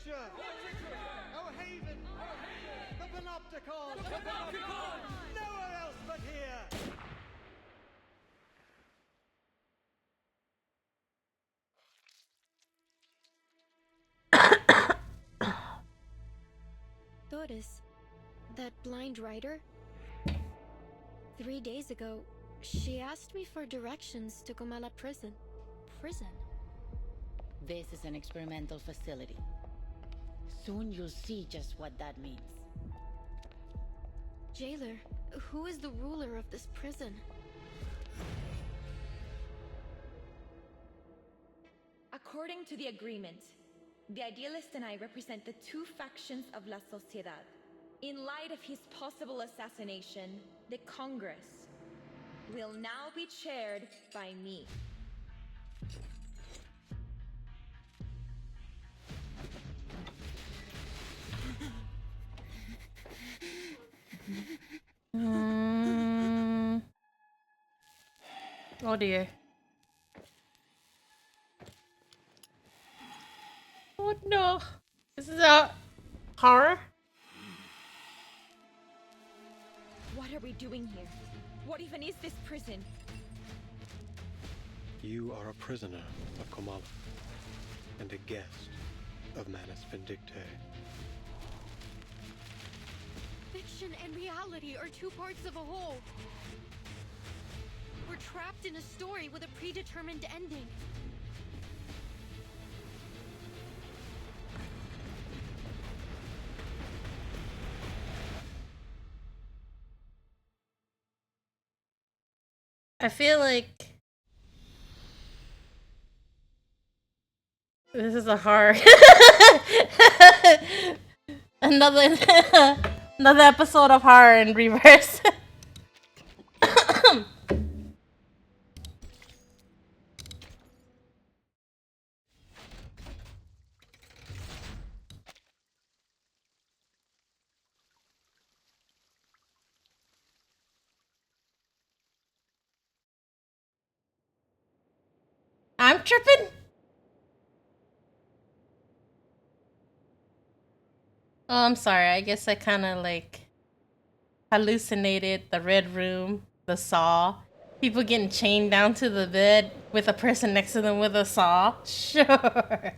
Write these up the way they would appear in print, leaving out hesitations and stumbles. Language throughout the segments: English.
treasure! Our haven! The Panopticon! Nowhere else but here! Doris, that blind writer? 3 days ago, she asked me for directions to Comala prison. Prison? This is an experimental facility. Soon you'll see just what that means. Jailer, who is the ruler of this prison? According to the agreement, the Idealist and I represent the two factions of La Sociedad. In light of his possible assassination, the Congress will now be chaired by me. Oh dear. Oh no. This is a horror? What are we doing here? What even is this prison? You are a prisoner of Comala and a guest of Manus Vindictae. Fiction and reality are two parts of a whole. We're trapped in a story with a predetermined ending. I feel like this is a horror. another another episode of horror in reverse. I'm tripping. Oh, I'm sorry. I guess I kind of like hallucinated the red room, the saw, people getting chained down to the bed with a person next to them with a saw. Sure.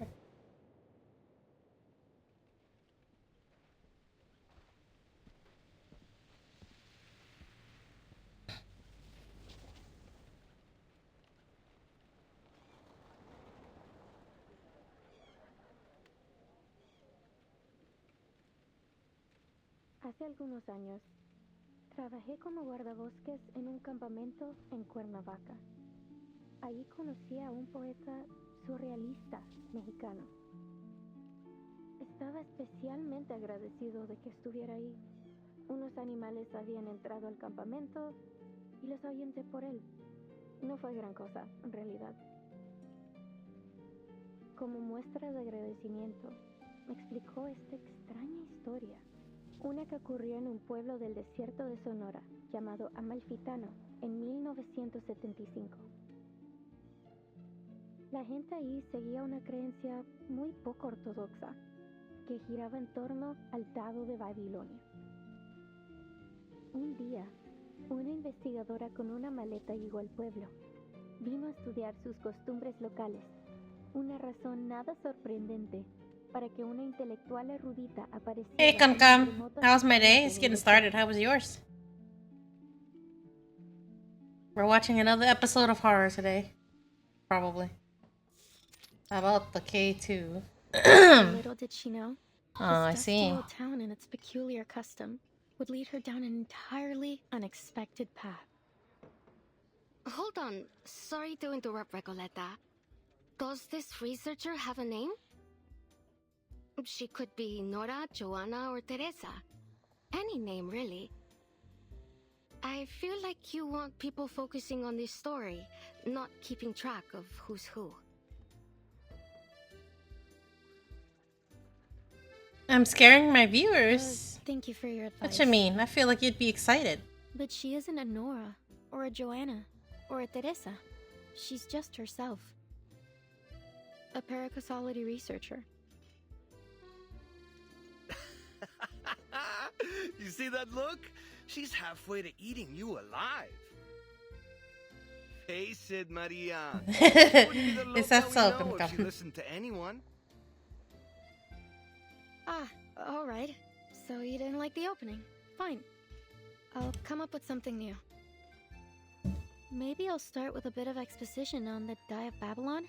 Hace algunos años, trabajé como guardabosques en un campamento en Cuernavaca. Allí conocí a un poeta surrealista mexicano. Estaba especialmente agradecido de que estuviera ahí. Unos animales habían entrado al campamento y los ahuyenté por él. No fue gran cosa, en realidad. Como muestra de agradecimiento, me explicó esta extraña historia. Una que ocurrió en un pueblo del desierto de Sonora, llamado Amalfitano, en 1975. La gente ahí seguía una creencia muy poco ortodoxa, que giraba en torno al dado de Babilonia. Un día, una investigadora con una maleta llegó al pueblo. Vino a estudiar sus costumbres locales, una razón nada sorprendente para que una intelectual erudita apareciera. Hey, Kam. How's my day? It's getting started. How was yours? We're watching another episode of horror today. Probably. How about the K2? Little did she know, Oh, I this see. dusty old town and its peculiar custom would lead her down an entirely unexpected path. Hold on. Sorry to interrupt, Recoleta. Does this researcher have a name? She could be Nora, Joanna, or Teresa. Any name, really. I feel like you want people focusing on this story, not keeping track of who's who. I'm scaring my viewers. Thank you for your advice. What you mean? I feel like you'd be excited. But she isn't a Nora, or a Joanna, or a Teresa. She's just herself. A paracausality researcher. see that look? She's halfway to eating you alive. Face it, Maria. She wouldn't be the Is loca that we so? know if she listened to anyone. Ah, alright. So you didn't like the opening. Fine. I'll come up with something new. Maybe I'll start with a bit of exposition on the Die of Babylon,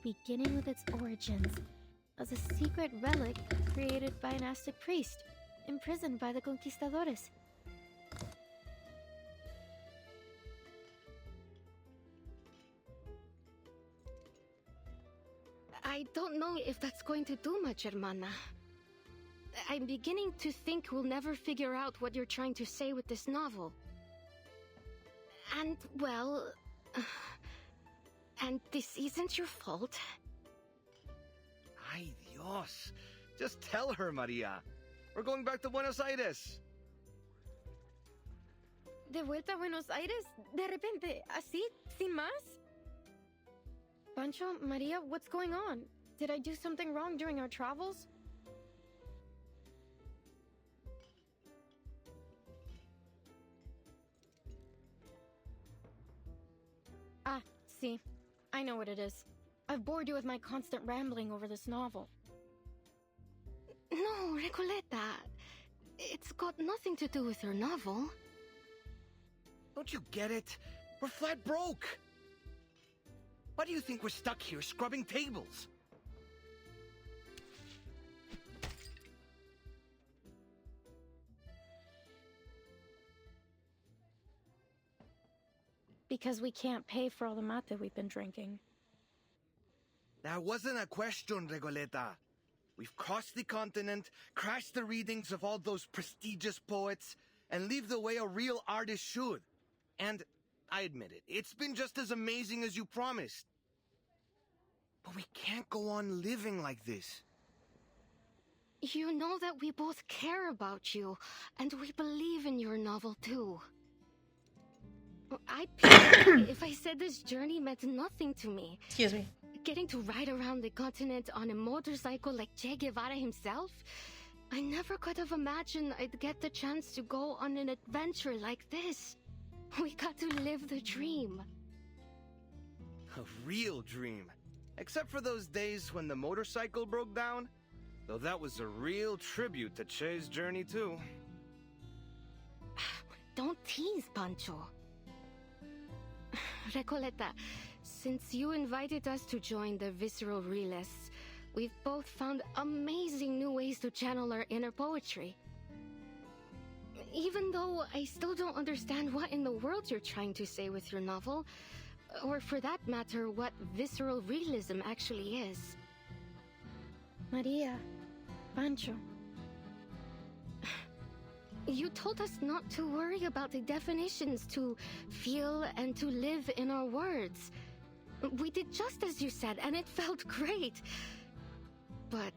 beginning with its origins as a secret relic created by an Aztec priest, imprisoned by the conquistadores. I don't know if that's going to do much, hermana. I'm beginning to think we'll never figure out what you're trying to say with this novel. And, well... and this isn't your fault. Ay, Dios. Just tell her, Maria. We're going back to Buenos Aires. ¿De vuelta a Buenos Aires? ¿De repente? ¿Así? ¿Sin más? Pancho, Maria, what's going on? Did I do something wrong during our travels? Ah, see. I know what it is. I've bored you with my constant rambling over this novel. No, Recoleta. It's got nothing to do with your novel. Don't you get it? We're flat broke. Why do you think we're stuck here scrubbing tables? Because we can't pay for all the mate we've been drinking. That wasn't a question, Regoleta. We've crossed the continent, crashed the readings of all those prestigious poets, and leave the way a real artist should. And, I admit it, it's been just as amazing as you promised. But we can't go on living like this. You know that we both care about you, and we believe in your novel too. I'd be lying if I said this journey meant nothing to me. Excuse me. Getting to ride around the continent on a motorcycle like Che Guevara himself? I never could have imagined I'd get the chance to go on an adventure like this. We got to live the dream. A real dream. Except for those days when the motorcycle broke down. Though that was a real tribute to Che's journey too. Don't tease, Pancho. Recoleta, since you invited us to join the Visceral Realists, we've both found amazing new ways to channel our inner poetry. Even though I still don't understand what in the world you're trying to say with your novel, or for that matter, what visceral realism actually is. Maria, Pancho. You told us not to worry about the definitions, to feel and to live in our words. We did just as you said, and it felt great. But...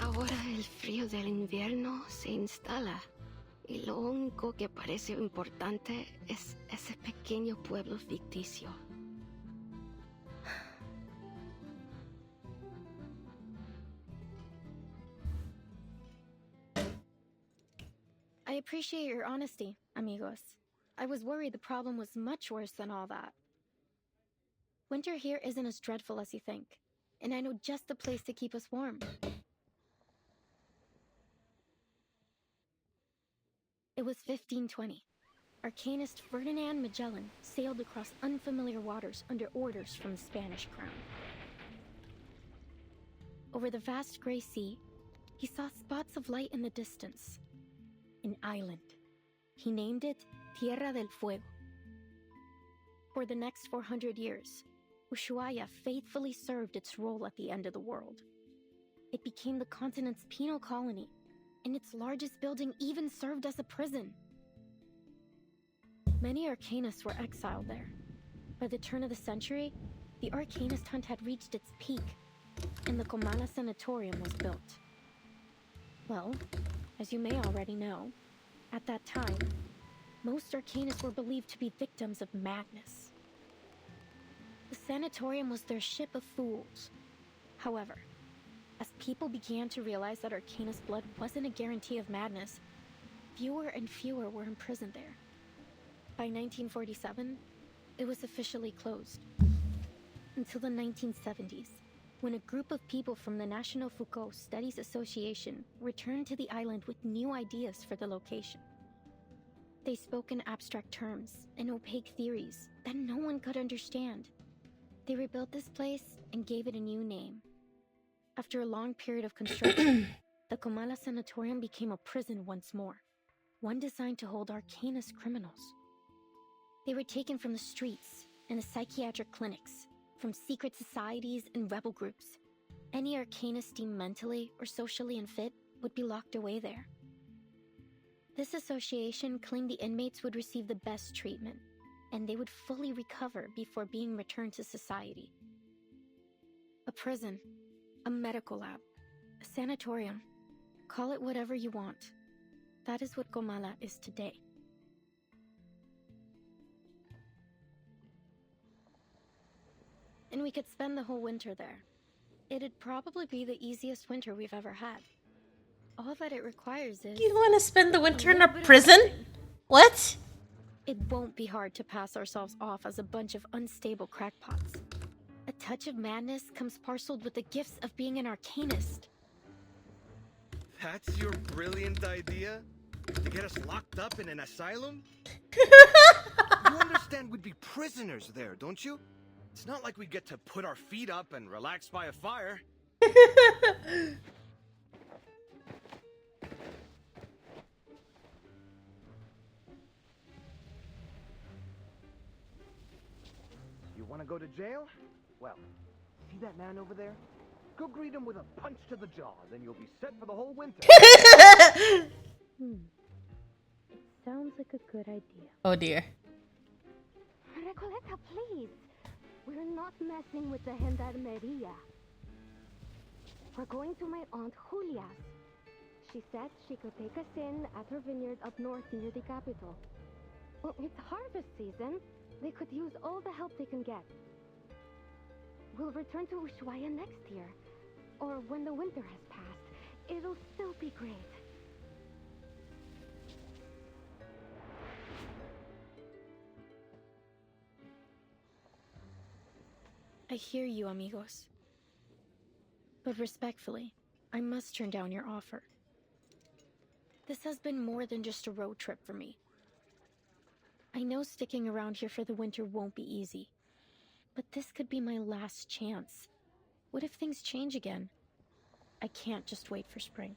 ahora el frío del invierno se instala. Y lo único que parece importante es ese pequeño pueblo ficticio. I appreciate your honesty, amigos. I was worried the problem was much worse than all that. Winter here isn't as dreadful as you think, and I know just the place to keep us warm. It was 1520. Arcanist Ferdinand Magellan sailed across unfamiliar waters under orders from the Spanish crown. Over the vast gray sea, he saw spots of light in the distance. An island. He named it Tierra del Fuego. For the next 400 years, Ushuaia faithfully served its role at the end of the world. It became the continent's penal colony, and its largest building even served as a prison. Many arcanists were exiled there. By the turn of the century, the arcanist hunt had reached its peak, and the Comala Sanatorium was built. Well, as you may already know, At that time, most Arcanists were believed to be victims of madness. The sanatorium was their ship of fools. However, as people began to realize that Arcanist blood wasn't a guarantee of madness, fewer and fewer were imprisoned there. By 1947, it was officially closed. Until the 1970s, when a group of people from the National Foucault Studies Association returned to the island with new ideas for the location. They spoke in abstract terms and opaque theories that no one could understand. They rebuilt this place and gave it a new name. After a long period of construction, the Comala Sanatorium became a prison once more, one designed to hold Arcanist criminals. They were taken from the streets and the psychiatric clinics, from secret societies and rebel groups. Any Arcanist deemed mentally or socially unfit would be locked away there. This association claimed the inmates would receive the best treatment, and they would fully recover before being returned to society. A prison, a medical lab, a sanatorium, call it whatever you want. That is what Comala is today. And we could spend the whole winter there. It'd probably be the easiest winter we've ever had. All that it requires is... You want to spend the winter in a prison? What? It won't be hard to pass ourselves off as a bunch of unstable crackpots. A touch of madness comes parceled with the gifts of being an Arcanist. That's your brilliant idea? To get us locked up in an asylum? You understand we'd be prisoners there, don't you? It's not like we get to put our feet up and relax by a fire. You want to go to jail? Well, see that man over there? Go greet him with a punch to the jaw, then you'll be set for the whole winter. It sounds like a good idea. Oh dear. Recoleta, please. We're not messing with the Gendarmeria. We're going to my Aunt Julia's. She said she could take us in at her vineyard up north near the capital. Well, it's harvest season. They could use all the help they can get. We'll return to Ushuaia next year. Or when the winter has passed. It'll still be great. I hear you, amigos. But respectfully, I must turn down your offer. This has been more than just a road trip for me. I know sticking around here for the winter won't be easy, but this could be my last chance. What if things change again? I can't just wait for spring.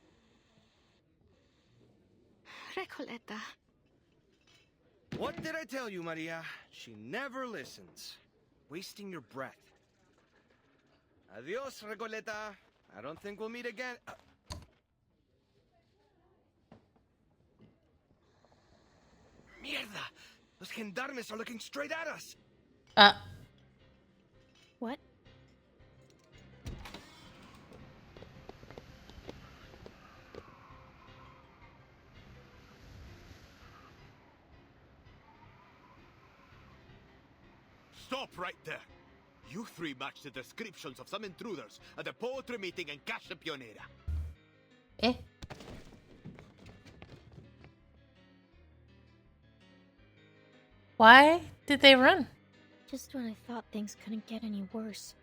Recoleta. What did I tell you, Maria? She never listens. Wasting your breath. Adios, Recoleta. I don't think we'll meet again. Mierda! Los gendarmes are looking straight at us! What? Stop right there! You three match the descriptions of some intruders at the poetry meeting in Casa Pionera. Eh? Why did they run? Just when I thought things couldn't get any worse.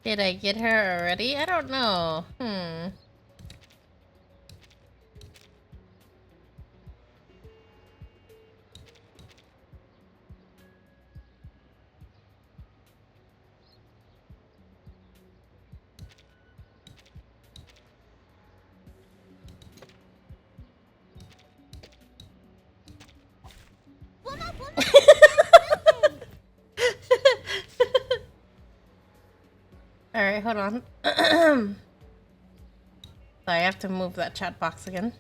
Did I get her already? I don't know. Alright, hold on. So I have to move that chat box again.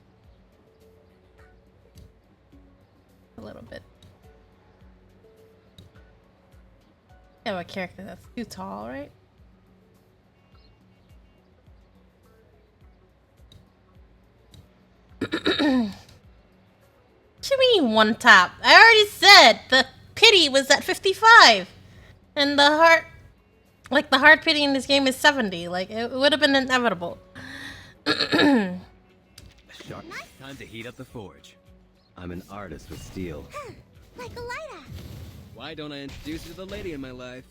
have a character that's too tall, right? What you mean one tap? I already said the pity was at 55. And the heart... Like, the heart pity in this game is 70. Like, it would have been inevitable. Time to heat up the forge. I'm an artist with steel. Like a lighter. Why don't I introduce you to the lady in my life?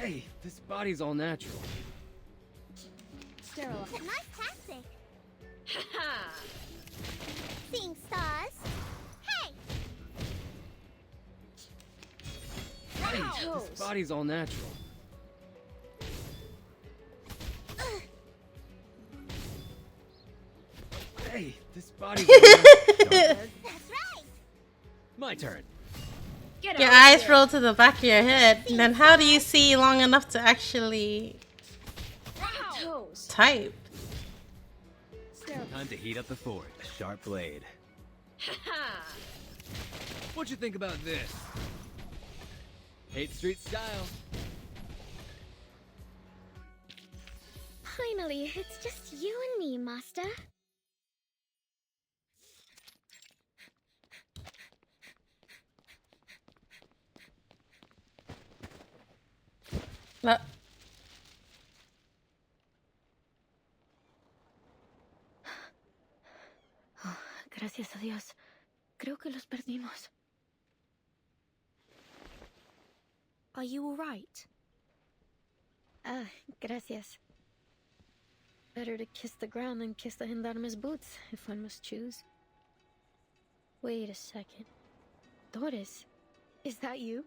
Hey, this body's all natural. Sterile. Nice tactic. Seeing stars. Hey! Hey, this body's all natural. Hey, this body's all natural. That's right. My turn. Your eyes roll to the back of your head. And then how do you see long enough to actually type? Time to heat up the forge. A sharp blade. What'd you think about this? 8th Street style. Finally, it's just you and me, Master. No. Oh, gracias a Dios. Creo que los perdimos. Are you all right? Ah, gracias. Better to kiss the ground than kiss the gendarme's boots, if one must choose. Wait a second. Doris, is that you?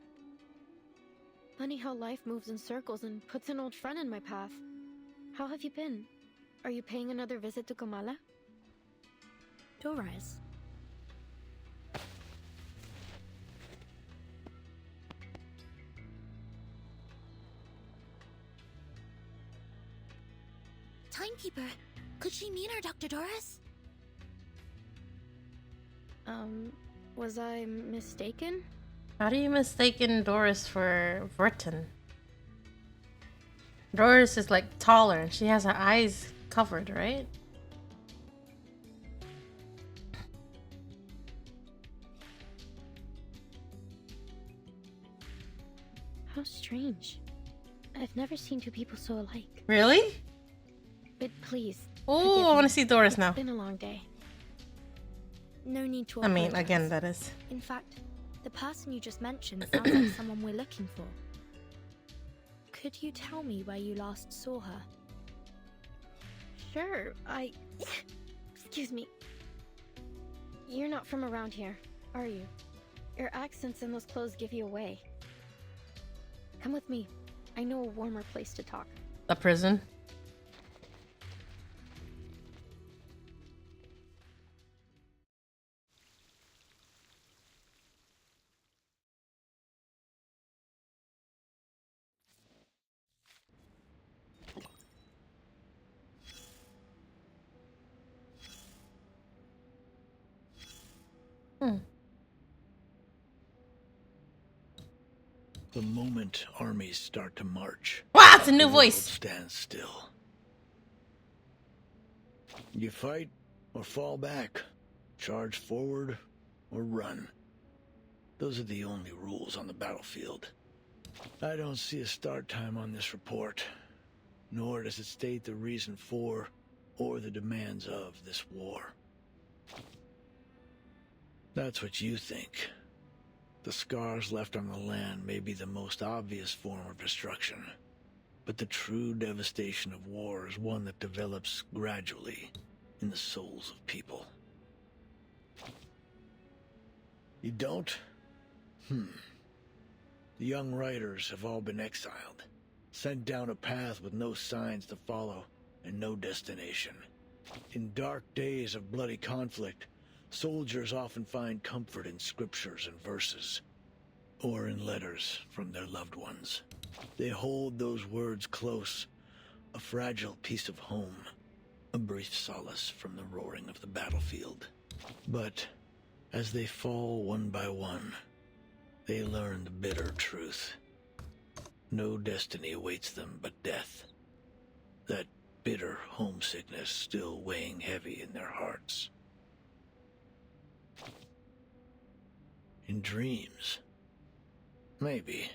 Funny how life moves in circles and puts an old friend in my path. How have you been? Are you paying another visit to Kamala? Doris. Timekeeper, could she mean our Dr. Doris? Was I mistaken? How do you mistaken Doris for Burton? Doris is like taller and she has her eyes covered, right? How strange. I've never seen two people so alike. Really? But please. Oh, I want to see Doris now. It's been a long day. No need to I mean, apologize. again, that is. In fact, the person you just mentioned sounds like someone we're looking for. Could you tell me where you last saw her? Sure, Excuse me. You're not from around here, are you? Your accents and those clothes give you away. Come with me. I know a warmer place to talk. The prison? The moment armies start to march, wow, it's a new the world voice. stands still. You fight or fall back, charge forward or run. Those are the only rules on the battlefield. I don't see a start time on this report, nor does it state the reason for or the demands of this war. That's what you think. The scars left on the land may be the most obvious form of destruction, but the true devastation of war is one that develops gradually in the souls of people. You don't? The young writers have all been exiled, sent down a path with no signs to follow and no destination. In dark days of bloody conflict, soldiers often find comfort in scriptures and verses, or in letters from their loved ones. They hold those words close, a fragile piece of home, a brief solace from the roaring of the battlefield. But As they fall one by one, they learn the bitter truth. No destiny awaits them but death. That bitter homesickness still weighing heavy in their hearts. In dreams, maybe.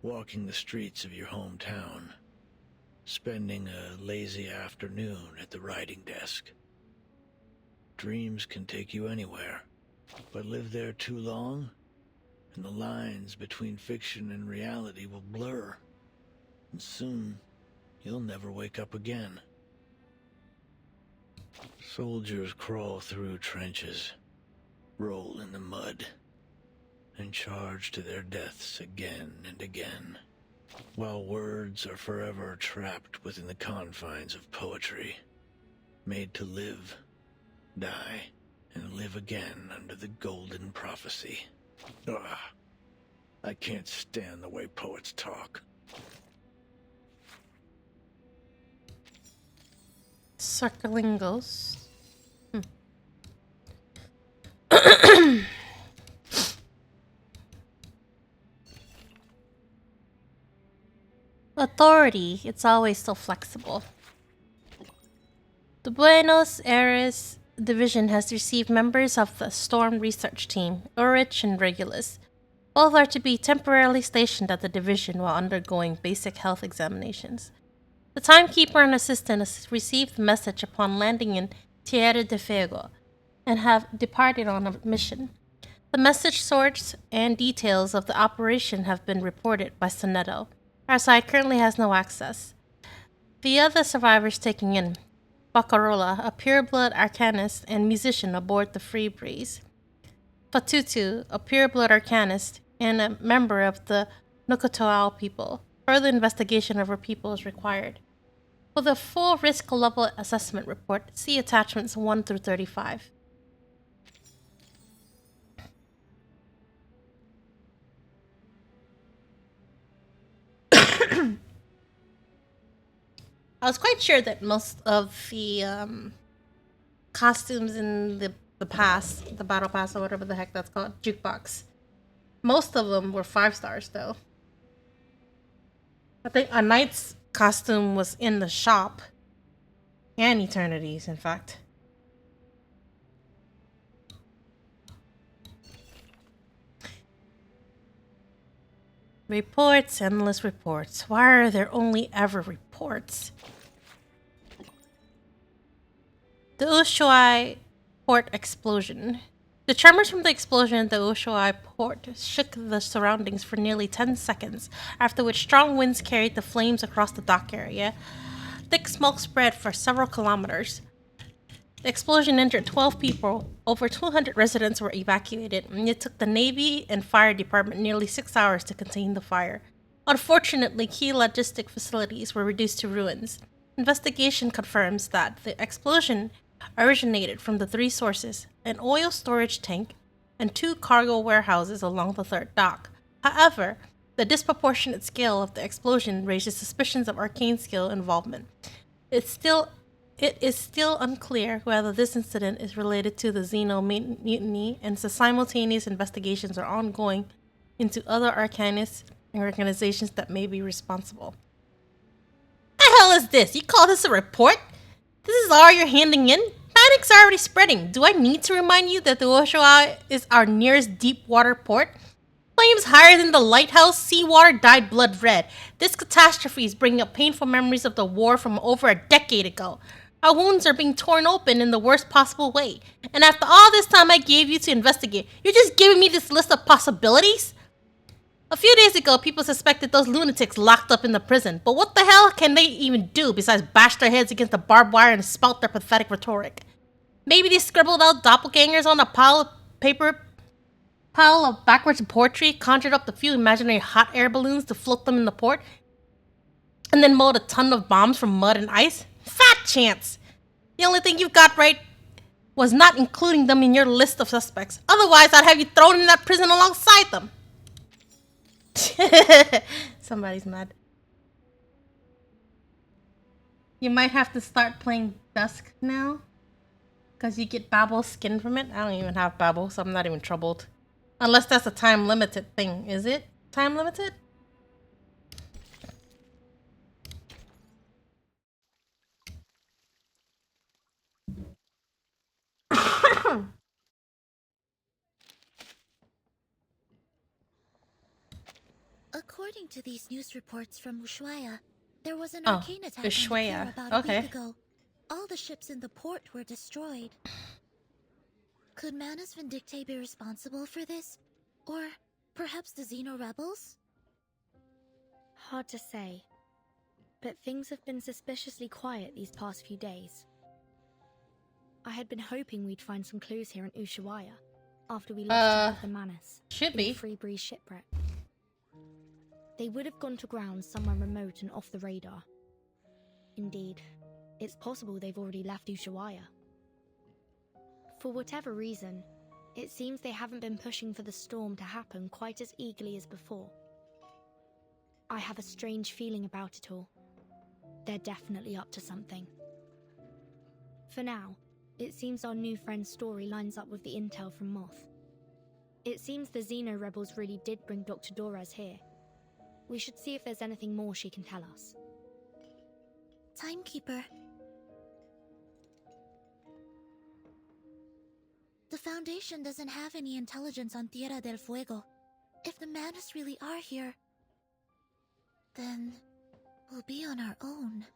Walking the streets of your hometown, spending a lazy afternoon at the writing desk. Dreams can take you anywhere, but live there too long, and the lines between fiction and reality will blur, and soon you'll never wake up again. Soldiers crawl through trenches, roll in the mud, and charge to their deaths again and again, while words are forever trapped within the confines of poetry, made to live, die, and live again under the golden prophecy. Ugh, I can't stand the way poets talk. Circling ghosts. Authority, it's always so flexible. The Buenos Aires Division has received members of the Storm Research Team, Ulrich and Regulus. Both are to be temporarily stationed at the division while undergoing basic health examinations. The timekeeper and assistant has received the message upon landing in Tierra del Fuego and have departed on a mission. The message source and details of the operation have been reported by Sonetto. Our side currently has no access. The other survivors taking in Baccarola, a pureblood arcanist and musician aboard the Free Breeze. Fatutu, a pureblood arcanist and a member of the Nokotoao people. Further investigation of her people is required. For the full risk level assessment report, see attachments 1 through 35. I was quite sure that most of the costumes in the pass, the battle pass or whatever the heck that's called, jukebox, most of them were 5 stars though. I think a knight's costume was in the shop, and Eternity's, in fact. Reports, endless reports. Why are there only ever reports? The Ushuaia port explosion. The tremors from the explosion at the Ushuaia port shook the surroundings for nearly 10 seconds, after which strong winds carried the flames across the dock area. Thick smoke spread for several kilometers. The explosion injured 12 people. Over 200 residents were evacuated, and it took the Navy and Fire Department nearly 6 hours to contain the fire. Unfortunately, key logistic facilities were reduced to ruins. Investigation confirms that the explosion originated from the 3 sources: an oil storage tank and 2 cargo warehouses along the 3rd dock. However, the disproportionate scale of the explosion raises suspicions of arcane skill involvement. It is still unclear whether this incident is related to the Xeno mutiny, and so simultaneous investigations are ongoing into other arcanists and organizations that may be responsible. The hell is this? You call this a report? This is all you're handing in? Panic's already spreading. Do I need to remind you that the Ushuaia is our nearest deep water port? Flames higher than the lighthouse, seawater dyed blood red. This catastrophe is bringing up painful memories of the war from over a decade ago. Our wounds are being torn open in the worst possible way. And after all this time I gave you to investigate, you're just giving me this list of possibilities? A few days ago, people suspected those lunatics locked up in the prison, but what the hell can they even do besides bash their heads against the barbed wire and spout their pathetic rhetoric? Maybe they scribbled out doppelgangers on a pile of backwards poetry, conjured up a few imaginary hot air balloons to float them in the port, and then mowed a ton of bombs from mud and ice? Fat chance! The only thing you've got right was not including them in your list of suspects. Otherwise, I'd have you thrown in that prison alongside them. Somebody's mad. You might have to start playing Dusk now, Because you get Babel skin from it? I don't even have Babel, so I'm not even troubled. Unless that's a time limited thing. Is it time limited? According to these news reports from Ushuaia, there was an arcane attack on the pier about a week ago. All the ships in the port were destroyed. Could Manus Vindictae be responsible for this? Or perhaps the Xeno rebels? Hard to say. But things have been suspiciously quiet these past few days. I had been hoping we'd find some clues here in Ushuaia after we lost track of the Manus. Should be. Free Breeze shipwreck. They would have gone to ground somewhere remote and off the radar. Indeed, it's possible they've already left Ushuaia. For whatever reason, it seems they haven't been pushing for the storm to happen quite as eagerly as before. I have a strange feeling about it all. They're definitely up to something. For now, it seems our new friend's story lines up with the intel from Moth. It seems the Xeno rebels really did bring Dr. Doraz here. We should see if there's anything more she can tell us. Timekeeper. The Foundation doesn't have any intelligence on Tierra del Fuego. If the Manus really are here, then we'll be on our own.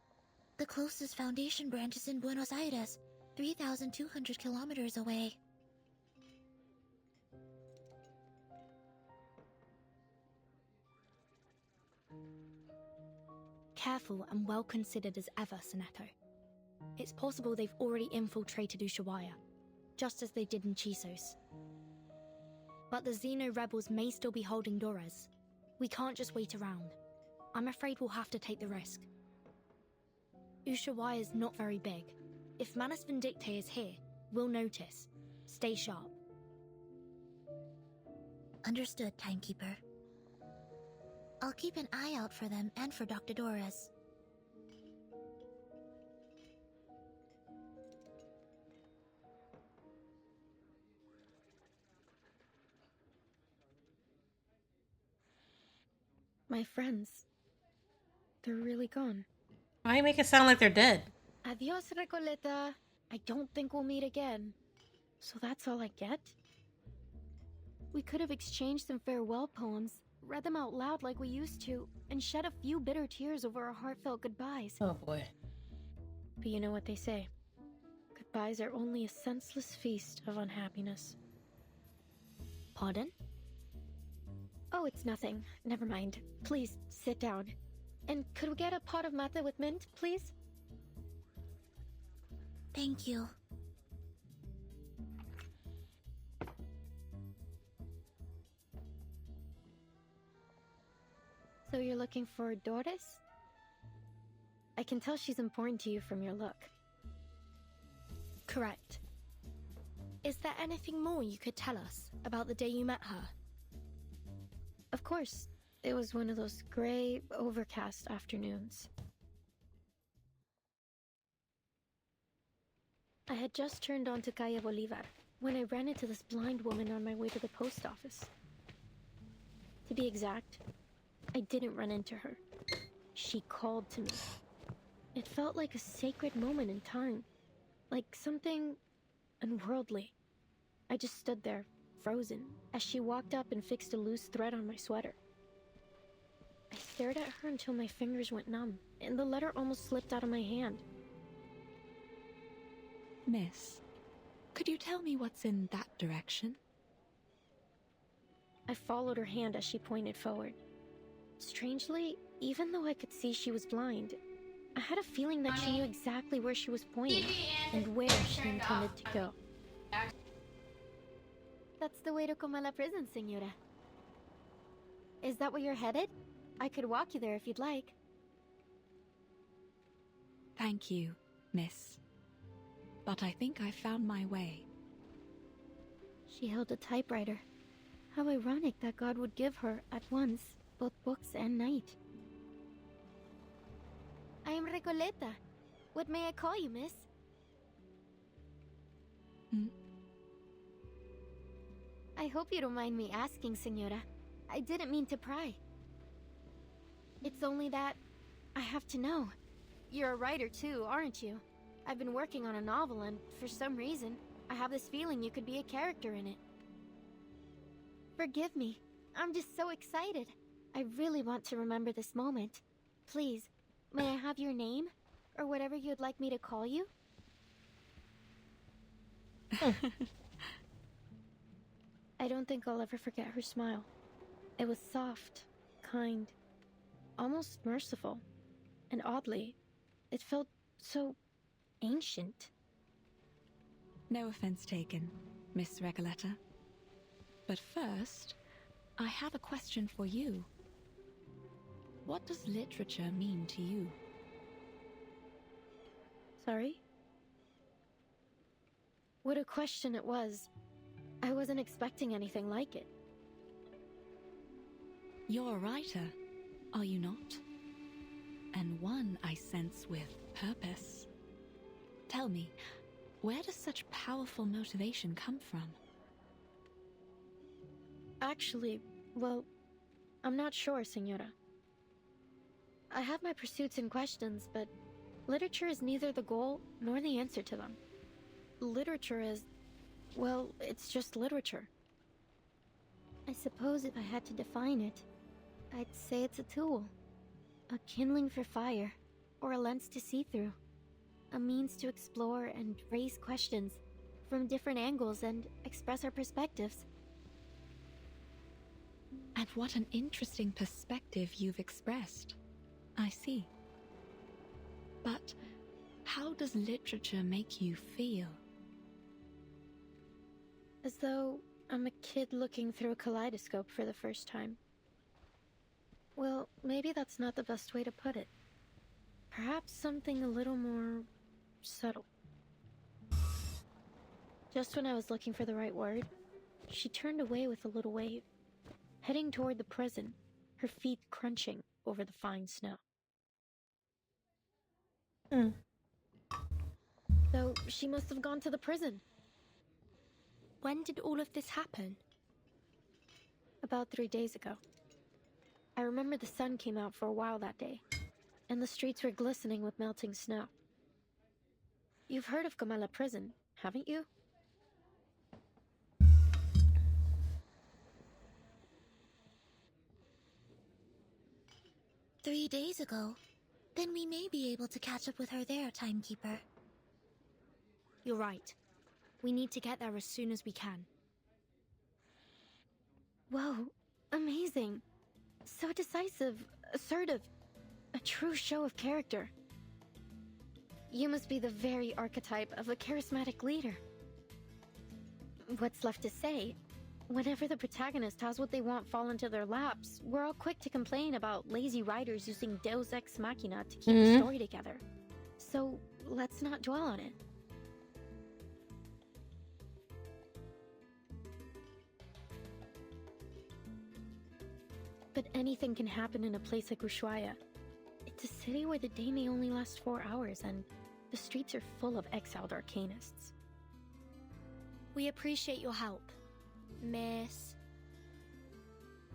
The closest Foundation branch is in Buenos Aires, 3,200 kilometers away. Careful and well considered as ever, Soneto. It's possible they've already infiltrated Ushuaia, just as they did in Chisos. But the Xeno rebels may still be holding Dorez. We can't just wait around. I'm afraid we'll have to take the risk. Ushuaia is not very big. If Manus Vindictae is here, we'll notice. Stay sharp. Understood, Timekeeper. I'll keep an eye out for them and for Dr. Dorez. My friends. They're really gone. Why you make it sound like they're dead? Adios, Recoleta. I don't think we'll meet again. So that's all I get? We could have exchanged some farewell poems, read them out loud like we used to, and shed a few bitter tears over our heartfelt goodbyes. Oh boy. But you know what they say. Goodbyes are only a senseless feast of unhappiness. Pardon? Oh, it's nothing. Never mind. Please, sit down. And could we get a pot of mate with mint, please? Thank you. So you're looking for Doris? I can tell she's important to you from your look. Correct. Is there anything more you could tell us about the day you met her? Of course. It was one of those gray, overcast afternoons. I had just turned onto Calle Bolivar when I ran into this blind woman on my way to the post office. To be exact, I didn't run into her. She called to me. It felt like a sacred moment in time, like something unworldly. I just stood there, frozen, as she walked up and fixed a loose thread on my sweater. I stared at her until my fingers went numb, and the letter almost slipped out of my hand. Miss, could you tell me what's in that direction? I followed her hand as she pointed forward. Strangely, even though I could see she was blind, I had a feeling that she knew exactly where she was pointing and where she intended to go. That's the way to Comala prison, Señora. Is that where you're headed? I could walk you there if you'd like. Thank you, miss. But I think I've found my way. She held a typewriter. How ironic that God would give her, at once, both books and night. I am Recoleta. What may I call you, miss? I hope you don't mind me asking, Senora. I didn't mean to pry. It's only that I have to know. You're a writer too, aren't you? I've been working on a novel and, for some reason, I have this feeling you could be a character in it. Forgive me. I'm just so excited. I really want to remember this moment. Please, may I have your name? Or whatever you'd like me to call you? I don't think I'll ever forget her smile. It was soft, kind, almost merciful. And oddly, it felt so ancient. No offense taken, Miss Recoleta. But first, I have a question for you. What does literature mean to you? Sorry? What a question it was. I wasn't expecting anything like it. You're a writer, are you not? And one I sense with purpose. Tell me, where does such powerful motivation come from? Actually, well, I'm not sure, Senora. I have my pursuits and questions, but literature is neither the goal nor the answer to them. Literature is, well, it's just literature. I suppose if I had to define it, I'd say it's a tool. A kindling for fire, or a lens to see through. A means to explore and raise questions from different angles and express our perspectives. And what an interesting perspective you've expressed. I see. But how does literature make you feel? As though I'm a kid looking through a kaleidoscope for the first time. Well, maybe that's not the best way to put it. Perhaps something a little more subtle. Just when I was looking for the right word, she turned away with a little wave, heading toward the prison, her feet crunching over the fine snow. So she must have gone to the prison. When did all of this happen? About 3 days ago. I remember the sun came out for a while that day, and the streets were glistening with melting snow. You've heard of Comala Prison, haven't you? "3 days ago? Then we may be able to catch up with her there, Timekeeper." You're right. We need to get there as soon as we can. Whoa, amazing. So decisive, assertive. A true show of character. You must be the very archetype of a charismatic leader. What's left to say? Whenever the protagonist has what they want fall into their laps, we're all quick to complain about lazy writers using Deus Ex Machina to keep the story together. So let's not dwell on it. But anything can happen in a place like Ushuaia. It's a city where the day may only last 4 hours, and the streets are full of exiled arcanists. We appreciate your help, Miss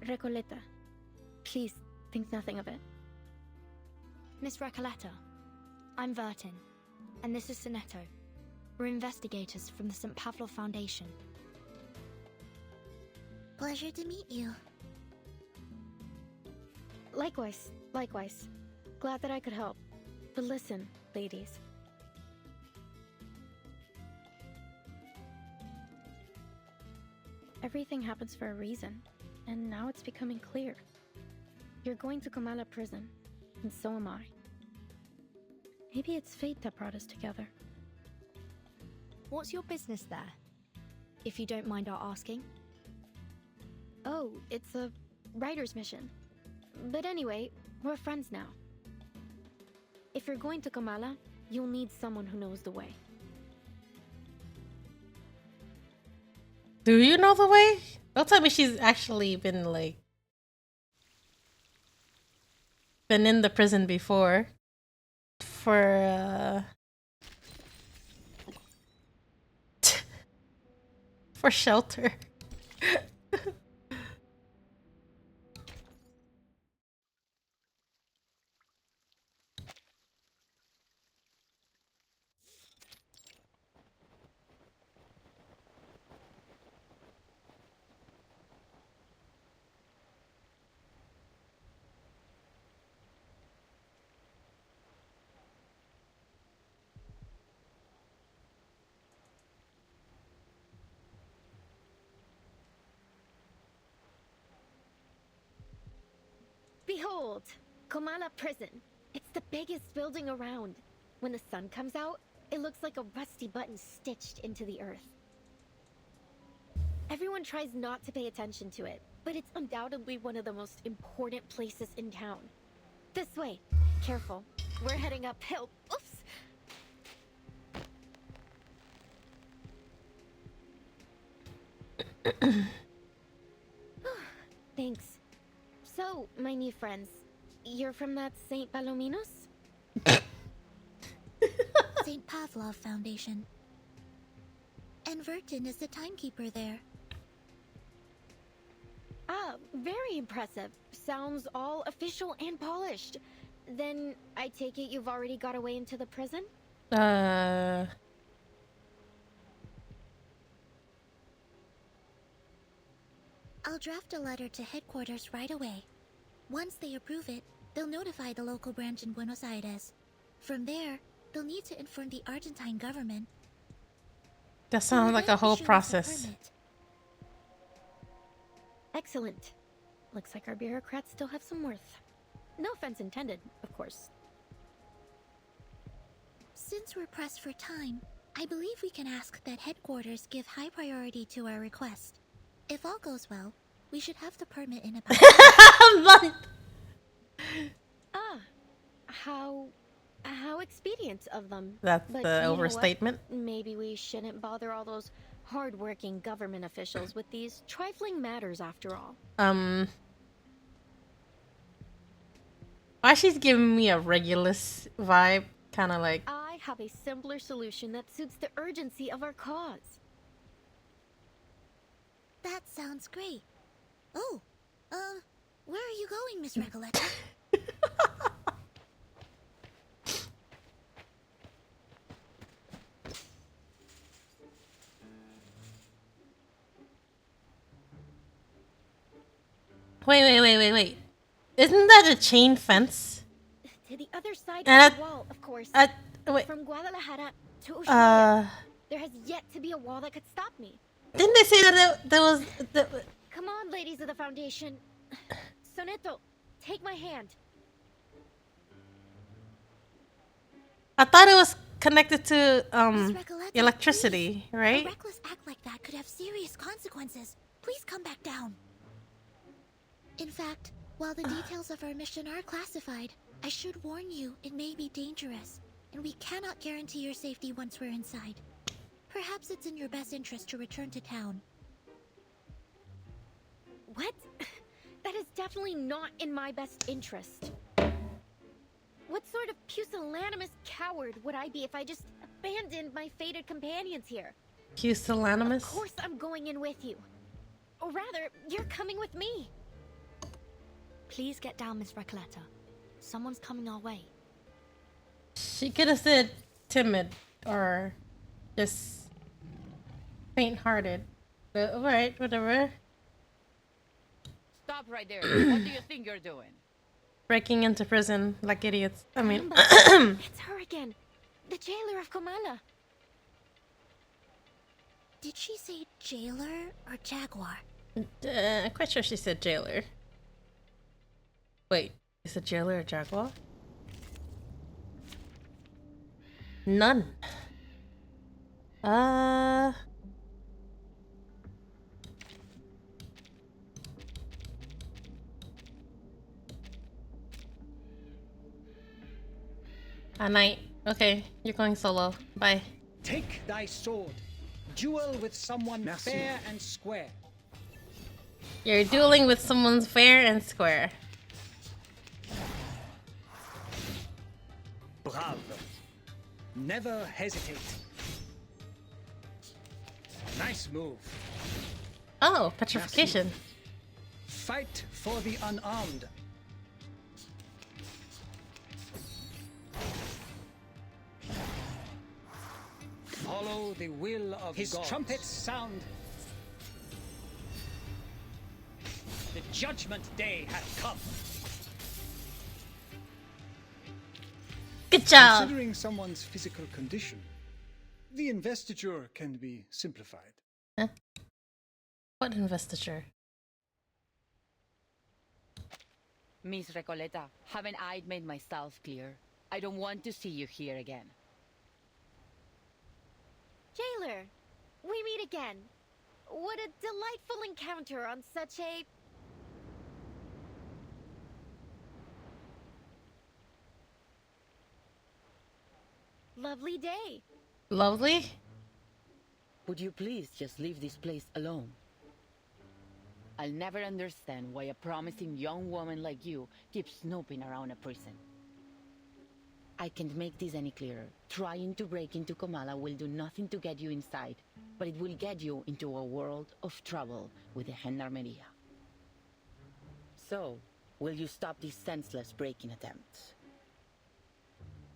Recoleta, please think nothing of it. Miss Recoleta, I'm Vertin, and this is Sinetto. We're investigators from the St. Pavlov Foundation. Pleasure to meet you. Likewise, likewise. Glad that I could help. But listen, ladies. Everything happens for a reason, and now it's becoming clear. You're going to Comala Prison, and so am I. Maybe it's fate that brought us together. What's your business there? If you don't mind our asking. Oh, it's a writer's mission. But anyway, we're friends now. If you're going to Comala, you'll need someone who knows the way. Do you know the way? Don't tell me she's actually been like been in the prison before for for shelter. Behold, Komala Prison. It's the biggest building around. When the sun comes out, it looks like a rusty button stitched into the earth. Everyone tries not to pay attention to it, but it's undoubtedly one of the most important places in town. This way. Careful. We're heading uphill. Oops! Thanks. So, my new friends, you're from that St. Palominos? St. Pavlov Foundation. And Vertin is the timekeeper there. Ah, very impressive. Sounds all official and polished. Then, I take it you've already got away into the prison? I'll draft a letter to headquarters right away. Once they approve it, they'll notify the local branch in Buenos Aires. From there, they'll need to inform the Argentine government. That sounds like a whole process. Excellent. Looks like our bureaucrats still have some worth. No offense intended, of course. Since we're pressed for time, I believe we can ask that headquarters give high priority to our request. If all goes well, we should have the permit in about a month. Ah, how expedient of them. That's but the overstatement. Maybe we shouldn't bother all those hard-working government officials with these trifling matters after all. Why she's giving me a Regulus vibe, kind of like. I have a simpler solution that suits the urgency of our cause. That sounds great. Oh, where are you going, Miss Recoleta? Wait. Isn't that a chain fence? To the other side of the wall, of course. Wait. From Guadalajara to Ushuaia, there has yet to be a wall that could stop me. Didn't they say that there was... Come on, ladies of the Foundation. Soneto, take my hand. I thought it was connected to Recoleta, electricity, please. right? A reckless act like that could have serious consequences. Please come back down. In fact, while the details of our mission are classified, I should warn you it may be dangerous, and we cannot guarantee your safety once we're inside. Perhaps it's in your best interest to return to town. What? That is definitely not in my best interest. What sort of pusillanimous coward would I be if I just abandoned my fated companions here? Pusillanimous? Of course I'm going in with you. Or rather, you're coming with me. Please get down, Miss Recoleta. Someone's coming our way. She could have said timid or just faint-hearted. But alright, whatever. Stop right there. What do you think you're doing? Breaking into prison like idiots. I mean... It's her again. The jailer of Komala. Did she say jailer or jaguar? I'm quite sure she said jailer. Wait, is it jailer or jaguar? None. A night. Okay, you're going solo. Bye. Take thy sword. Duel with someone fair and square. You're dueling with someone fair and square. Bravo. Never hesitate. Nice move. Oh, petrification. Fight for the unarmed. Follow the will of his gods. Trumpets sound. The judgment day hath come. Good job. Considering someone's physical condition, the investiture can be simplified. Huh? What investiture? Miss Recoleta, haven't I made myself clear? I don't want to see you here again. Jailer, we meet again. What a delightful encounter on such a... lovely day. Lovely? Would you please just leave this place alone? I'll never understand why a promising young woman like you keeps snooping around a prison. I can't make this any clearer. Trying to break into Comala will do nothing to get you inside, but it will get you into a world of trouble with the Gendarmeria. So, will you stop these senseless breaking attempts?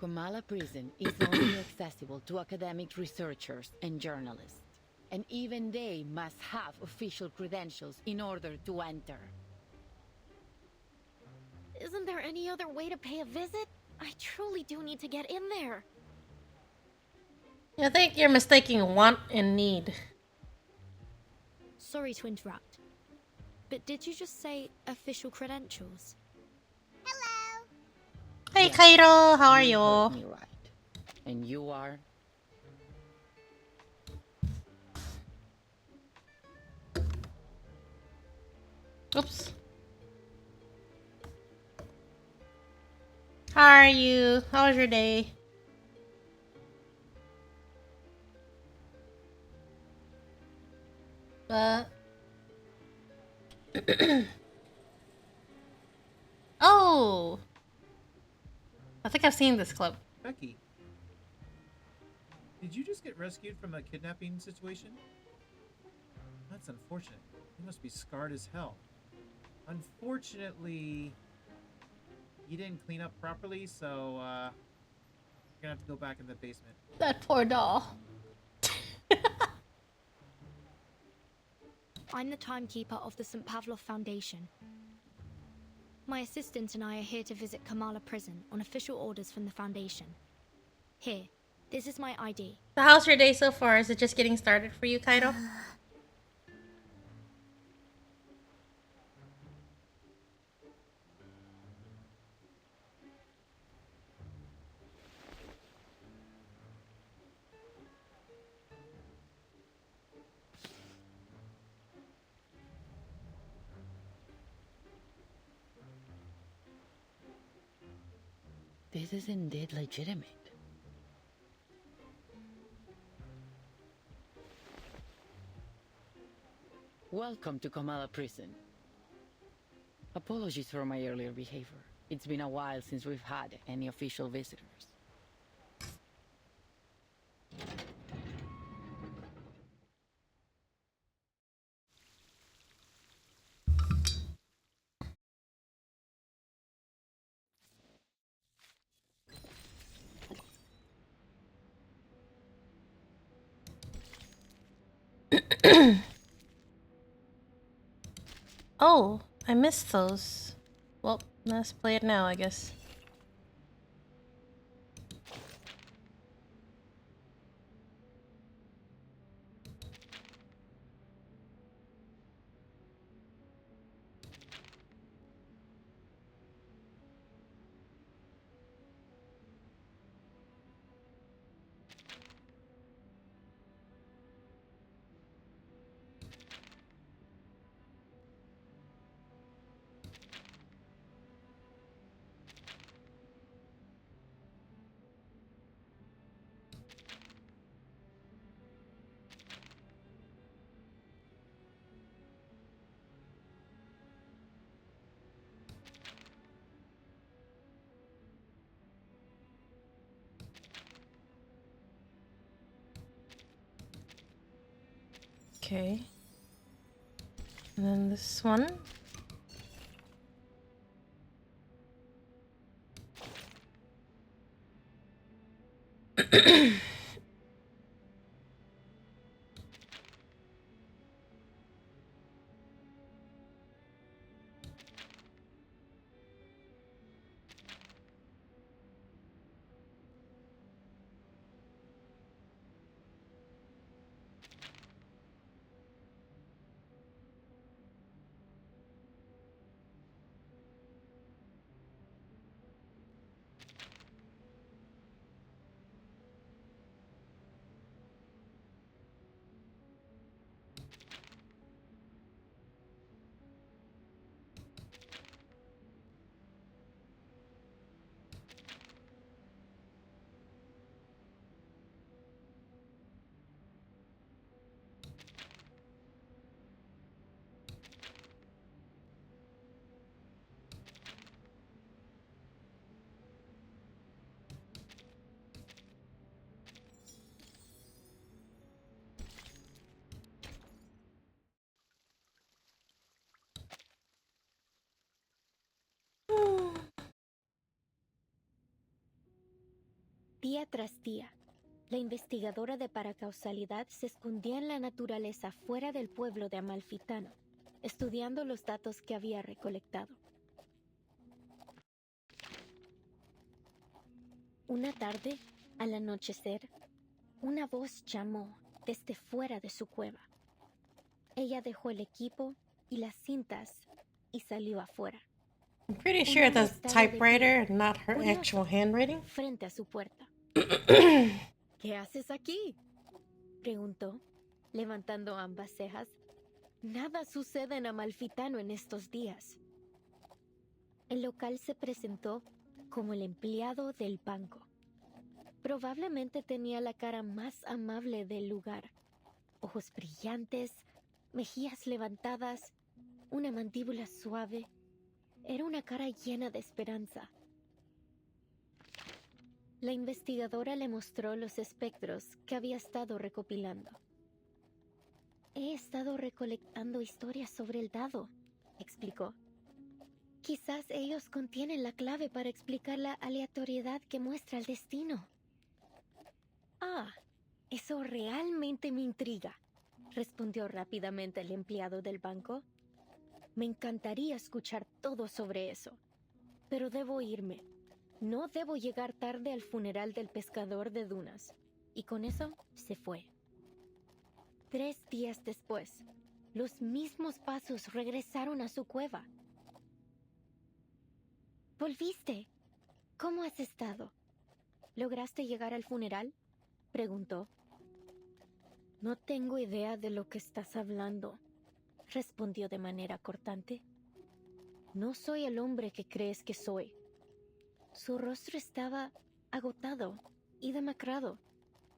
Comala prison is only accessible to academic researchers and journalists, and even they must have official credentials in order to enter. Isn't there any other way to pay a visit? I truly do need to get in there. I think you're mistaking want and need. Sorry to interrupt, but did you just say official credentials? Hey, Yes, Kairo, how are you? heard me right. And you are? Oops. How are you? How was your day? Oh! I think I've seen this clip. Becky, did you just get rescued from a kidnapping situation? That's unfortunate. You must be scarred as hell. Unfortunately, you didn't clean up properly, so you're gonna have to go back in the basement. That poor doll. I'm the timekeeper of the St. Pavlov Foundation. My assistant and I are here to visit Kamala Prison on official orders from the Foundation. Here, this is my ID. So how's your day so far? Is it just getting started for you, Kaito? This is indeed legitimate. Welcome to Kamala Prison. Apologies for my earlier behavior. It's been a while since we've had any official visitors. Oh, I missed those. Well, let's play it now, I guess. Okay. And then this one. Día tras día, la investigadora de paracausalidad se escondía en la naturaleza fuera del pueblo de Amalfitano, estudiando los datos que había recolectado. Una tarde, al anochecer, una voz llamó desde fuera de su cueva. Ella dejó el equipo y las cintas y salió afuera. I'm pretty sure that's typewriter, not her actual handwriting. Frente a su puerta. ¿Qué haces aquí?, preguntó, levantando ambas cejas. Nada sucede en Amalfitano en estos días. El local se presentó como el empleado del banco. Probablemente tenía la cara más amable del lugar. Ojos brillantes, mejillas levantadas, una mandíbula suave. Era una cara llena de esperanza. La investigadora le mostró los espectros que había estado recopilando. He estado recolectando historias sobre el dado, explicó. Quizás ellos contienen la clave para explicar la aleatoriedad que muestra el destino. Ah, eso realmente me intriga, respondió rápidamente el empleado del banco. Me encantaría escuchar todo sobre eso, pero debo irme. No debo llegar tarde al funeral del pescador de dunas. Y con eso se fue. 3 días después, los mismos pasos regresaron a su cueva. ¿Volviste? ¿Cómo has estado? ¿Lograste llegar al funeral?, preguntó. No tengo idea de lo que estás hablando, respondió de manera cortante. No soy el hombre que crees que soy. Su rostro estaba agotado y demacrado,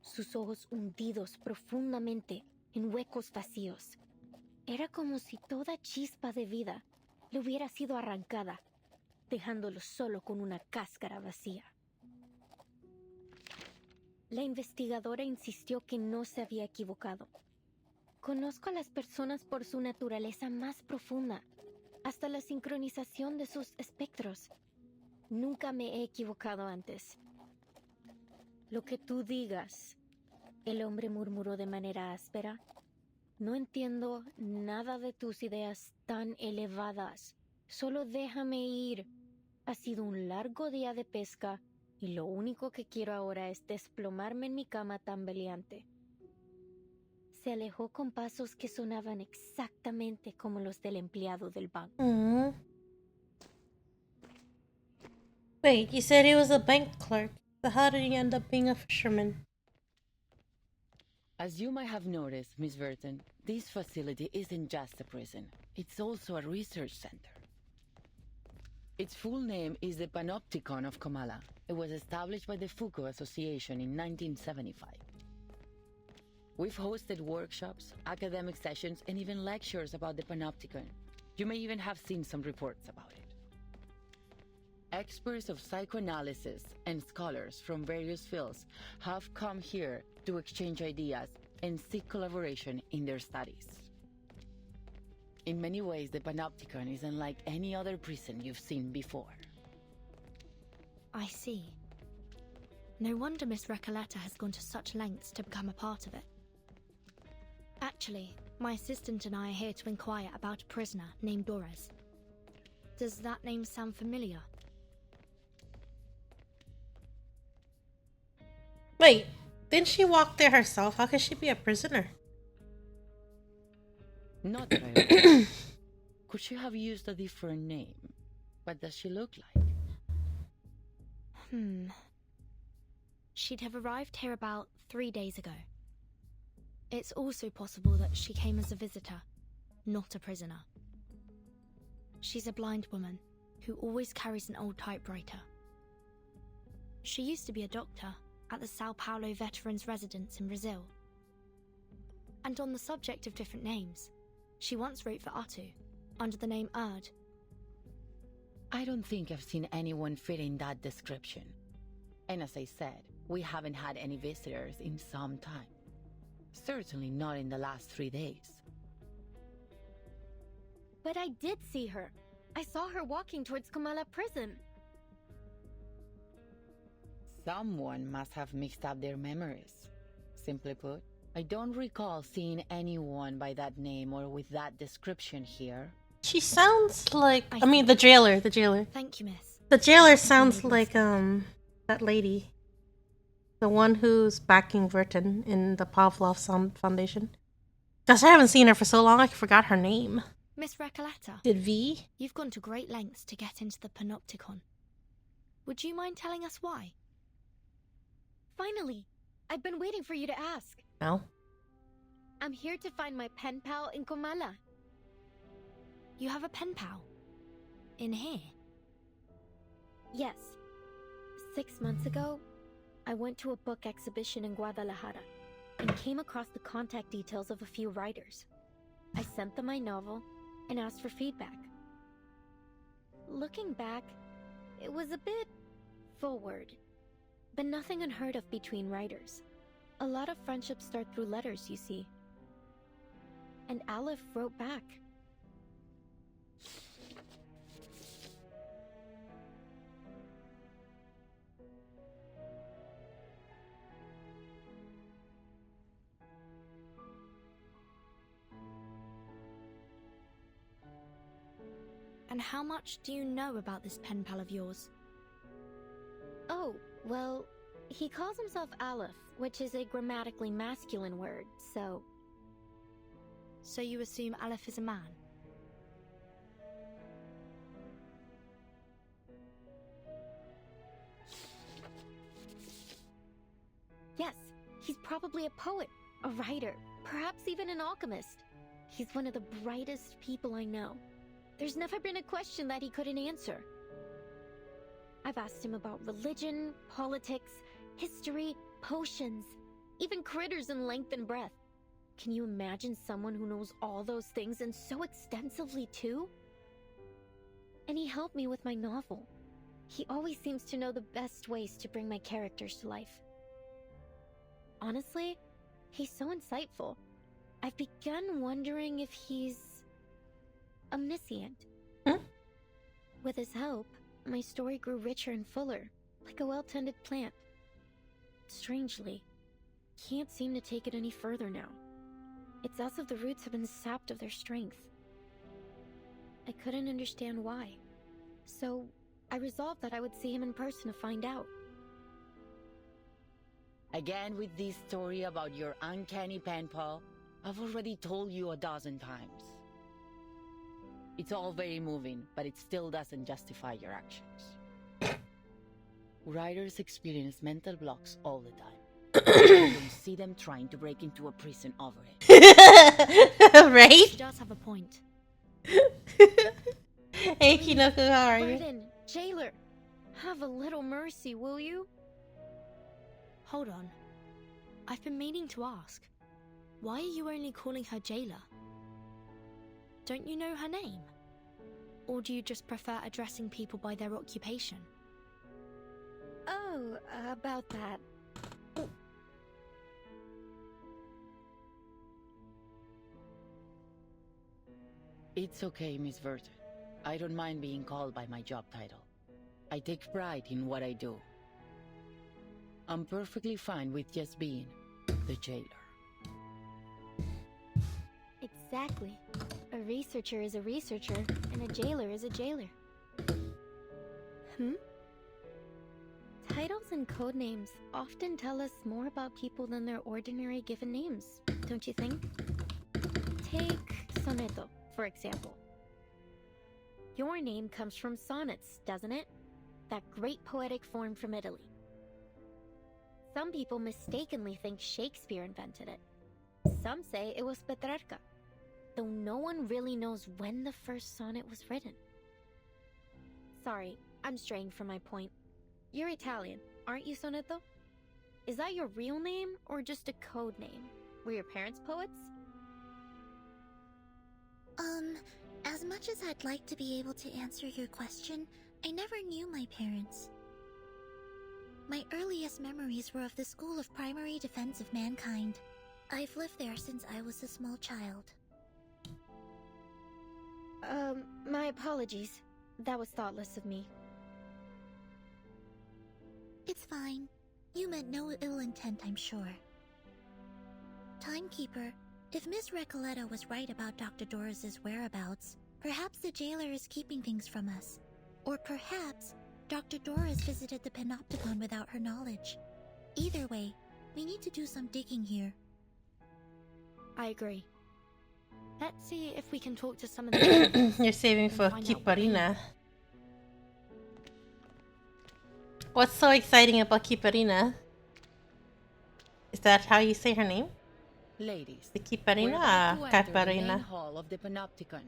sus ojos hundidos profundamente en huecos vacíos. Era como si toda chispa de vida le hubiera sido arrancada, dejándolo solo con una cáscara vacía. La investigadora insistió que no se había equivocado. Conozco a las personas por su naturaleza más profunda, hasta la sincronización de sus espectros. Nunca me he equivocado antes. Lo que tú digas, el hombre murmuró de manera áspera. No entiendo nada de tus ideas tan elevadas. Solo déjame ir. Ha sido un largo día de pesca y lo único que quiero ahora es desplomarme en mi cama tambaleante. Se alejó con pasos que sonaban exactamente como los del empleado del banco. Wait, you said he was a bank clerk. So how did he end up being a fisherman? As you might have noticed, Miss Burton, this facility isn't just a prison. It's also a research center. Its full name is the Panopticon of Comala. It was established by the Foucault Association in 1975. We've hosted workshops, academic sessions, and even lectures about the Panopticon. You may even have seen some reports about it. Experts of psychoanalysis and scholars from various fields have come here to exchange ideas and seek collaboration in their studies. In many ways, the Panopticon is unlike any other prison you've seen before. I see. No wonder Miss Recoleta has gone to such lengths to become a part of it. Actually, my assistant and I are here to inquire about a prisoner named Doris. Does that name sound familiar? Wait, didn't she walk there herself? How could she be a prisoner? Not really. Could she have used a different name? What does she look like? She'd have arrived here about 3 days ago. It's also possible that she came as a visitor, not a prisoner. She's a blind woman who always carries an old typewriter. She used to be a doctor at the Sao Paulo Veterans Residence in Brazil. And on the subject of different names, she once wrote for Atu under the name Erd. I don't think I've seen anyone fitting that description. And as I said, we haven't had any visitors in some time. Certainly not in the last 3 days. But I did see her. I saw her walking towards Comala prison. Someone must have mixed up their memories. Simply put, I don't recall seeing anyone by that name or with that description here. She sounds like... I mean, the jailer. Thank you, miss. The jailer sounds like, that lady. The one who's backing Verton in the Pavlov Foundation. Because I haven't seen her for so long, I forgot her name. Miss Recoleta. Did V? You've gone to great lengths to get into the Panopticon. Would you mind telling us why? Finally! I've been waiting for you to ask. No. I'm here to find my pen pal in Comala. You have a pen pal? In here? Yes. 6 months ago, I went to a book exhibition in Guadalajara and came across the contact details of a few writers. I sent them my novel and asked for feedback. Looking back, it was a bit forward, but nothing unheard of between writers. A lot of friendships start through letters, you see. And Aleph wrote back. And how much do you know about this pen pal of yours? Oh, well, he calls himself Aleph, which is a grammatically masculine word, so... So you assume Aleph is a man? Yes, he's probably a poet, a writer, perhaps even an alchemist. He's one of the brightest people I know. There's never been a question that he couldn't answer. I've asked him about religion, politics, history, potions, even critters in length and breadth. Can you imagine someone who knows all those things and so extensively too? And he helped me with my novel. He always seems to know the best ways to bring my characters to life. Honestly, he's so insightful. I've begun wondering if he's omniscient. With his help, my story grew richer and fuller, like a well-tended plant. Strangely, can't seem to take it any further now. It's as if the roots have been sapped of their strength. I couldn't understand why, so I resolved that I would see him in person to find out. Again with this story about your uncanny pen pal, I've already told you 12 times. It's all very moving, but it still doesn't justify your actions. Writers experience mental blocks all the time. You don't see them trying to break into a prison over it. Right? She does have a point. Hey, Kinoko, how are you? Burden, jailer, have a little mercy, will you? Hold on. I've been meaning to ask. Why are you only calling her jailer? Don't you know her name? Or do you just prefer addressing people by their occupation? Oh, about that. It's okay, Miss Verton. I don't mind being called by my job title. I take pride in what I do. I'm perfectly fine with just being the jailer. Exactly. A researcher is a researcher, and a jailer is a jailer. Titles and code names often tell us more about people than their ordinary given names, don't you think? Take Sonetto, for example. Your name comes from sonnets, doesn't it? That great poetic form from Italy. Some people mistakenly think Shakespeare invented it. Some say it was Petrarca, though no one really knows when the first sonnet was written. Sorry, I'm straying from my point. You're Italian, aren't you, Sonetto? Is that your real name, or just a code name? Were your parents poets? As much as I'd like to be able to answer your question, I never knew my parents. My earliest memories were of the School of Primary Defense of Mankind. I've lived there since I was a small child. My apologies. That was thoughtless of me. It's fine. You meant no ill intent, I'm sure. Timekeeper, if Miss Recoleta was right about Dr. Doris's whereabouts, perhaps the jailer is keeping things from us. Or perhaps Dr. Doris visited the Panopticon without her knowledge. Either way, we need to do some digging here. I agree. Let's see if we can talk to some of the You're saving for Kiparina. What's so exciting about Kiparina? Is that how you say her name? Ladies, the Kiparina or Caparina? Hall of the Panopticon.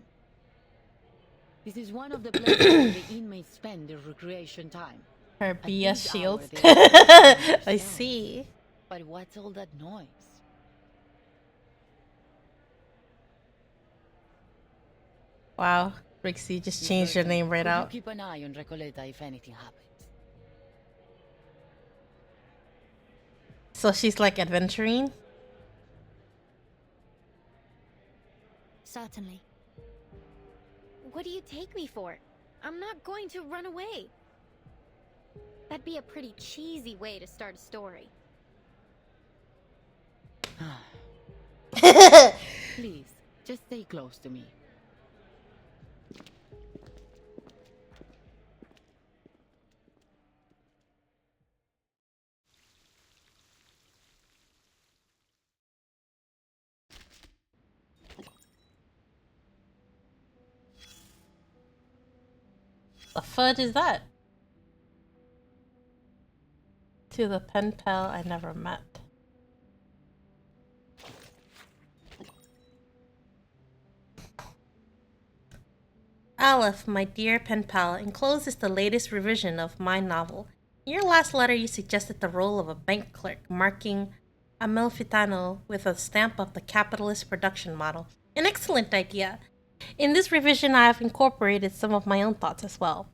This is one of the places where the inmates spend their recreation time. Her BS shield. I see. But what's all that noise? Wow, Rixie just changed your name right out. Keep an eye on Recoleta if anything happens. So she's like adventuring? Certainly. What do you take me for? I'm not going to run away. That'd be a pretty cheesy way to start a story. Please, just stay close to me. The fudge is that? To the pen pal I never met. Aleph, my dear pen pal, enclosed is the latest revision of my novel. In your last letter you suggested the role of a bank clerk, marking Amalfitano with a stamp of the capitalist production model. An excellent idea! In this revision, I have incorporated some of my own thoughts as well.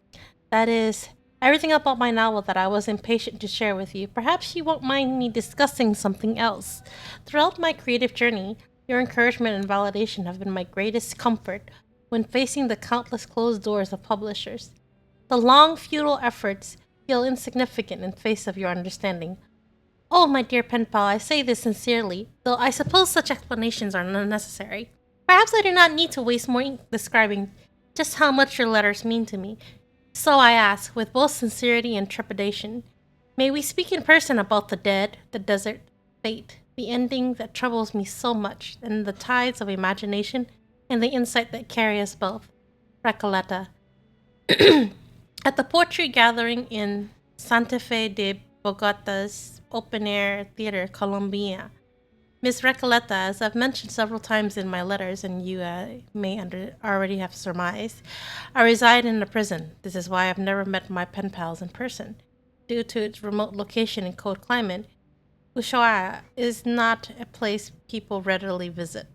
That is, everything about my novel that I was impatient to share with you. Perhaps you won't mind me discussing something else. Throughout my creative journey, your encouragement and validation have been my greatest comfort when facing the countless closed doors of publishers. The long, futile efforts feel insignificant in face of your understanding. Oh, my dear pen pal, I say this sincerely, though I suppose such explanations are unnecessary. Perhaps I do not need to waste more ink describing just how much your letters mean to me. So I ask, with both sincerity and trepidation, may we speak in person about the dead, the desert, fate, the ending that troubles me so much, and the tides of imagination and the insight that carry us both. Recoleta. At the poetry gathering in Santa Fe de Bogota's open-air theater, Colombia, Miss Recoleta, as I've mentioned several times in my letters, and you may already have surmised, I reside in a prison. This is why I've never met my pen pals in person. Due to its remote location and cold climate, Ushuaia is not a place people readily visit.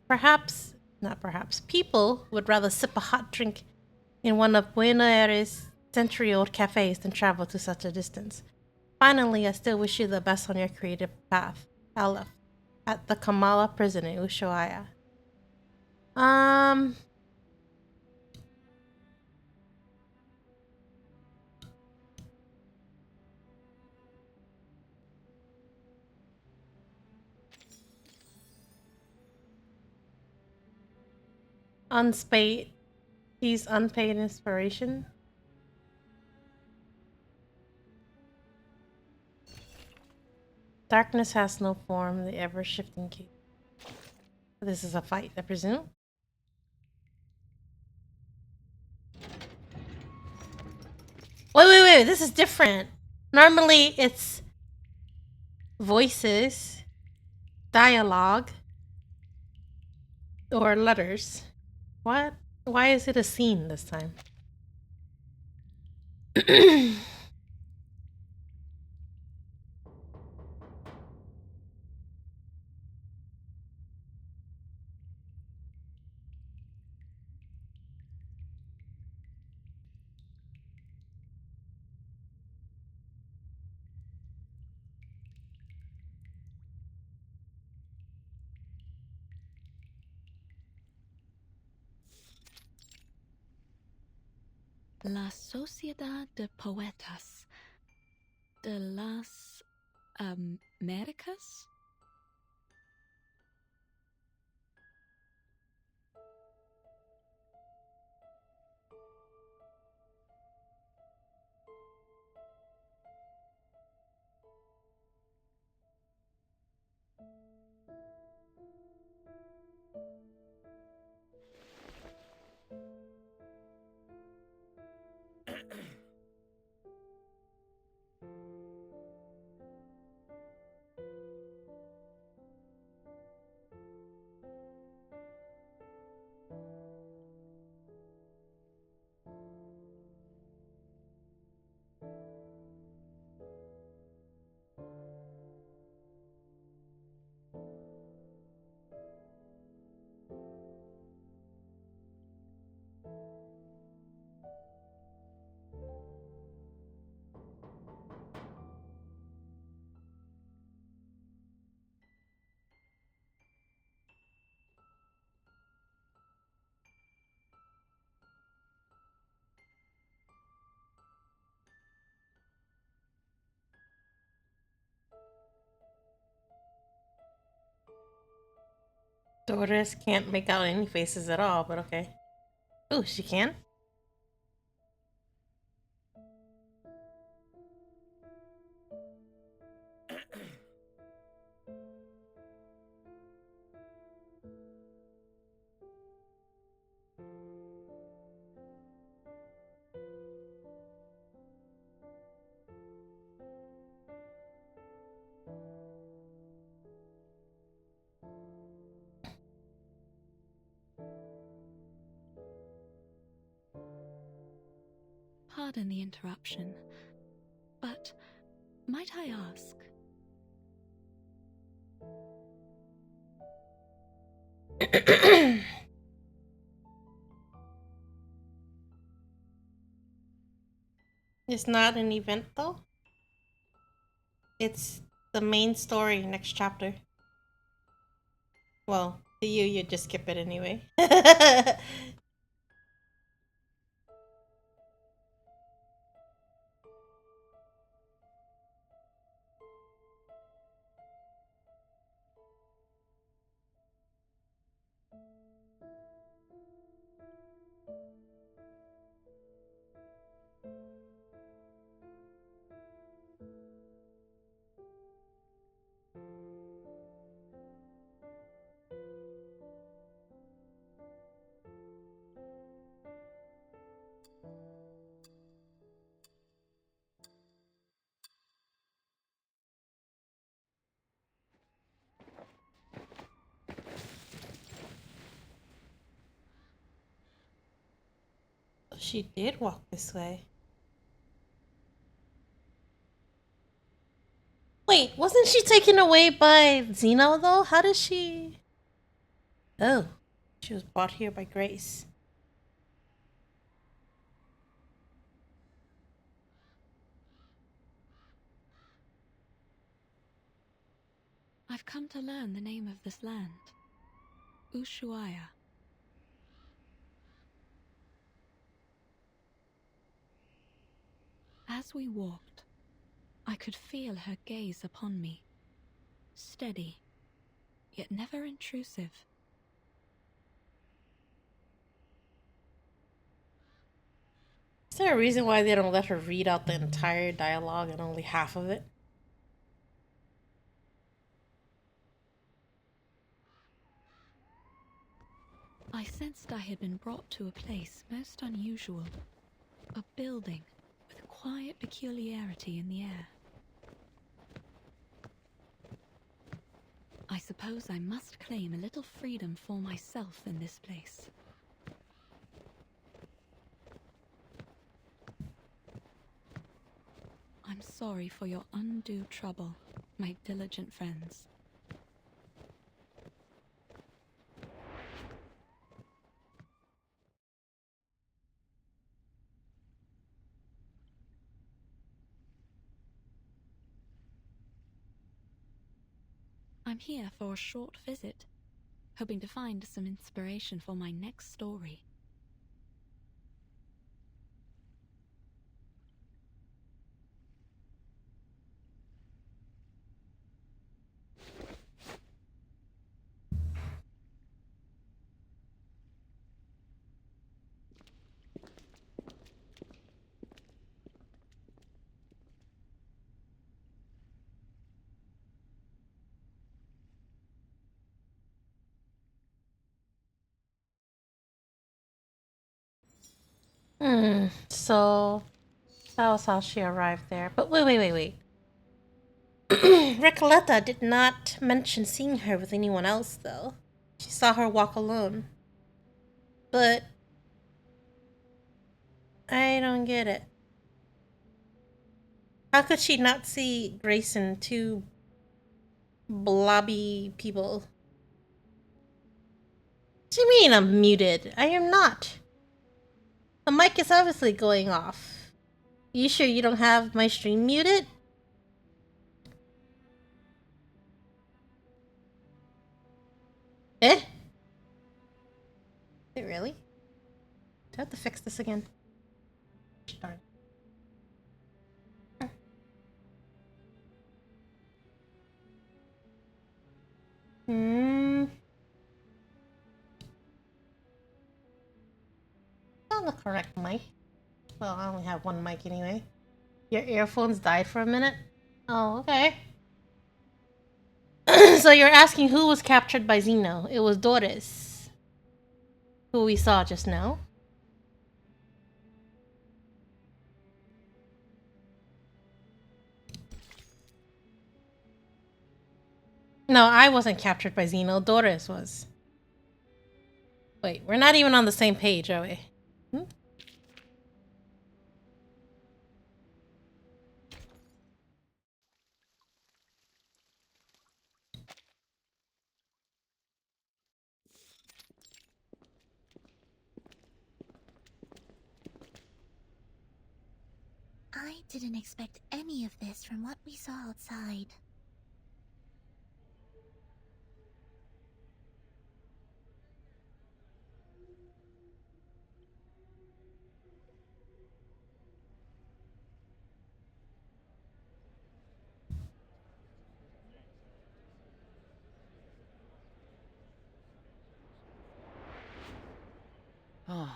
People would rather sip a hot drink in one of Buenos Aires' century-old cafes than travel to such a distance. Finally, I still wish you the best on your creative path. Aleph. At the Kamala prison in Ushuaia. Unpaid. He's unpaid inspiration. Darkness has no form, the ever-shifting key. This is a fight, I presume? Wait, this is different. Normally it's voices, dialogue, or letters. What? Why is it a scene this time? La Sociedad de Poetas de las Américas? Dolores can't make out any faces at all, but okay. Oh, she can? Pardon the interruption, but might I ask? It's not an event though. It's the main story next chapter. Well, to you, you just skip it anyway. She did walk this way. Wait, wasn't she taken away by Zeno though? How did she... Oh, she was brought here by Grace. I've come to learn the name of this land. Ushuaia. As we walked, I could feel her gaze upon me. Steady, yet never intrusive. Is there a reason why they don't let her read out the entire dialogue and only half of it? I sensed I had been brought to a place most unusual. A building with a quiet peculiarity in the air. I suppose I must claim a little freedom for myself in this place. I'm sorry for your undue trouble, my diligent friends. I'm here for a short visit, hoping to find some inspiration for my next story. So that was how she arrived there. But wait. Recoleta did not mention seeing her with anyone else, though. She saw her walk alone. But I don't get it. How could she not see Grace and two blobby people? What do you mean I'm muted? I am not. The mic is obviously going off. You sure you don't have my stream muted? Eh? Is it really? Do I have to fix this again? Darn. On the correct mic. Well, I only have one mic anyway. Your earphones died for a minute? Oh, okay. So you're asking who was captured by Zeno? It was Doris, who we saw just now. No, I wasn't captured by Zeno. Doris was. Wait, we're not even on the same page, are we? I didn't expect any of this from what we saw outside. Oh,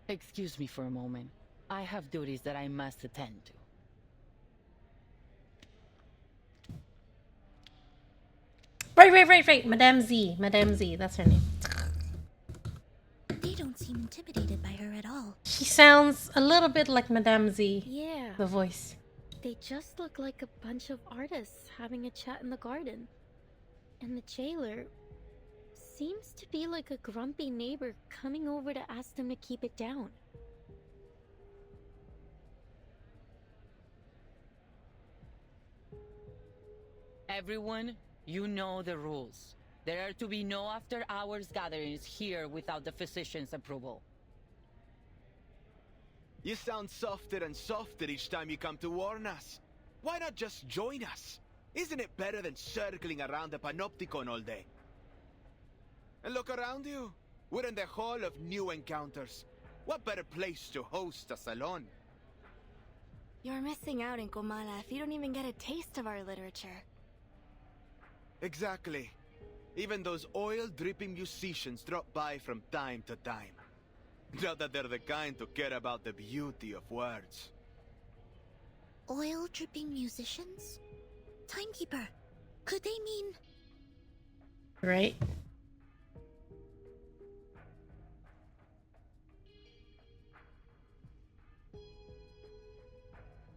excuse me for a moment. I have duties that I must attend to. Right. Madame Z. Madame Z, that's her name. They don't seem intimidated by her at all. She sounds a little bit like Madame Z. Yeah. The voice. They just look like a bunch of artists having a chat in the garden. And the jailer seems to be like a grumpy neighbor coming over to ask them to keep it down. Everyone, you know the rules. There are to be no after-hours gatherings here without the physician's approval. You sound softer and softer each time you come to warn us. Why not just join us? Isn't it better than circling around the Panopticon all day? And look around you. We're in the Hall of New Encounters. What better place to host a salon? You're missing out in Comala if you don't even get a taste of our literature. Exactly. Even those oil-dripping musicians drop by from time to time. Not that they're the kind to care about the beauty of words. Oil dripping musicians? Timekeeper, could they mean... Right?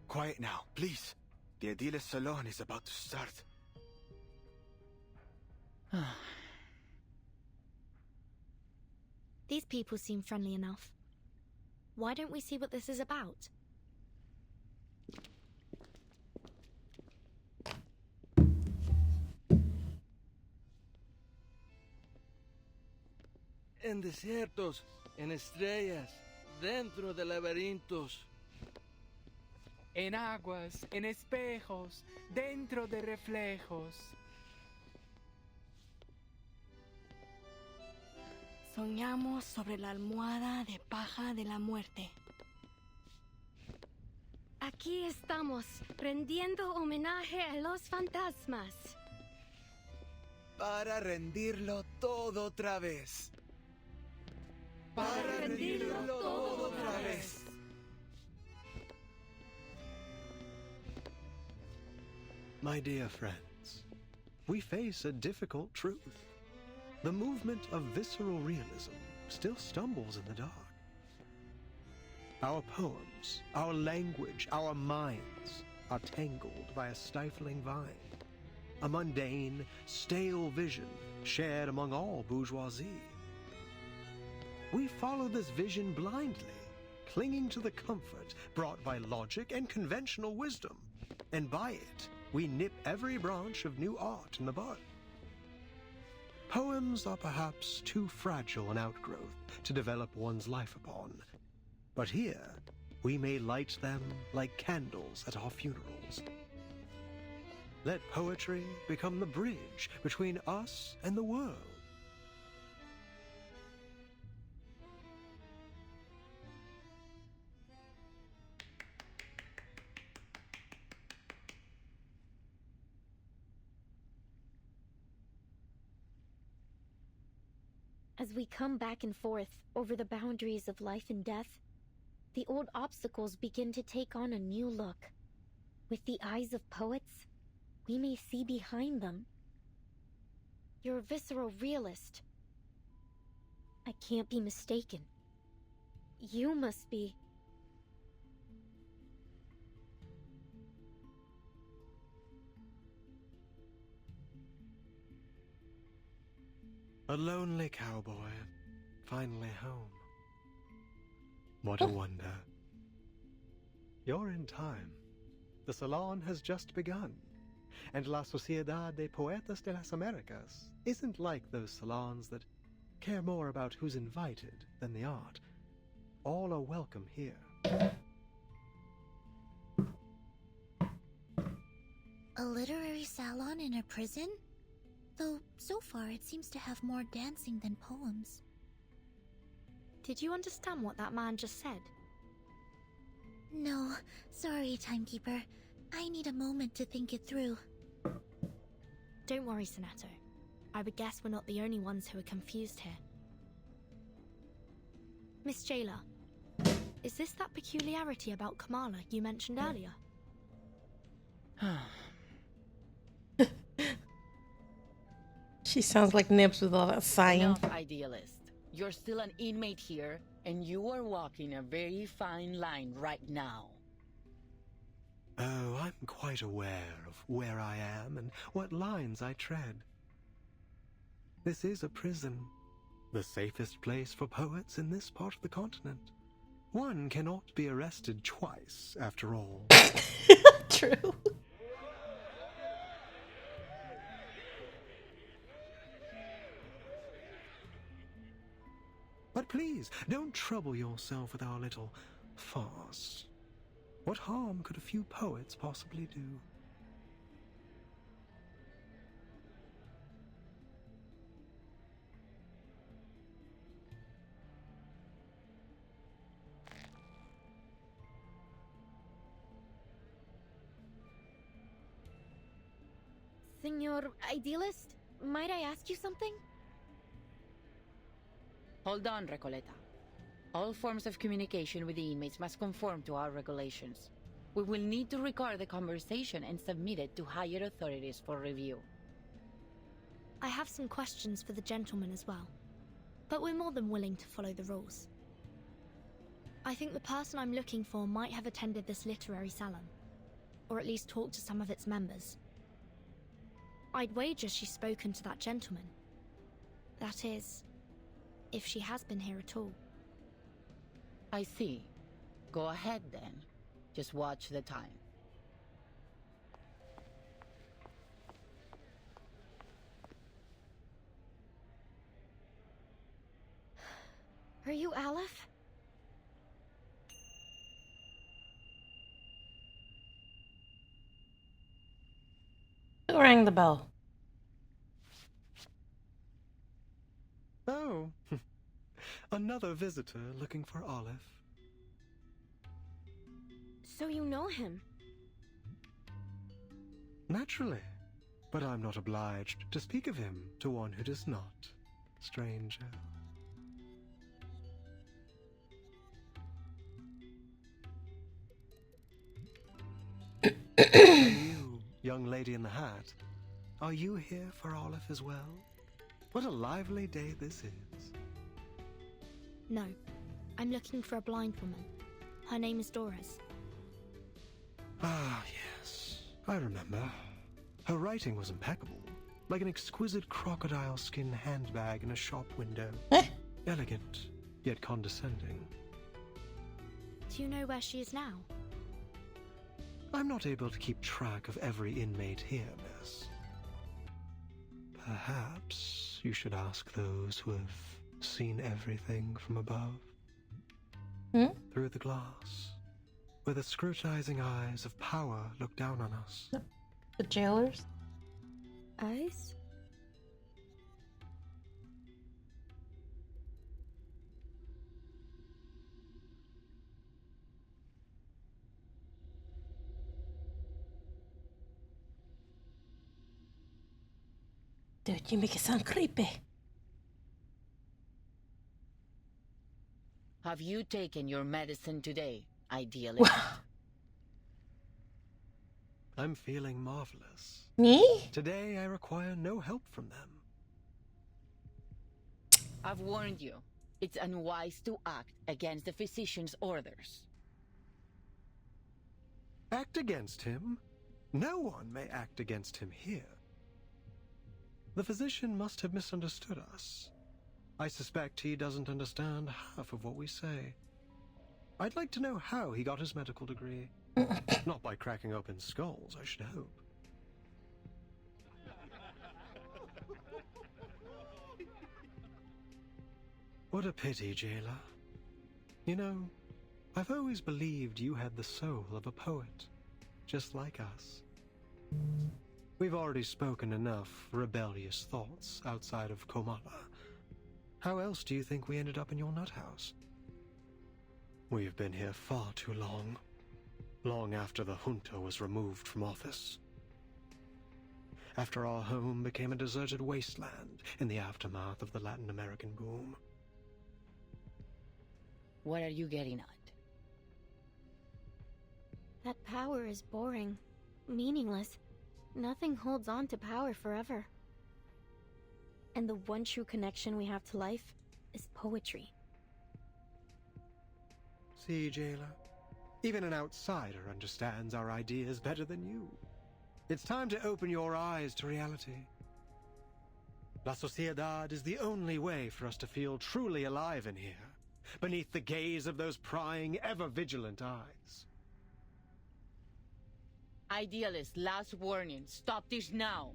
Quiet now, please. The Aediles Salon is about to start. These people seem friendly enough. Why don't we see what this is about? En desiertos, en estrellas, dentro de laberintos. En aguas, en espejos, dentro de reflejos. Soñamos sobre la almohada de paja de la muerte. Aquí estamos, rendiendo homenaje a los fantasmas. Para rendirlo todo otra vez. Para rendirlo todo otra vez. My dear friends, we face a difficult truth. The movement of visceral realism still stumbles in the dark. Our poems, our language, our minds are tangled by a stifling vine, a mundane, stale vision shared among all bourgeoisie. We follow this vision blindly, clinging to the comfort brought by logic and conventional wisdom, and by it, we nip every branch of new art in the bud. Poems are perhaps too fragile an outgrowth to develop one's life upon, but here we may light them like candles at our funerals. Let poetry become the bridge between us and the world. As we come back and forth over the boundaries of life and death, the old obstacles begin to take on a new look. With the eyes of poets, we may see behind them. You're a visceral realist. I can't be mistaken. You must be... A lonely cowboy, finally home. What a wonder. You're in time. The salon has just begun, and La Sociedad de Poetas de las Americas isn't like those salons that care more about who's invited than the art. All are welcome here. A literary salon in a prison? Though, so far it seems to have more dancing than poems. Did you understand what that man just said? No, sorry, Timekeeper. I need a moment to think it through. Don't worry, Sonato. I would guess we're not the only ones who are confused here. Miss Jailer, is this that peculiarity about Kamala you mentioned earlier? She sounds like Nibs with all that sighing. Enough, idealist. You're still an inmate here, and you are walking a very fine line right now. Oh, I'm quite aware of where I am and what lines I tread. This is a prison, the safest place for poets in this part of the continent. One cannot be arrested twice, after all. True. But please, don't trouble yourself with our little farce. What harm could a few poets possibly do? Senor Idealist, might I ask you something? Hold on, Recoleta. All forms of communication with the inmates must conform to our regulations. We will need to record the conversation and submit it to higher authorities for review. I have some questions for the gentleman as well, but we're more than willing to follow the rules. I think the person I'm looking for might have attended this literary salon, or at least talked to some of its members. I'd wager she's spoken to that gentleman. That is, if she has been here at all. I see. Go ahead then. Just watch the time. Are you Aleph? Who rang the bell? Oh, another visitor looking for Aleph. So you know him? Naturally, but I'm not obliged to speak of him to one who does not, stranger. And you, young lady in the hat, are you here for Aleph as well? What a lively day this is. No, I'm looking for a blind woman. Her name is Doris. Ah, yes, I remember. Her writing was impeccable, like an exquisite crocodile skin handbag in a shop window. Elegant, yet condescending. Do you know where she is now? I'm not able to keep track of every inmate here, miss. Perhaps you should ask those who have seen everything from above. Through the glass, where the scrutinizing eyes of power look down on us. The jailers? Eyes? Dude, you make it sound creepy. Have you taken your medicine today, idealist? I'm feeling marvelous. Me? Today I require no help from them. I've warned you. It's unwise to act against the physician's orders. Act against him? No one may act against him here. The physician must have misunderstood us. I suspect he doesn't understand half of what we say. I'd like to know how he got his medical degree. Not by cracking open skulls, I should hope. What a pity, jailer. You know, I've always believed you had the soul of a poet, just like us. We've already spoken enough rebellious thoughts outside of Komala. How else do you think we ended up in your nut house? We've been here far too long. Long after the junta was removed from office. After our home became a deserted wasteland in the aftermath of the Latin American boom. What are you getting at? That power is boring, meaningless. Nothing holds on to power forever. And the one true connection we have to life is poetry. See, jailer? Even an outsider understands our ideas better than you. It's time to open your eyes to reality. La Sociedad is the only way for us to feel truly alive in here, beneath the gaze of those prying, ever-vigilant eyes. Idealist, last warning. Stop this now.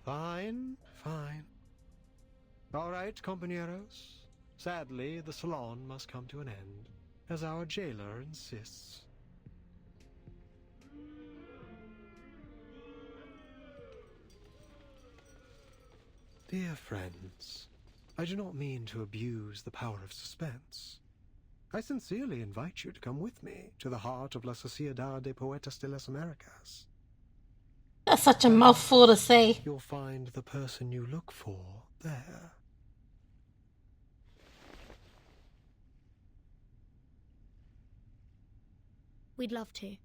Fine, fine. All right, compañeros. Sadly, the salon must come to an end, as our jailer insists. Dear friends, I do not mean to abuse the power of suspense. I sincerely invite you to come with me to the heart of La Sociedad de Poetas de las Americas. That's such a mouthful to say. You'll find the person you look for there. We'd love to.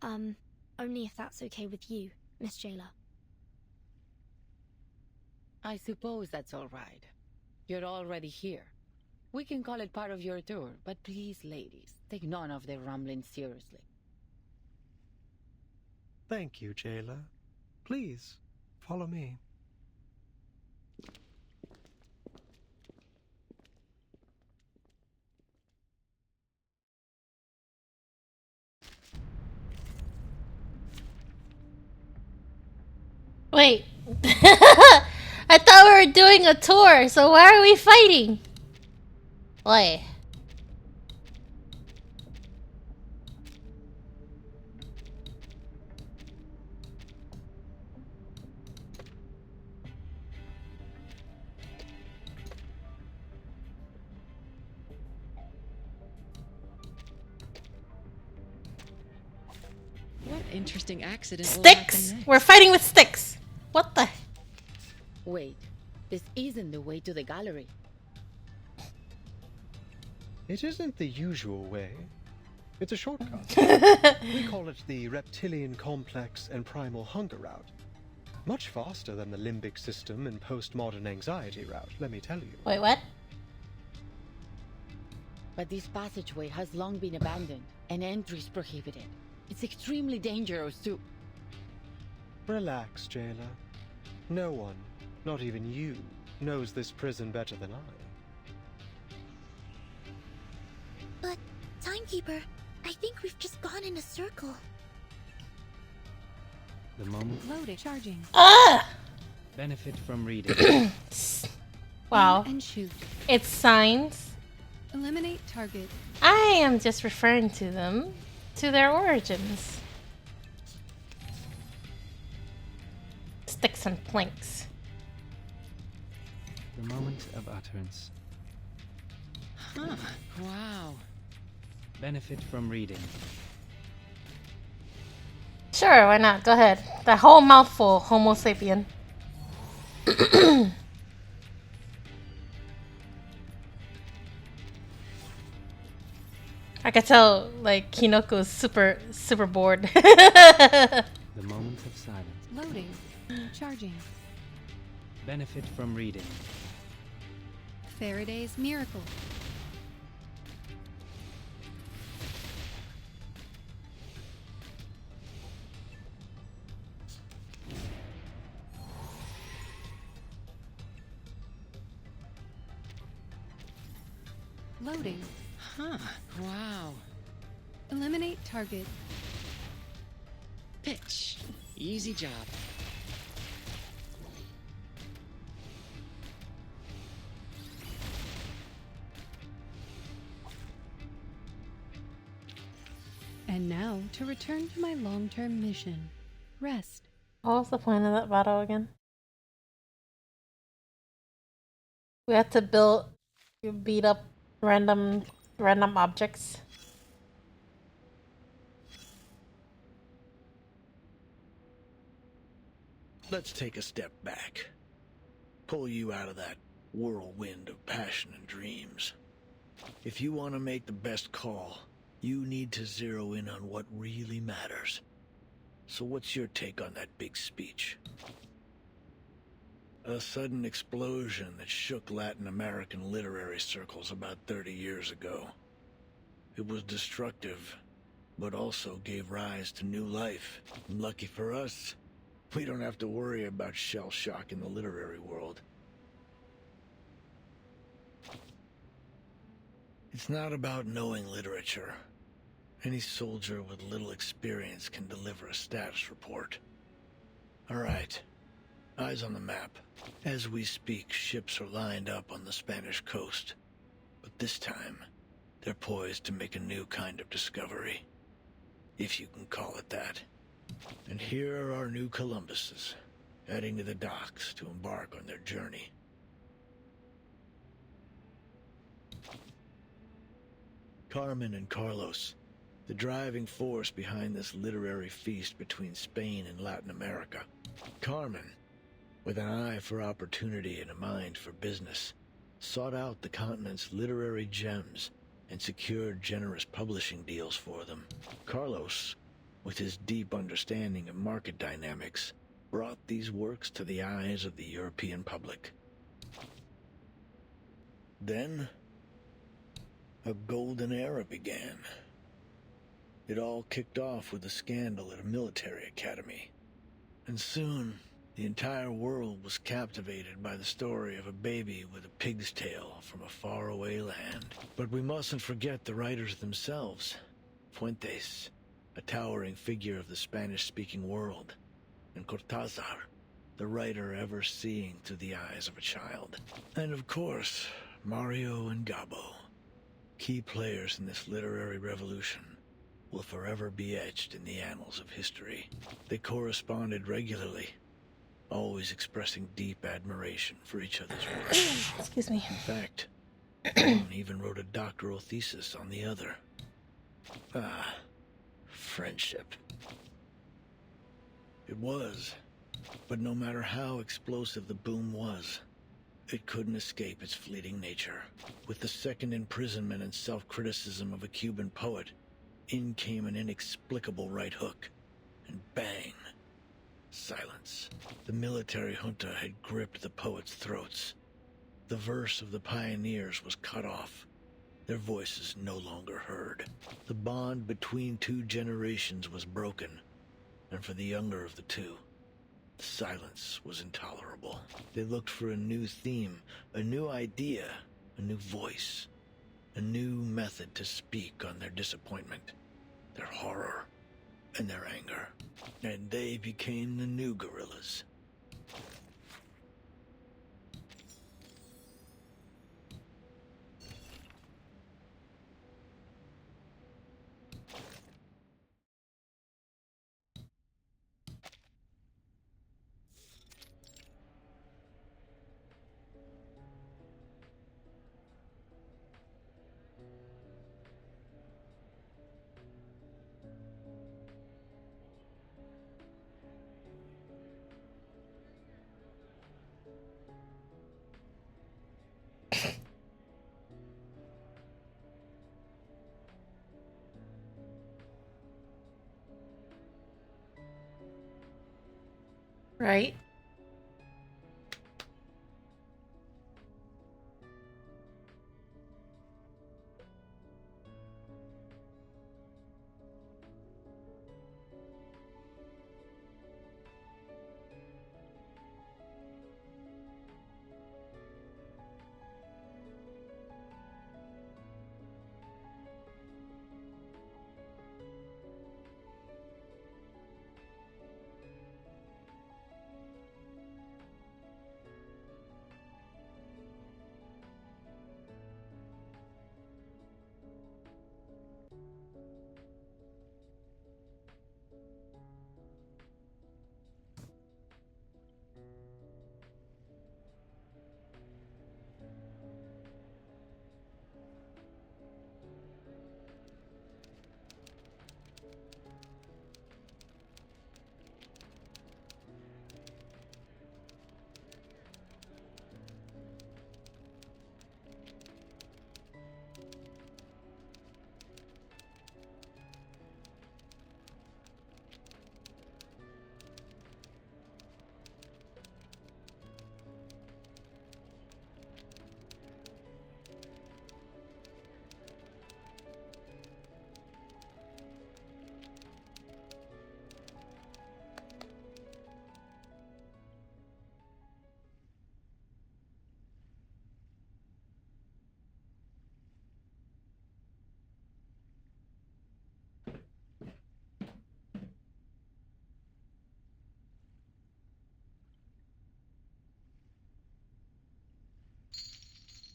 Only if that's okay with you, Miss Jailer. I suppose that's all right. You're already here. We can call it part of your tour, but please, ladies, take none of their rumblings seriously. Thank you, Jailer. Please, follow me. Wait. I thought we were doing a tour, so why are we fighting? Oi. What interesting accident Sticks! We're fighting with sticks! What the? Wait, this isn't the way to the gallery. It isn't the usual way. It's a shortcut. We call it the Reptilian Complex and Primal Hunger route. Much faster than the limbic system and postmodern anxiety route, let me tell you. Wait, what? But this passageway has long been abandoned, and entries prohibited. It's extremely dangerous too. Relax, Jailer. No one, not even you, knows this prison better than I. But, Timekeeper, I think we've just gone in a circle. The moment. Loading. Charging. Ah! Benefit from reading. Wow. And shoot. It's signs. Eliminate target. I am just referring to them, to their origins. Sticks and planks. The moment of utterance. Huh. Wow. Benefit from reading. Sure, why not? Go ahead. The whole mouthful, Homo sapien. I could tell, like, Kinoko's super bored. The moment of silence. Loading. Charging. Benefit from reading. Faraday's miracle. Loading. Huh. Wow. Eliminate target. Pitch. Easy job. And now to return to my long-term mission. Rest. What was the point of that battle again? We had to beat up random objects. Let's take a step back. Pull you out of that whirlwind of passion and dreams. If you want to make the best call, you need to zero in on what really matters. So what's your take on that big speech? A sudden explosion that shook Latin American literary circles about 30 years ago. It was destructive, but also gave rise to new life. Lucky for us, we don't have to worry about shell shock in the literary world. It's not about knowing literature. Any soldier with little experience can deliver a status report. All right. Eyes on the map. As we speak, ships are lined up on the Spanish coast. But this time, they're poised to make a new kind of discovery. If you can call it that. And here are our new Columbuses, heading to the docks to embark on their journey. Carmen and Carlos, the driving force behind this literary feast between Spain and Latin America. Carmen, with an eye for opportunity and a mind for business, sought out the continent's literary gems and secured generous publishing deals for them. Carlos, with his deep understanding of market dynamics, brought these works to the eyes of the European public. Then, a golden era began. It all kicked off with a scandal at a military academy. And soon, the entire world was captivated by the story of a baby with a pig's tail from a faraway land. But we mustn't forget the writers themselves. Fuentes, a towering figure of the Spanish-speaking world, and Cortázar, the writer ever seeing through the eyes of a child. And of course, Mario and Gabo, key players in this literary revolution, will forever be etched in the annals of history. They corresponded regularly, always expressing deep admiration for each other's work. Excuse me. In fact, one even wrote a doctoral thesis on the other. Ah, friendship. It was, but no matter how explosive the boom was, it couldn't escape its fleeting nature. With the second imprisonment and self-criticism of a Cuban poet, in came an inexplicable right hook, and bang, silence. The military junta had gripped the poets' throats. The verse of the pioneers was cut off, their voices no longer heard. The bond between two generations was broken, and for the younger of the two, the silence was intolerable. They looked for a new theme, a new idea, a new voice, a new method to speak on their disappointment, their horror, and their anger. And they became the new guerrillas. Right.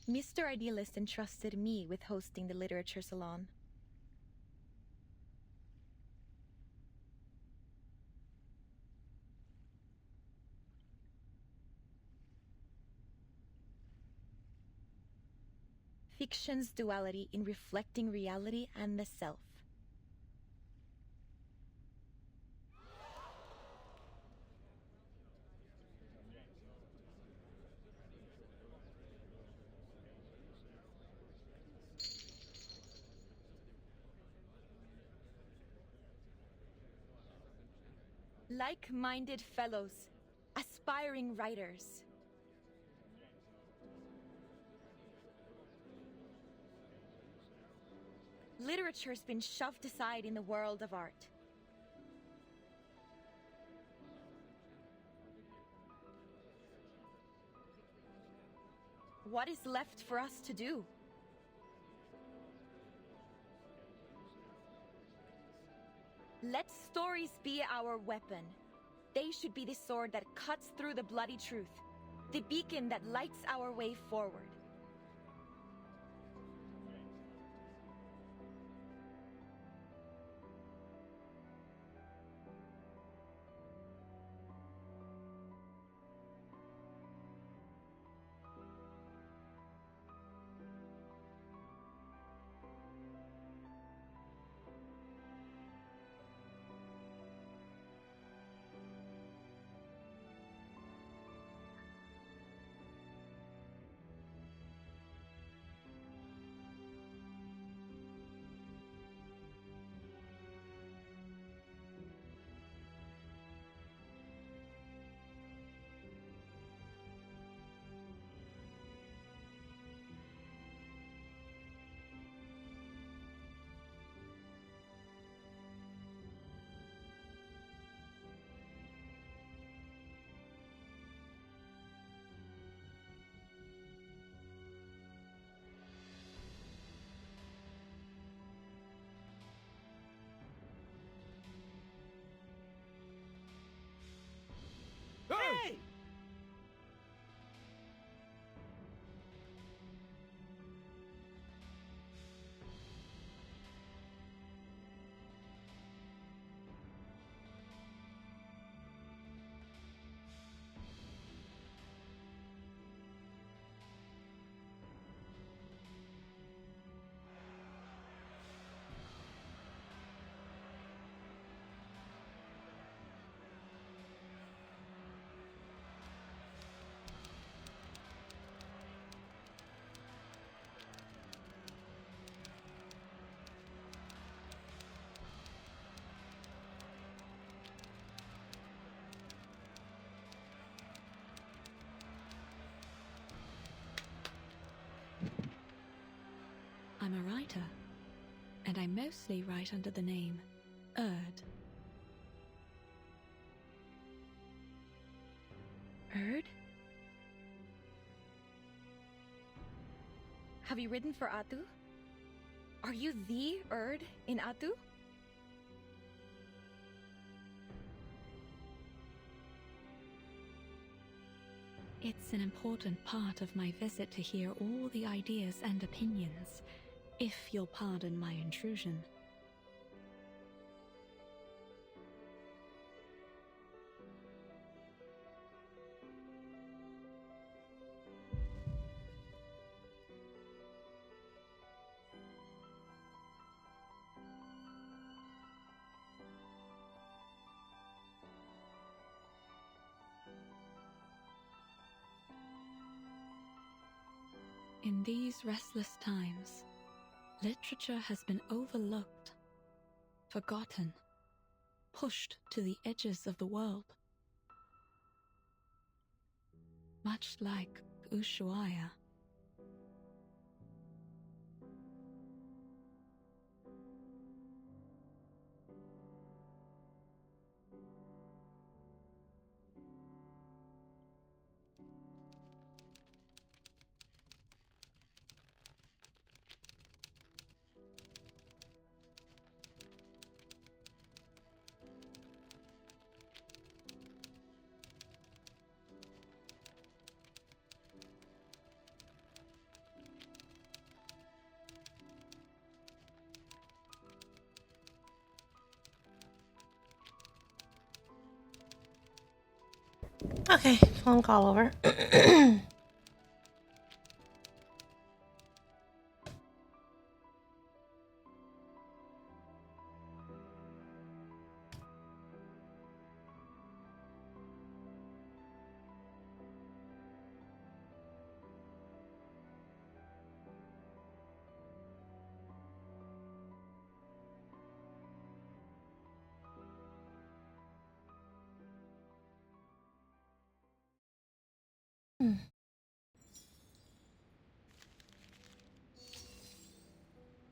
Mr. Idealist entrusted me with hosting the literature salon. Fiction's duality in reflecting reality and the self. Like-minded fellows, aspiring writers. Literature's been shoved aside in the world of art. What is left for us to do? Let stories be our weapon. They should be the sword that cuts through the bloody truth, the beacon that lights our way forward. Hey! I'm a writer, and I mostly write under the name Erd. Erd? Have you written for Atu? Are you the Erd in Atu? It's an important part of my visit to hear all the ideas and opinions, if you'll pardon my intrusion. In these restless times, literature has been overlooked, forgotten, pushed to the edges of the world. Much like Ushuaia. Okay, phone call over.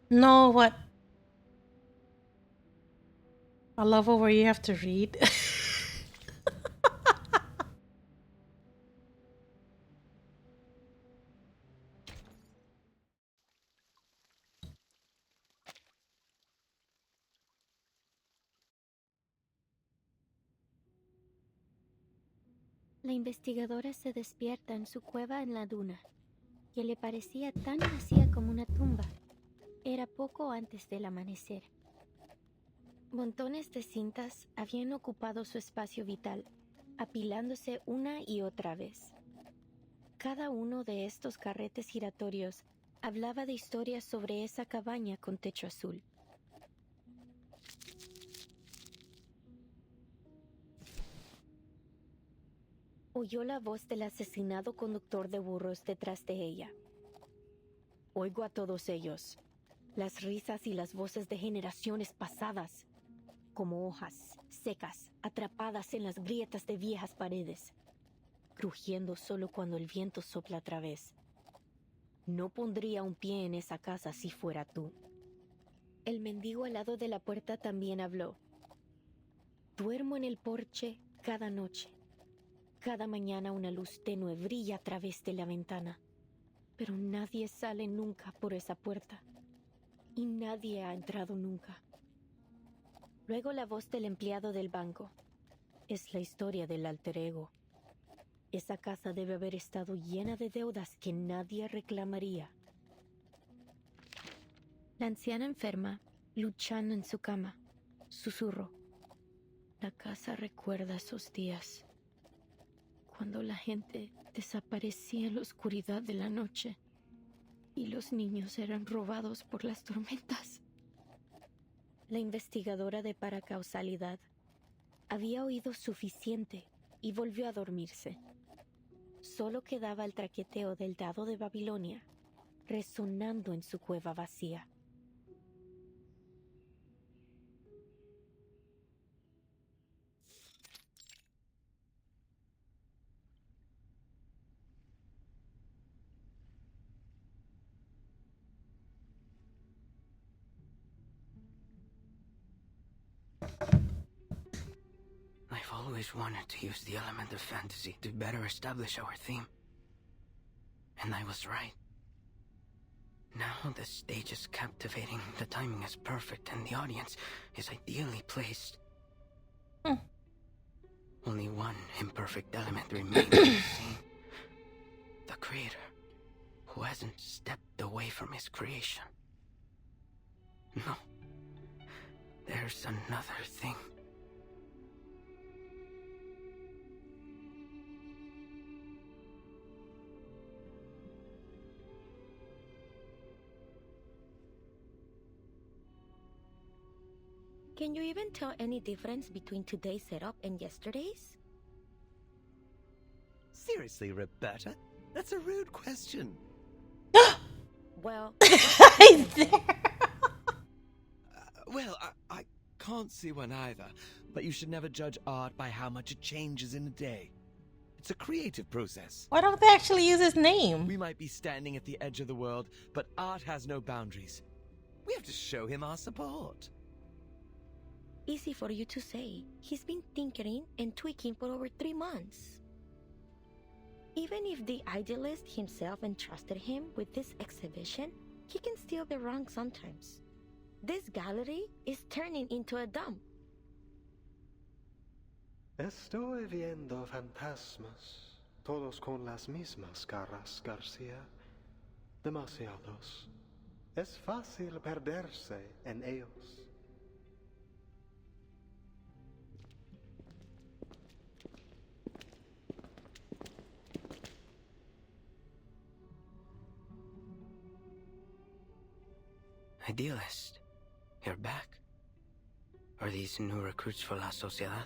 No, what? A level where you have to read. La investigadora se despierta en su cueva en la duna, que le parecía tan vacía como una tumba. Era poco antes del amanecer. Montones de cintas habían ocupado su espacio vital, apilándose una y otra vez. Cada uno de estos carretes giratorios hablaba de historias sobre esa cabaña con techo azul. Oyó la voz del asesinado conductor de burros detrás de ella. Oigo a todos ellos, las risas y las voces de generaciones pasadas, como hojas secas atrapadas en las grietas de viejas paredes, crujiendo solo cuando el viento sopla otra vez. No pondría un pie en esa casa si fuera tú. El mendigo al lado de la puerta también habló. Duermo en el porche cada noche. Cada mañana una luz tenue brilla a través de la ventana, pero nadie sale nunca por esa puerta, y nadie ha entrado nunca. Luego la voz del empleado del banco. Es la historia del alter ego. Esa casa debe haber estado llena de deudas que nadie reclamaría. La anciana enferma, luchando en su cama, susurró. La casa recuerda esos días, cuando la gente desaparecía en la oscuridad de la noche y los niños eran robados por las tormentas. La investigadora de paracausalidad había oído suficiente y volvió a dormirse. Solo quedaba el traqueteo del dado de Babilonia, resonando en su cueva vacía. I've always wanted to use the element of fantasy to better establish our theme. And I was right. Now the stage is captivating, the timing is perfect, and the audience is ideally placed. Only one imperfect element remains in the scene. The creator, who hasn't stepped away from his creation. No. There's another thing. Can you even tell any difference between today's setup and yesterday's? Seriously, Roberta? That's a rude question. Well, I can't see one either, but you should never judge art by how much it changes in a day. It's a creative process. Why don't they actually use his name? We might be standing at the edge of the world, but art has no boundaries. We have to show him our support. Easy for you to say. He's been tinkering and tweaking for over 3 months. Even if the idealist himself entrusted him with this exhibition, he can still be wrong sometimes. This gallery is turning into a dump. Estoy viendo fantasmas, todos con las mismas caras, García. Demasiados. Es fácil perderse en ellos. Idealist, you're back. Are these new recruits for La Sociedad?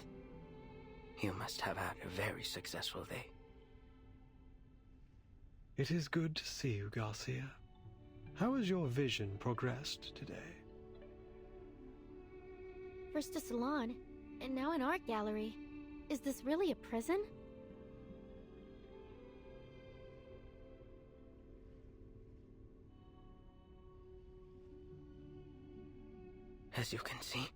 You must have had a very successful day. It is good to see you, Garcia. How has your vision progressed today? First a salon, and now an art gallery. Is this really a prison? As you can see,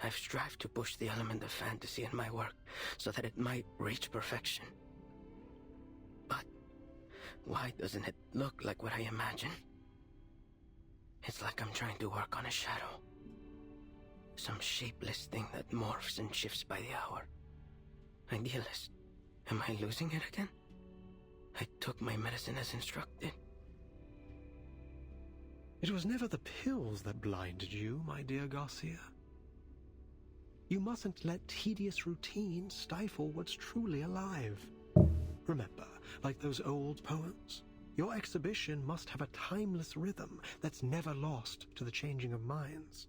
I've strived to push the element of fantasy in my work so that it might reach perfection. But why doesn't it look like what I imagine? It's like I'm trying to work on a shadow. Some shapeless thing that morphs and shifts by the hour. Idealist, am I losing it again? I took my medicine as instructed. It was never the pills that blinded you, my dear Garcia. You mustn't let tedious routine stifle what's truly alive. Remember, like those old poems, your exhibition must have a timeless rhythm that's never lost to the changing of minds.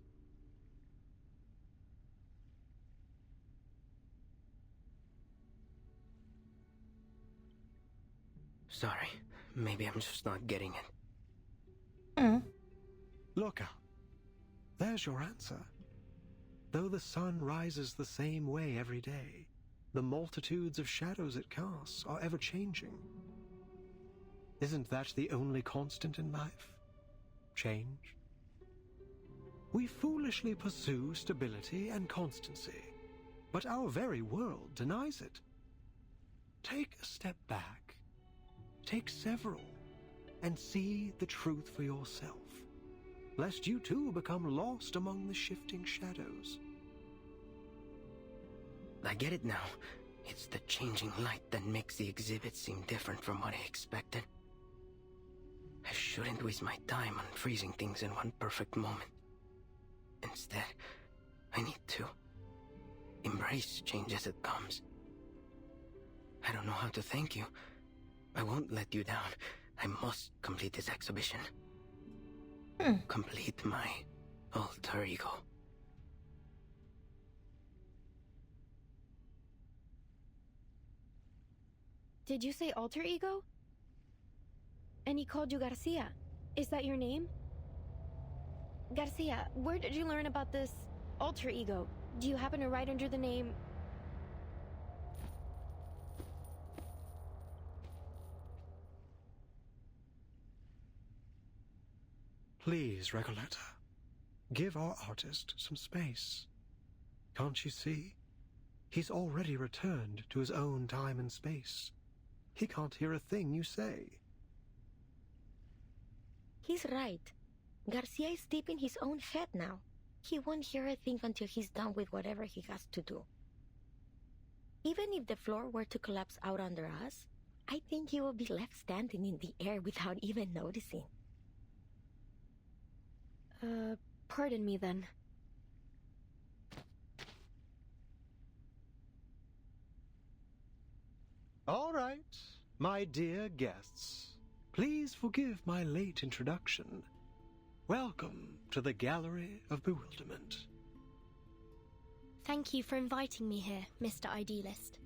Sorry, maybe I'm just not getting it. Look up. There's your answer. Though the sun rises the same way every day, the multitudes of shadows it casts are ever changing. Isn't that the only constant in life? Change? We foolishly pursue stability and constancy, but our very world denies it. Take a step back. Take several, and see the truth for yourself, lest you too become lost among the shifting shadows. I get it now. It's the changing light that makes the exhibit seem different from what I expected. I shouldn't waste my time on freezing things in one perfect moment. Instead, I need to embrace change as it comes. I don't know how to thank you. I won't let you down. I must complete this exhibition. Complete my alter ego. Did you say alter ego? And he called you Garcia. Is that your name? Garcia, where did you learn about this alter ego? Do you happen to write under the name... Please, Recoleta, give our artist some space. Can't you see? He's already returned to his own time and space. He can't hear a thing you say. He's right. Garcia is deep in his own head now. He won't hear a thing until he's done with whatever he has to do. Even if the floor were to collapse out under us, I think he will be left standing in the air without even noticing. Pardon me then. All right, my dear guests, please forgive my late introduction. Welcome to the Gallery of Bewilderment. Thank you for inviting me here, Mr. Idealist.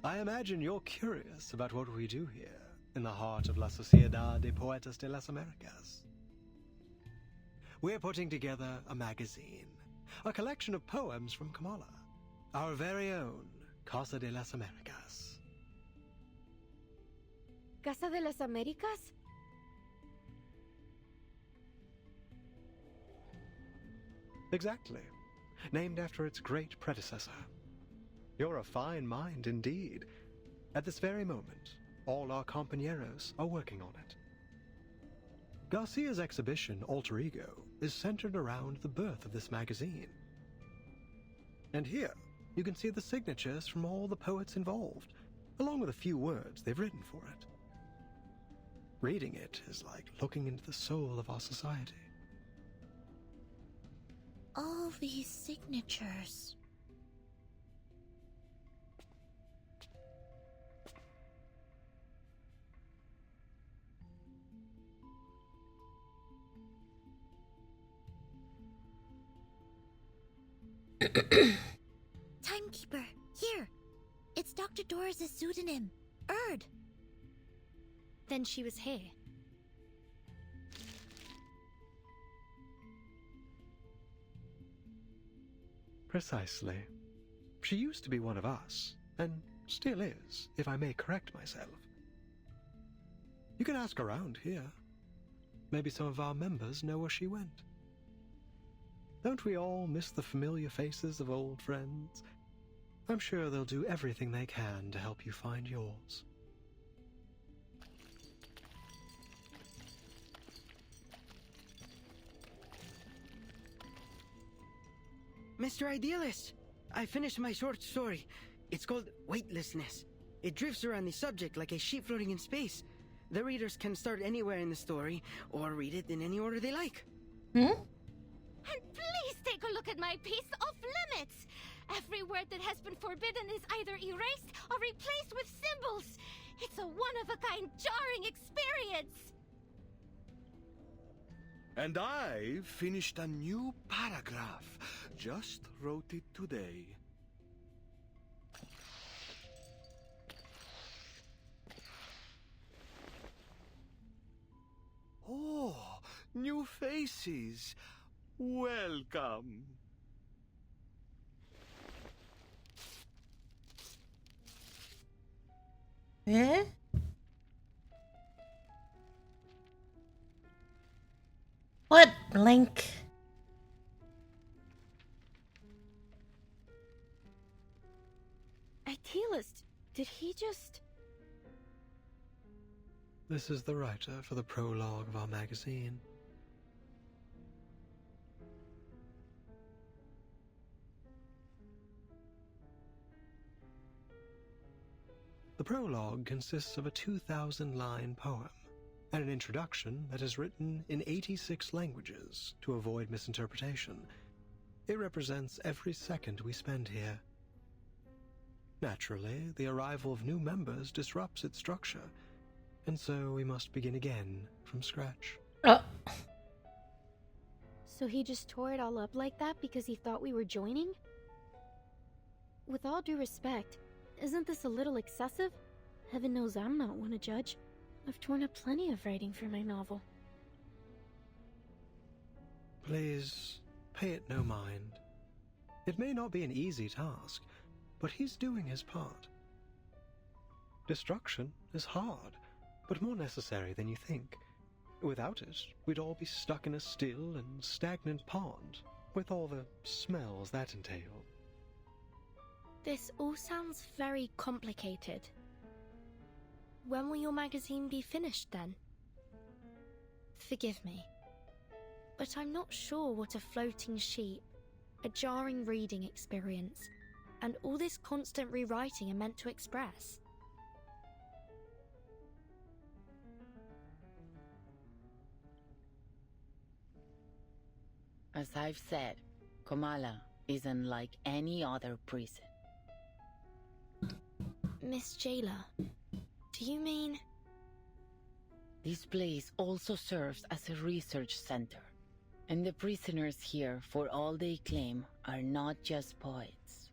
I imagine you're curious about what we do here in the heart of La Sociedad de Poetas de las Americas. We're putting together a magazine, a collection of poems from Kamala, our very own Casa de las Americas. ¿Casa de las Américas? Exactly. Named after its great predecessor. You're a fine mind indeed. At this very moment, all our compañeros are working on it. Garcia's exhibition, Alter Ego, is centered around the birth of this magazine. And here, you can see the signatures from all the poets involved, along with a few words they've written for it. Reading it is like looking into the soul of our society. All these signatures. Timekeeper, here! It's Dr. Doris' pseudonym, Erd. Then she was here. Precisely. She used to be one of us, and still is, if I may correct myself. You can ask around here. Maybe some of our members know where she went. Don't we all miss the familiar faces of old friends? I'm sure they'll do everything they can to help you find yours. Mr. Idealist, I finished my short story. It's called Weightlessness. It drifts around the subject like a sheep floating in space. The readers can start anywhere in the story, or read it in any order they like. And please take a look at my piece off limits! Every word that has been forbidden is either erased or replaced with symbols. It's a one-of-a-kind jarring experience. And I finished a new paragraph. Just wrote it today. Oh, new faces. Welcome. Eh? What blank? Idealist, did he just... This is the writer for the prologue of our magazine. The prologue consists of a 2,000-line poem and an introduction that is written in 86 languages to avoid misinterpretation. It represents every second we spend here. Naturally, the arrival of new members disrupts its structure, and so we must begin again from scratch. So he just tore it all up like that because he thought we were joining? With all due respect, isn't this a little excessive? Heaven knows I'm not one to judge. I've torn up plenty of writing for my novel. Please, pay it no mind. It may not be an easy task, but he's doing his part. Destruction is hard, but more necessary than you think. Without it, we'd all be stuck in a still and stagnant pond, with all the smells that entail. This all sounds very complicated. When will your magazine be finished then? Forgive me, but I'm not sure what a floating sheet, a jarring reading experience, and all this constant rewriting are meant to express. As I've said, Komala isn't like any other prison. Miss Jailer, do you mean... This place also serves as a research center, and the prisoners here, for all they claim, are not just poets.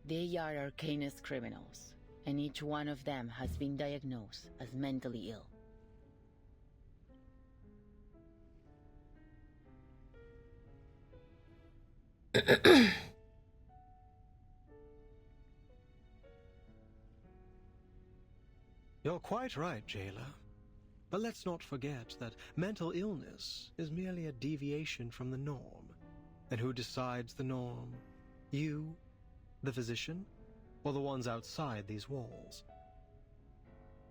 They are arcanist criminals, and each one of them has been diagnosed as mentally ill. You're quite right, Jailer. But let's not forget that mental illness is merely a deviation from the norm. And who decides the norm? You, the physician, or the ones outside these walls?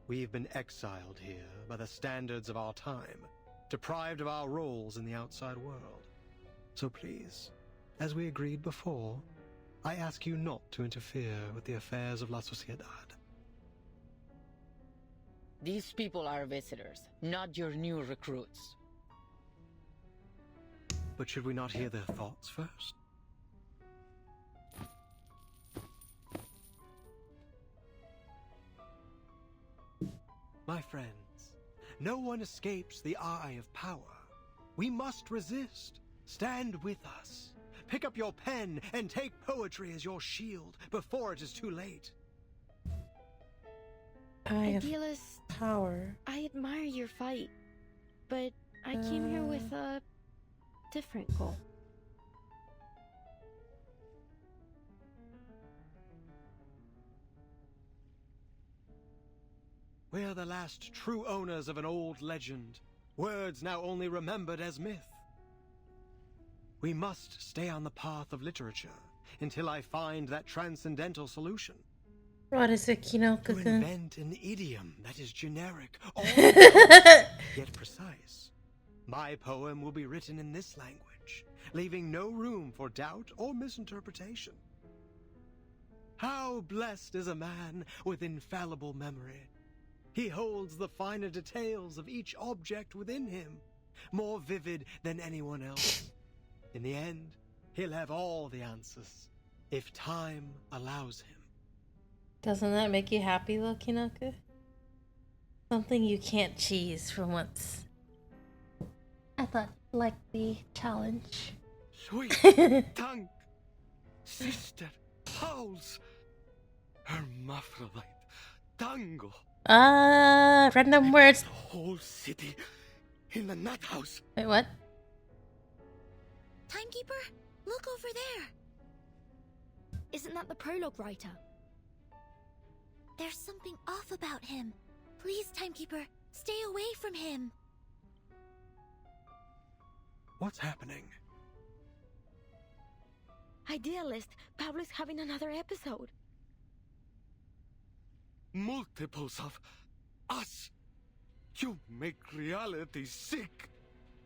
We've been exiled here by the standards of our time, deprived of our roles in the outside world. So please, as we agreed before, I ask you not to interfere with the affairs of La Sociedad. These people are visitors, not your new recruits. But should we not hear their thoughts first? My friends, no one escapes the eye of power. We must resist. Stand with us. Pick up your pen and take poetry as your shield before it is too late. Idealist, power. I admire your fight, but I came here with a different goal. We're the last true owners of an old legend, words now only remembered as myth. We must stay on the path of literature until I find that transcendental solution. What is it, To invent an idiom that is generic, yet precise. My poem will be written in this language, leaving no room for doubt or misinterpretation. How blessed is a man with infallible memory. He holds the finer details of each object within him, more vivid than anyone else. In the end, he'll have all the answers, if time allows him. Doesn't that make you happy though, Kinoko? Something you can't cheese for once. I thought you liked the challenge. Sweet tongue, sister, howls, hermaphrodite, tango. Random words. The whole city in the nut house. Wait, what? Timekeeper, look over there. Isn't that the prologue writer? There's something off about him. Please, Timekeeper, stay away from him. What's happening? Idealist, Pablo's having another episode. Multiples of us. You make reality sick.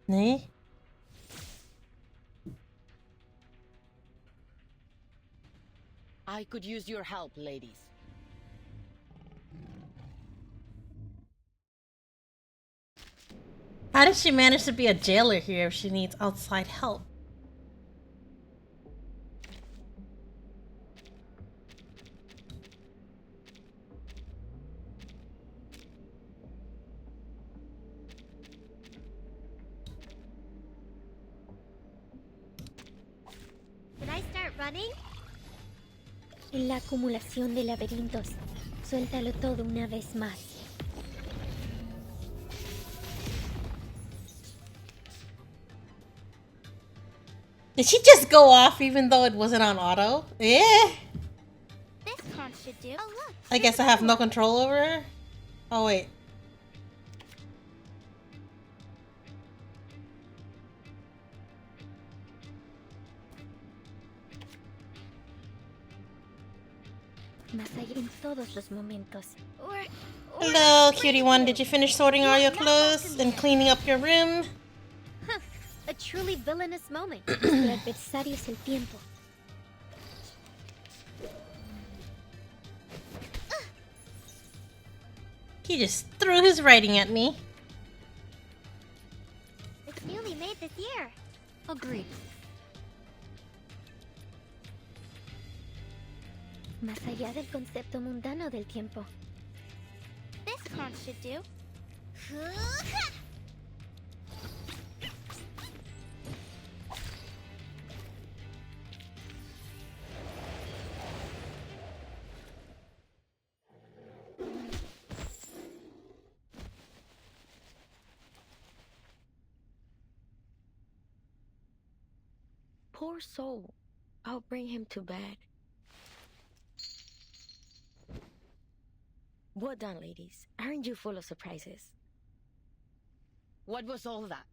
Nee? I could use your help, ladies. How did she manage to be a jailer here if she needs outside help? Can I start running? En la acumulación de laberintos, suéltalo todo una vez más. Did she just go off even though it wasn't on auto? Yeah. This conch should do. Oh look. I guess I have no control over her. Oh wait. Más allá en todos los momentos. Hello, cutie one. Did you finish sorting all your clothes and cleaning up your room? Huh, a truly villainous moment. El adversario es el tiempo. He just threw his writing at me. It's newly made this year. Agreed. Más allá del concepto mundano del tiempo. This conch should do. Poor soul. I'll bring him to bed. Well done, ladies. Aren't you full of surprises? What was all that?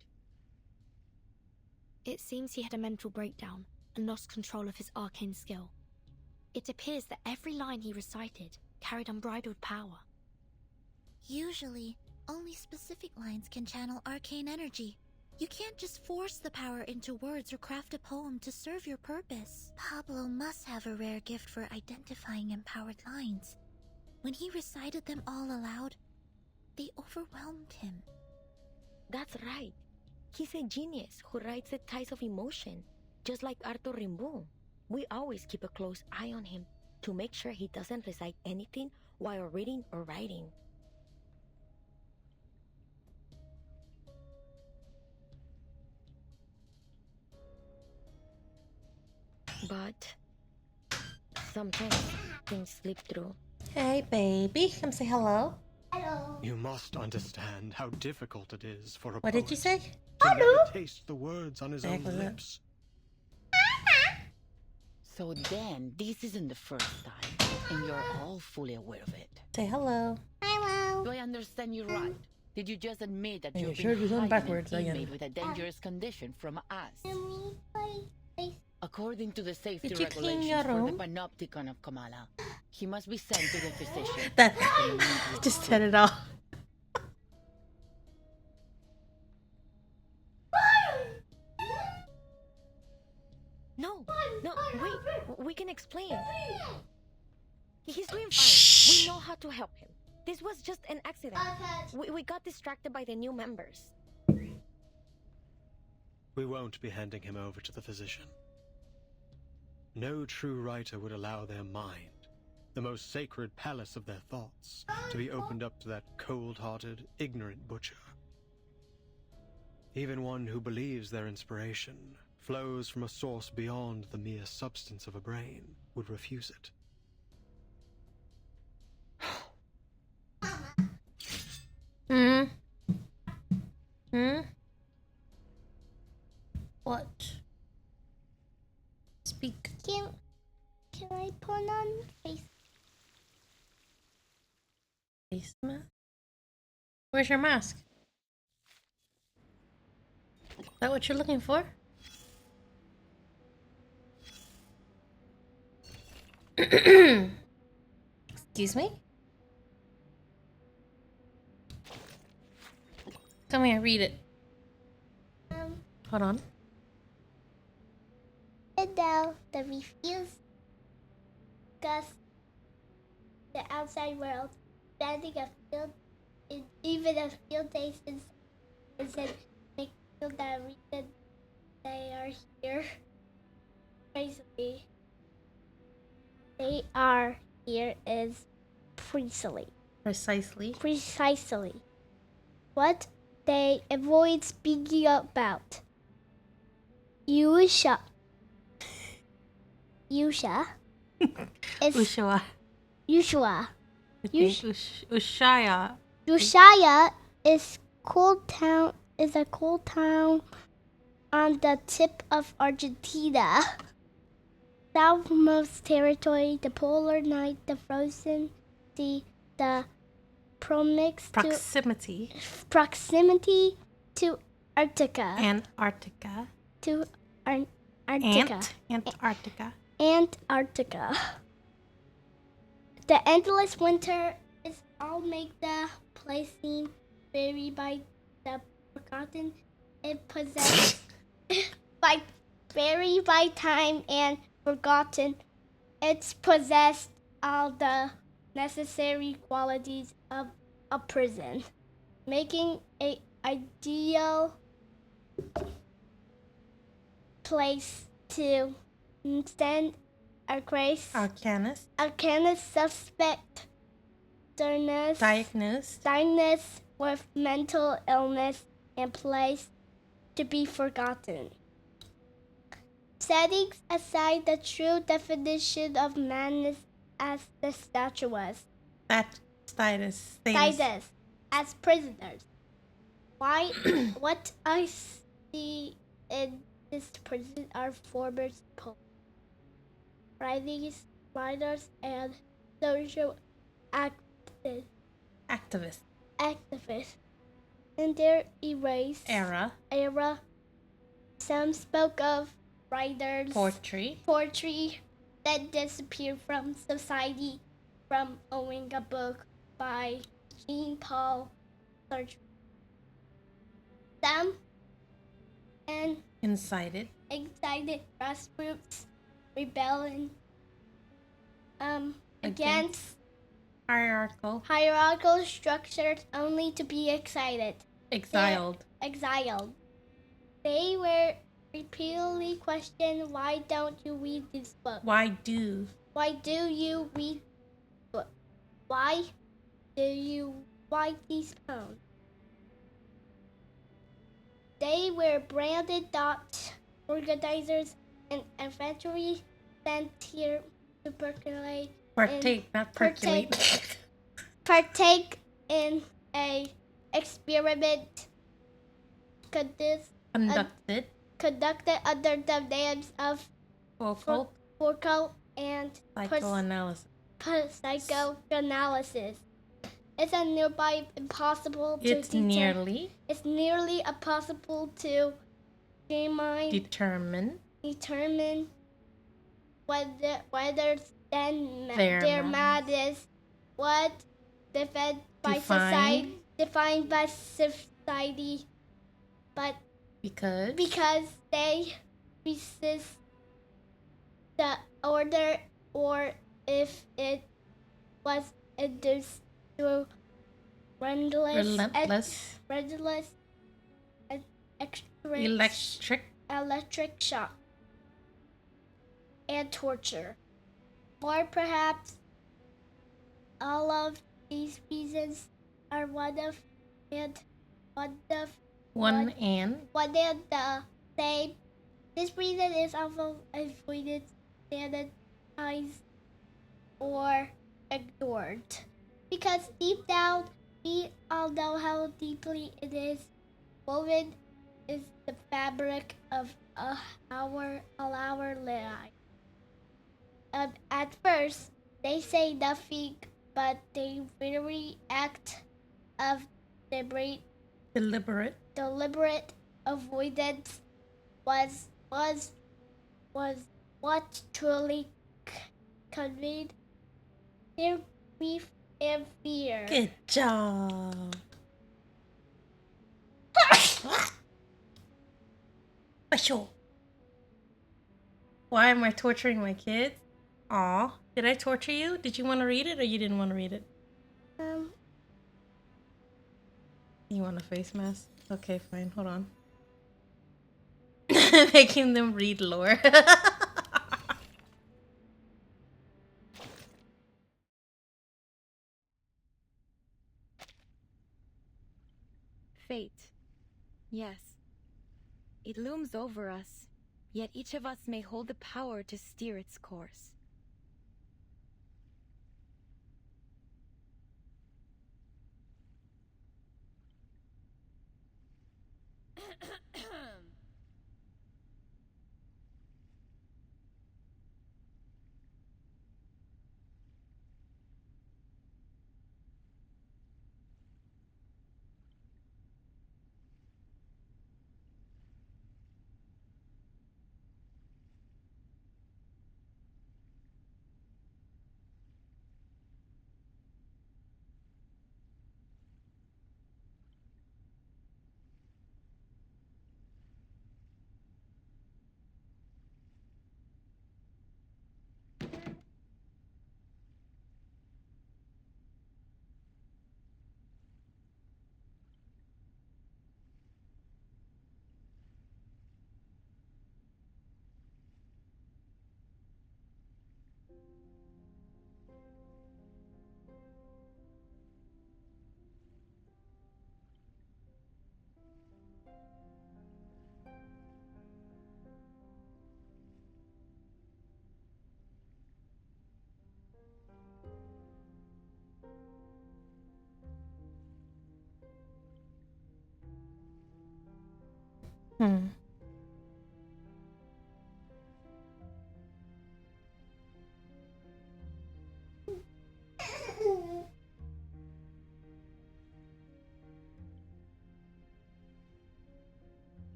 It seems he had a mental breakdown and lost control of his arcane skill. It appears that every line he recited carried unbridled power. Usually, only specific lines can channel arcane energy. You can't just force the power into words or craft a poem to serve your purpose. Pablo must have a rare gift for identifying empowered lines. When he recited them all aloud, they overwhelmed him. That's right. He's a genius who writes the tides of emotion, just like Arthur Rimbaud. We always keep a close eye on him to make sure he doesn't recite anything while reading or writing. But sometimes things slip through. Hey, baby. Come say hello. Hello. You must understand how difficult it is for a What did you say? to never taste the words on his own lips. So then, this isn't the first time, and you're all fully aware of it. Say hello. Hello. Do I understand you right? Did you just admit that And you've you sure been do something hiding backwards an again. inmate with a dangerous condition from us? According to the safety Did you clean regulations your for the room? Panopticon of Kamala, he must be sent to the physician. That just set it off. No, wait. We can explain. He's doing fine. We know how to help him. This was just an accident. We got distracted by the new members. We won't be handing him over to the physician. No true writer would allow their mind, the most sacred palace of their thoughts, to be opened up to that cold-hearted, ignorant butcher. Even one who believes their inspiration flows from a source beyond the mere substance of a brain would refuse it. What? Speak. Can I put on face mask? Where's your mask? Is that what you're looking for? Excuse me? Come here, read it. Hold on. and now the refuse Gus the outside world, spending a field in even a field day since isn't make feel that reason they are here. Basically, they are here is precisely. Precisely. What they avoid speaking about. Yusha. Yusha. Ushua. Ushua. Ushaya. Ushaya is a cool town on the tip of Argentina. Southmost territory, the polar night, the frozen sea, the proximity to Antarctica. Antarctica. To Antarctica. Antarctica. Antarctica. The endless winter is all make the place seem buried by the forgotten. It possessed by buried by time and forgotten. It's possessed all the necessary qualities of a prison, making an ideal place to stand Arcanist suspect diagnosed with mental illness and place to be forgotten. Setting aside the true definition of madness as the statue was. Status As prisoners. Why? What I see in this prison are former writers, and social activists. In their era, some spoke of writers, poetry that disappeared from society from owning a book by Jean-Paul Sartre. Some and incited grassroots rebellion against hierarchical structures only to be exiled. They were repeatedly questioned, why don't you read this book? Why do you read book? Why do you write these poems? They were branded dot organizers and eventually sent here to partake in a experiment conducted under the names of Foucault and psychoanalysis. It's a nearby impossible to It's nearly. It's nearly impossible to determine whether their madness was defined by society, but because they resist the order, or if it was induced through relentless electric shock and torture, or perhaps all of these reasons are one and the same. This reason is often avoided, sanitized, or ignored, because deep down we all know how deeply it is woven is the fabric of our life. At first, they say nothing, but the very act of deliberate avoidance was what truly conveyed their grief and fear. Good job. Why am I torturing my kids? Aw, did I torture you? Did you want to read it or you didn't want to read it? You want a face mask? Okay, fine. Hold on. Making them read lore. Fate. Yes. It looms over us, yet each of us may hold the power to steer its course.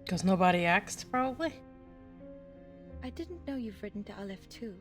Because nobody asked, probably? I didn't know you've written to Aleph too.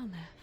Aleph.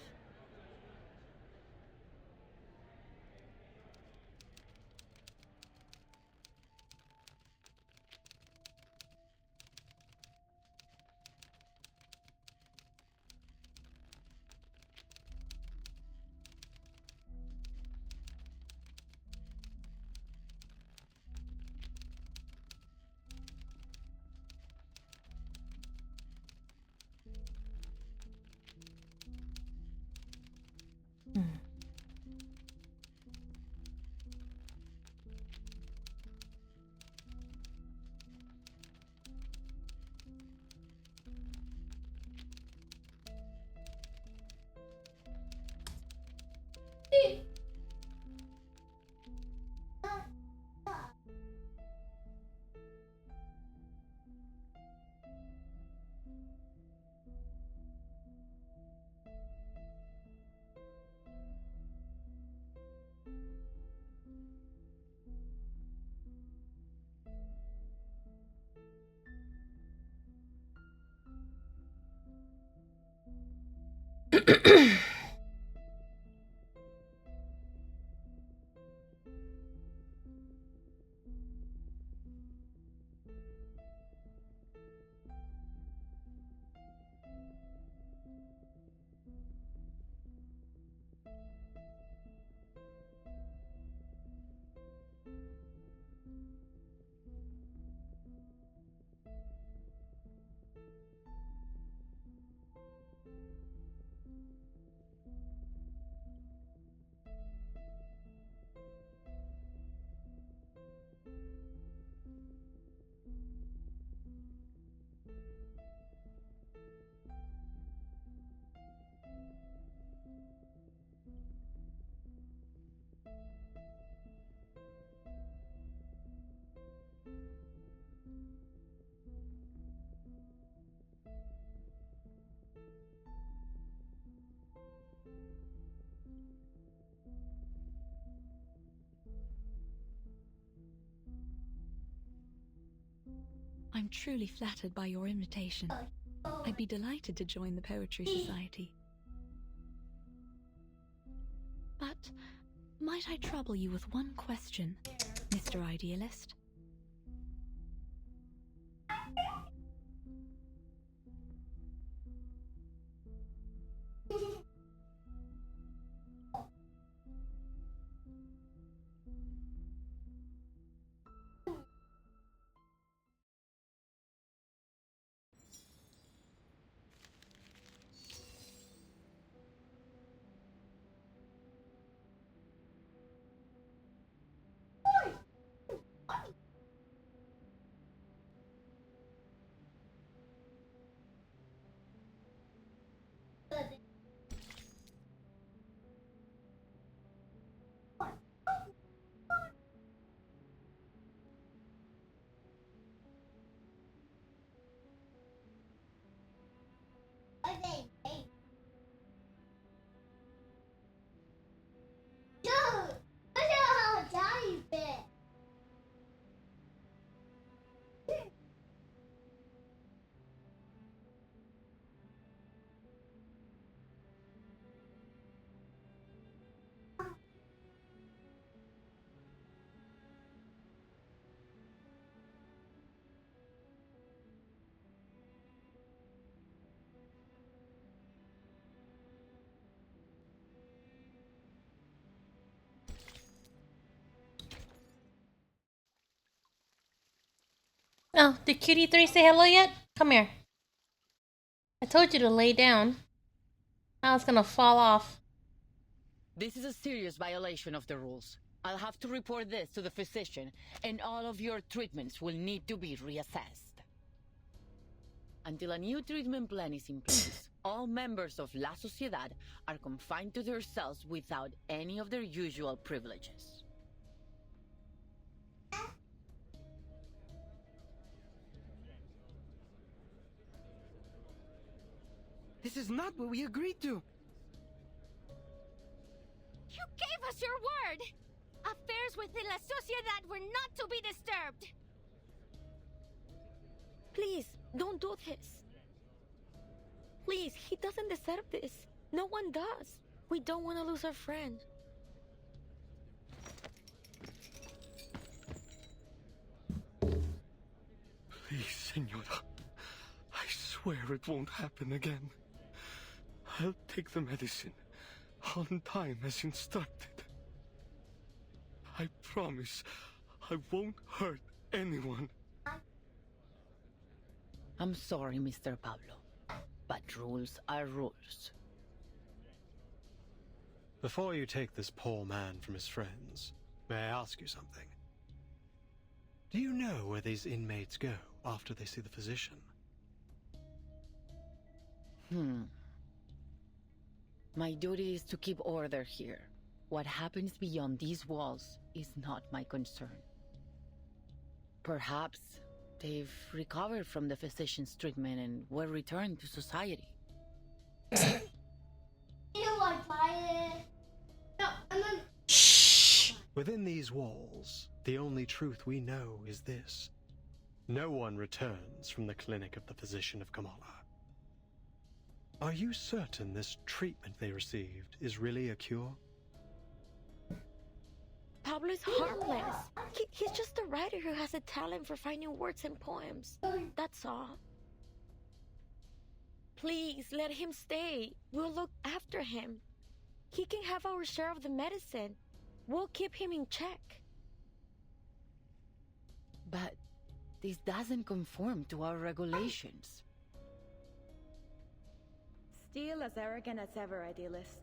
I'm truly flattered by your invitation. I'd be delighted to join the Poetry Society. But might I trouble you with one question, Mr. Idealist? Oh, did Cutie 3 say hello yet? Come here. I told you to lay down. I was gonna fall off. This is a serious violation of the rules. I'll have to report this to the physician, and all of your treatments will need to be reassessed. Until a new treatment plan is in place, all members of La Sociedad are confined to their cells without any of their usual privileges. This is not what we agreed to. You gave us your word! Affairs within La Sociedad were not to be disturbed! Please, don't do this. Please, he doesn't deserve this. No one does. We don't want to lose our friend. Please, Senora. I swear it won't happen again. I'll take the medicine on time as instructed. I promise I won't hurt anyone. I'm sorry, Mr. Pablo, but rules are rules. Before you take this poor man from his friends, may I ask you something? Do you know where these inmates go after they see the physician? My duty is to keep order here. What happens beyond these walls is not my concern. Perhaps they've recovered from the physician's treatment and were returned to society. Within these walls, the only truth we know is this. No one returns from the clinic of the physician of Kamala. Are you certain this treatment they received is really a cure? Pablo is harmless. He's just a writer who has a talent for finding words in poems. That's all. Please, let him stay. We'll look after him. He can have our share of the medicine. We'll keep him in check. But this doesn't conform to our regulations. Still as arrogant as ever, idealist.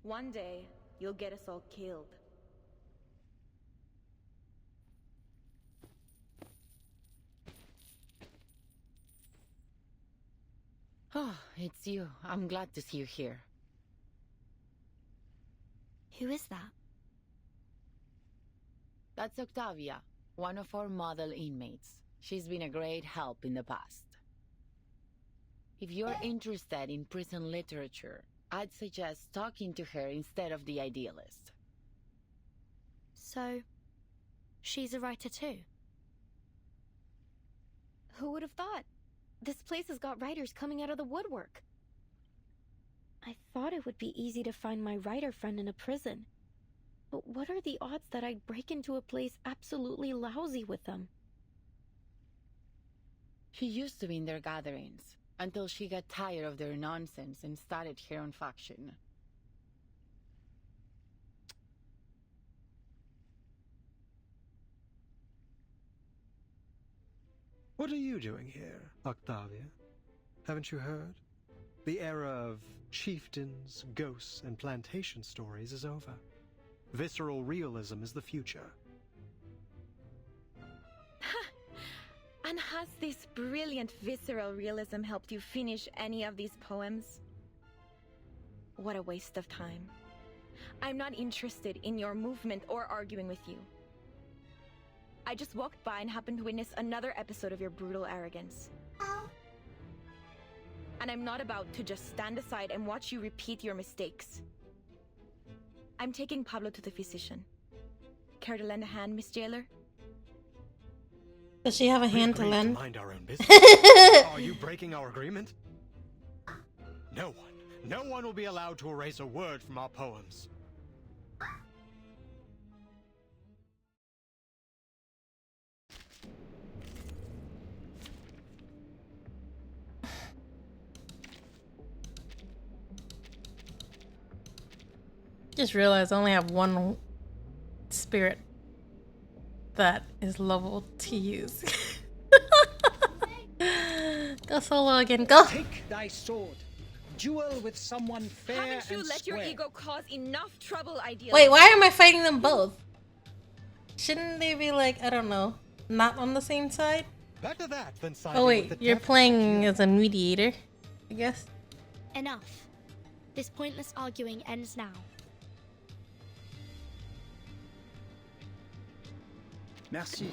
One day, you'll get us all killed. Oh, it's you. I'm glad to see you here. Who is that? That's Octavia, one of our model inmates. She's been a great help in the past. If you're interested in prison literature, I'd suggest talking to her instead of the idealist. So, she's a writer too? Who would have thought? This place has got writers coming out of the woodwork. I thought it would be easy to find my writer friend in a prison. But what are the odds that I'd break into a place absolutely lousy with them? She used to be in their gatherings, until she got tired of their nonsense and started her own faction. What are you doing here, Octavia? Haven't you heard? The era of chieftains, ghosts, and plantation stories is over. Visceral realism is the future. And has this brilliant visceral realism helped you finish any of these poems? What a waste of time. I'm not interested in your movement or arguing with you. I just walked by and happened to witness another episode of your brutal arrogance. And I'm not about to just stand aside and watch you repeat your mistakes. I'm taking Pablo to the physician. Care to lend a hand, Miss Jailer? Does she have a hand to lend? Mind our own business. Are you breaking our agreement? No one will be allowed to erase a word from our poems. Just realized I only have one spirit that is level to use. Go solo again, go! Take thy sword. Duel with someone fair Haven't you and let square. your ego cause enough trouble, ideally? Wait, why am I fighting them both? Shouldn't they be like, I don't know, not on the same side? Better that than siding Oh with wait, the you're devil. playing as a mediator, I guess. Enough. This pointless arguing ends now. Merci.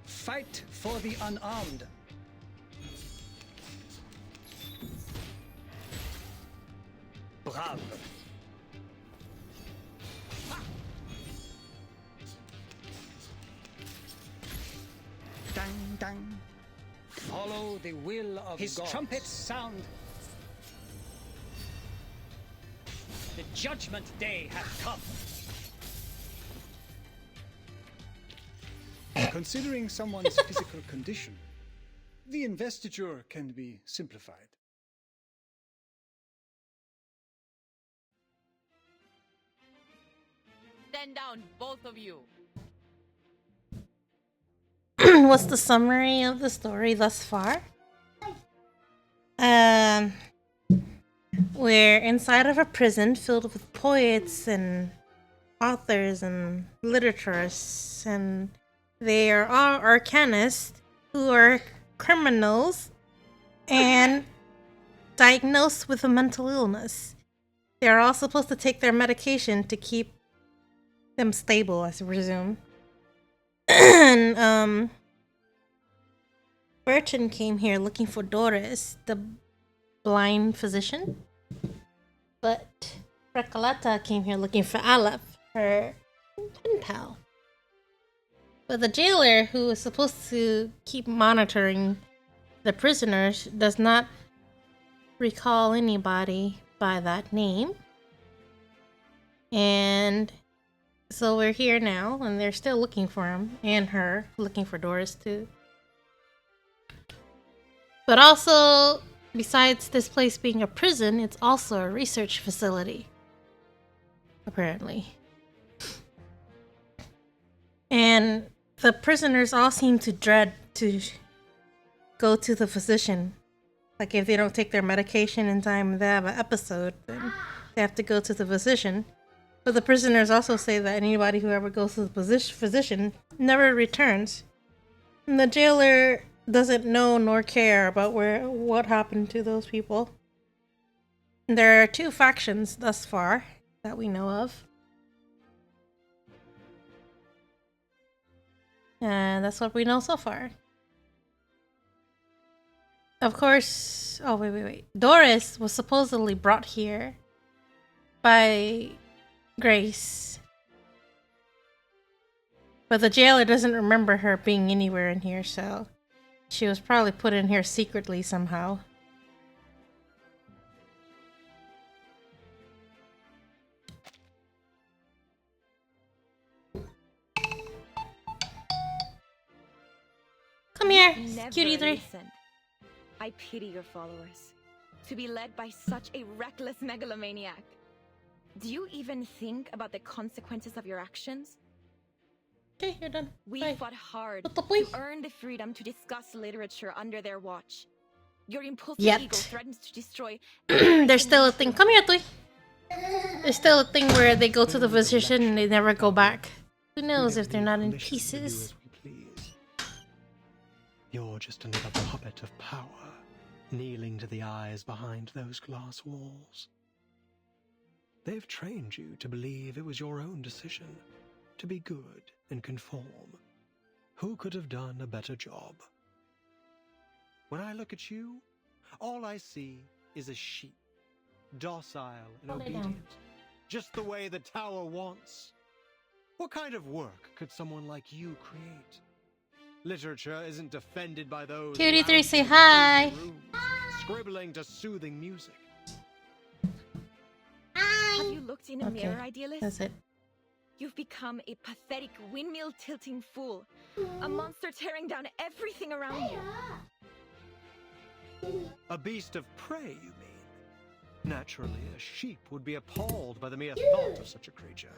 Fight for the unarmed. Brave. Dang, dang. Follow the will of His God. trumpets sound. The judgment day hath come. Considering someone's physical condition, the investiture can be simplified. Stand down, both of you. What's the summary of the story thus far? We're inside of a prison filled with poets and authors and literaturists, and they are all arcanists who are criminals and diagnosed with a mental illness. They're all supposed to take their medication to keep them stable, I presume. And Burton came here looking for Doris, the blind physician. But Recoleta came here looking for Aleph, her pen pal. But the jailer, who is supposed to keep monitoring the prisoners, does not recall anybody by that name. And so we're here now, and they're still looking for him, and her, looking for Doris too. But also, besides this place being a prison, it's also a research facility. Apparently. And the prisoners all seem to dread to go to the physician. Like if they don't take their medication in time and they have an episode, then they have to go to the physician. But the prisoners also say that anybody who ever goes to the physician never returns. And the jailer doesn't know nor care about what happened to those people. And there are 2 factions thus far that we know of. And that's what we know so far. Of course... Oh, wait. Doris was supposedly brought here by Grace. But the jailer doesn't remember her being anywhere in here, so she was probably put in here secretly somehow. Come here, cutie 3. I pity your followers. To be led by such a reckless megalomaniac. Do you even think about the consequences of your actions? Okay, you're done. We Bye. fought hard to earn the freedom to discuss literature under their watch. Your impulsive Yet. ego threatens to destroy... There's still a thing. Come here, Tui. There's still a thing where they go to the physician and they never go back. Who knows if they're not in pieces? You're just another puppet of power, kneeling to the eyes behind those glass walls. They've trained you to believe it was your own decision, to be good and conform. Who could have done a better job? When I look at you, all I see is a sheep, docile and obedient, just the way the tower wants. What kind of work could someone like you create? Literature isn't defended by those Cutie 3, say lounging hi. in rooms, scribbling to soothing music. Have you looked in a mirror, idealist? That's it. You've become a pathetic windmill-tilting fool. A monster tearing down everything around you. A beast of prey, you mean? Naturally, a sheep would be appalled by the mere thought of such a creature.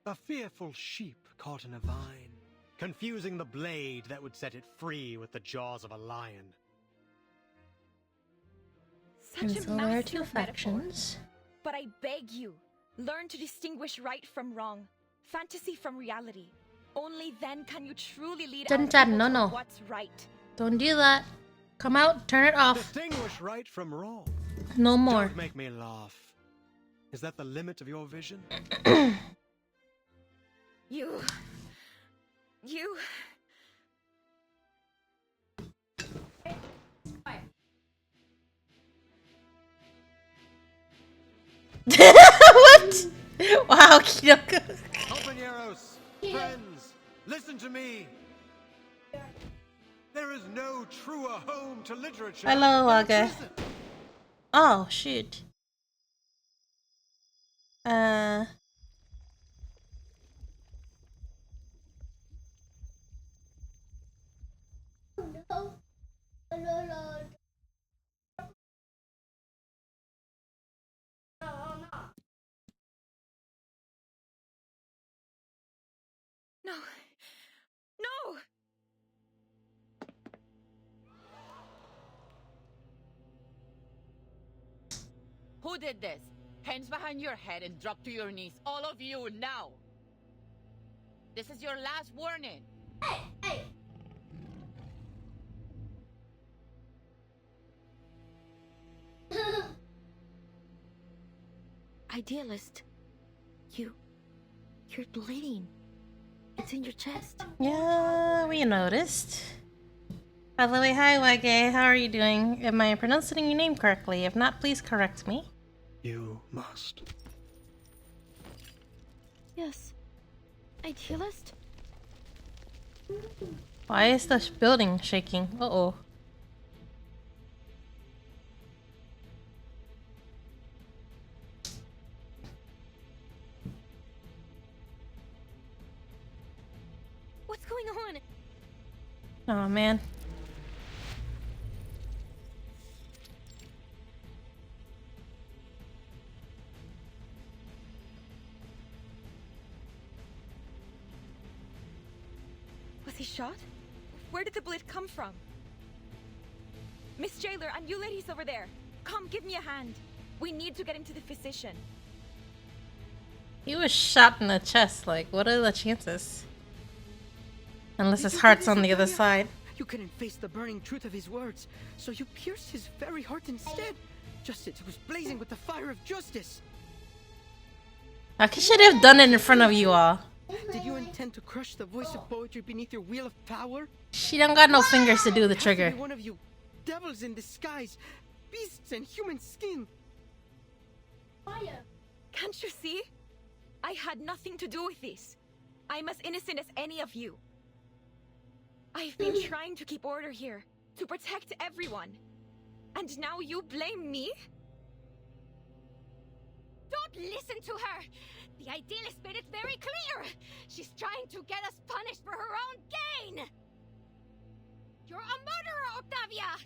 A fearful sheep caught in a vine, confusing the blade that would set it free with the jaws of a lion. And so there are 2 factions. But I beg you, learn to distinguish right from wrong, fantasy from reality. Only then can you truly lead our people to what's right. Don't do that. Come out, turn it off. Distinguish right from wrong. No more. Don't make me laugh. Is that the limit of your vision? You... What? Wow, Kyoko. Compañeros, friends, listen to me. There is no truer home to literature. Hello, Aga. Oh, shoot. Uh. No. No! Who did this? Hands behind your head and drop to your knees. All of you, now! This is your last warning. Hey! Idealist, you're bleeding. It's in your chest. Yeah, we noticed. By the way, hi Wage, how are you doing? Am I pronouncing your name correctly? If not, please correct me. You must. Yes. Idealist? Why is the building shaking? Uh-oh. What's going on? Oh man. Was he shot? Where did the bullet come from? Miss Jailer and you ladies over there, come give me a hand. We need to get him to the physician. He was shot in the chest, like, what are the chances? Unless his heart's on the other side. You couldn't face the burning truth of his words, so you pierced his very heart instead. Justice was blazing with the fire of justice. I should have done it in front of you all. Did you intend to crush the voice of poetry beneath your wheel of power? She don't got no fingers to do the trigger. One of you, devils in disguise, beasts in human skin. Fire! Can't you see? I had nothing to do with this. I'm as innocent as any of you. I've been trying to keep order here, to protect everyone. And now you blame me? Don't listen to her! The idealist made it very clear! She's trying to get us punished for her own gain! You're a murderer, Octavia!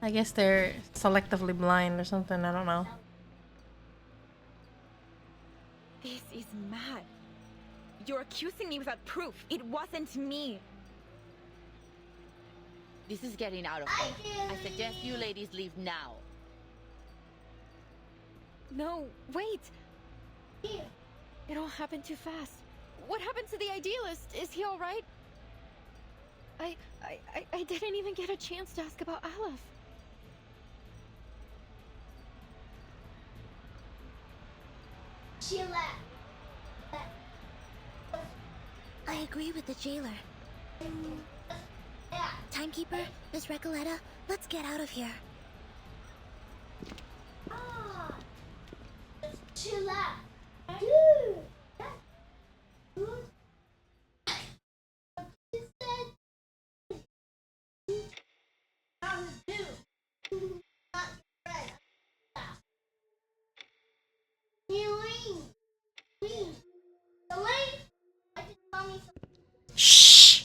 I guess they're selectively blind or something, I don't know. This is mad. You're accusing me without proof. It wasn't me. This is getting out of hand. I suggest you ladies leave now. No, wait! It all happened too fast. What happened to the idealist? Is he alright? I didn't even get a chance to ask about Aleph. She left. I agree with the jailer. Timekeeper, Miss Recoleta, let's get out of here. She left. Shh.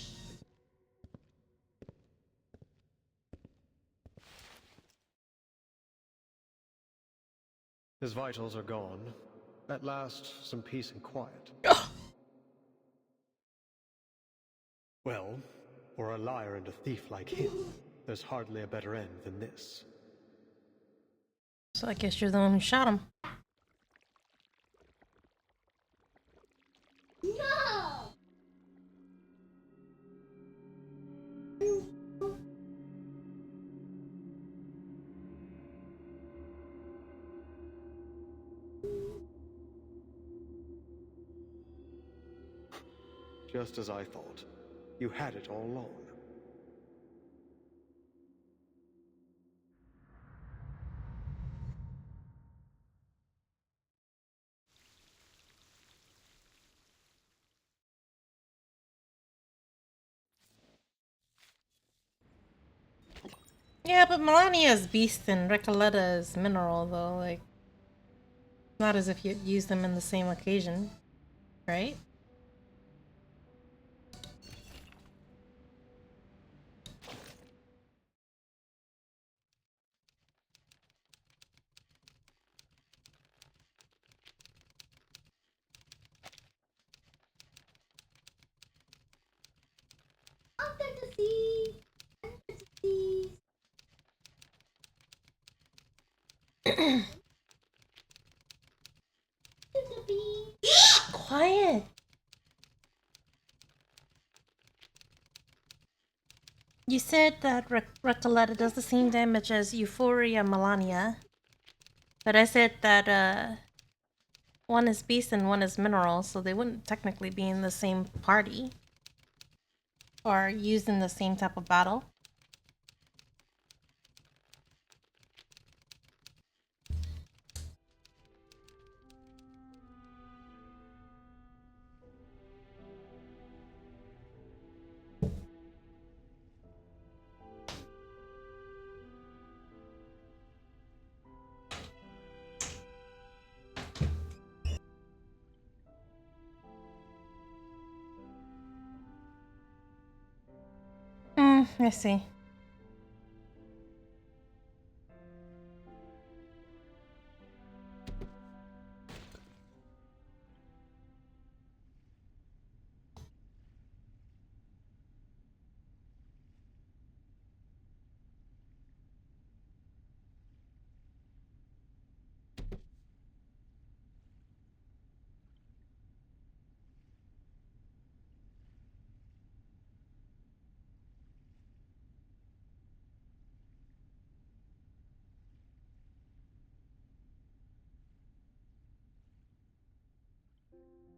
His vitals are gone. At last, some peace and quiet. Well, for a liar and a thief like him, there's hardly a better end than this. So I guess you're the one who shot him. No! Just as I thought. You had it all along. Yeah, but Melania is beast and Recoleta is mineral, though. Like, not as if you'd use them in the same occasion, right? Shh, quiet. You said that Recoleta does the same damage as Euphoria Melania, but I said that one is beast and one is mineral, so they wouldn't technically be in the same party or used in the same type of battle. I see.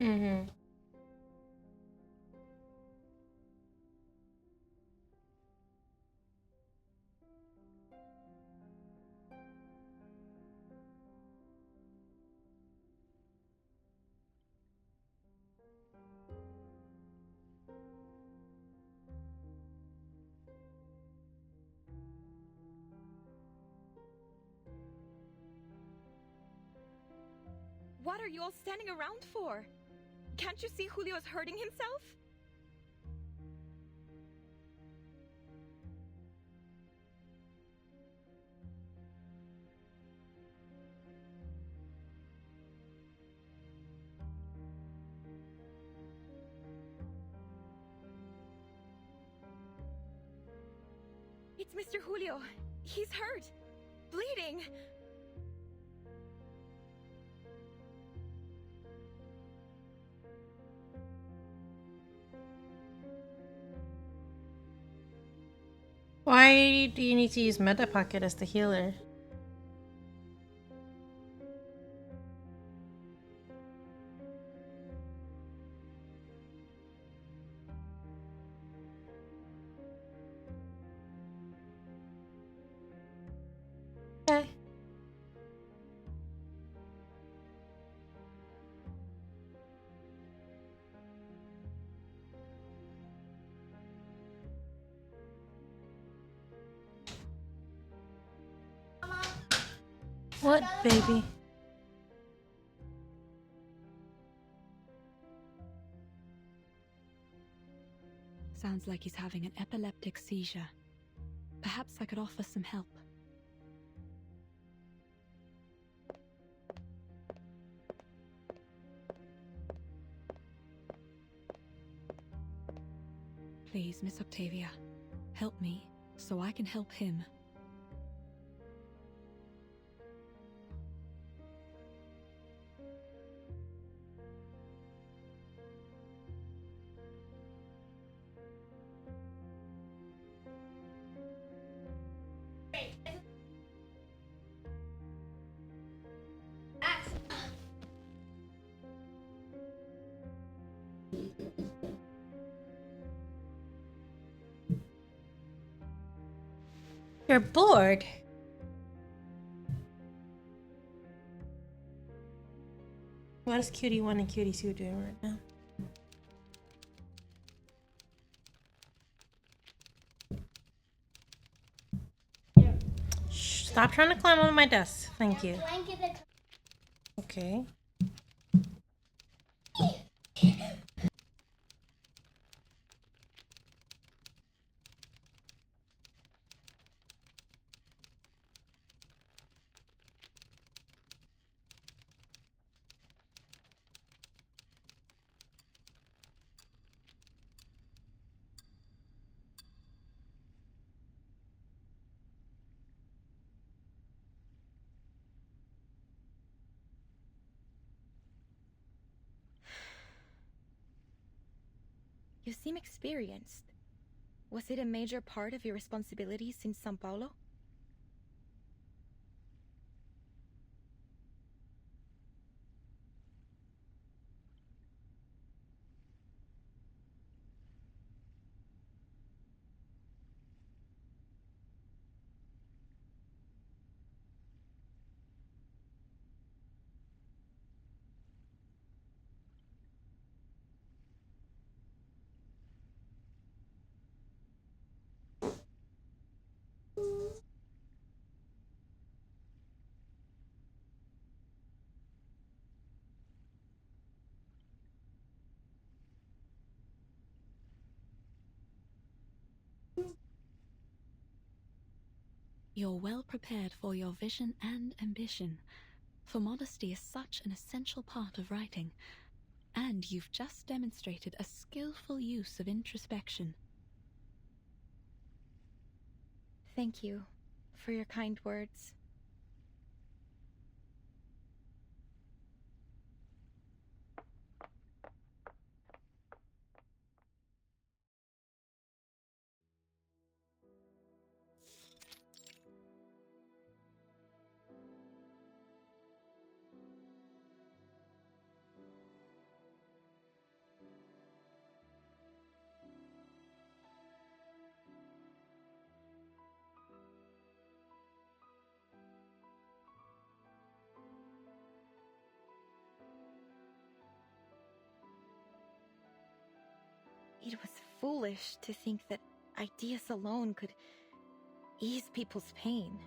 Mm-hmm. What are you all standing around for? Can't you see Julio's hurting himself? It's Mr. Julio. He's hurt. Bleeding. Why do you need to use Meta Pocket as the healer? Okay. What, baby? Sounds like he's having an epileptic seizure. Perhaps I could offer some help. Please, Miss Octavia, help me so I can help him. You're bored? What is Cutie 1 and Cutie 2 doing right now? Stop trying to climb on my desk. Thank you. Okay. You seem experienced. Was it a major part of your responsibilities in Sao Paulo? You're well prepared for your vision and ambition, for modesty is such an essential part of writing, and you've just demonstrated a skillful use of introspection. Thank you for your kind words. It was foolish to think that ideas alone could ease people's pain.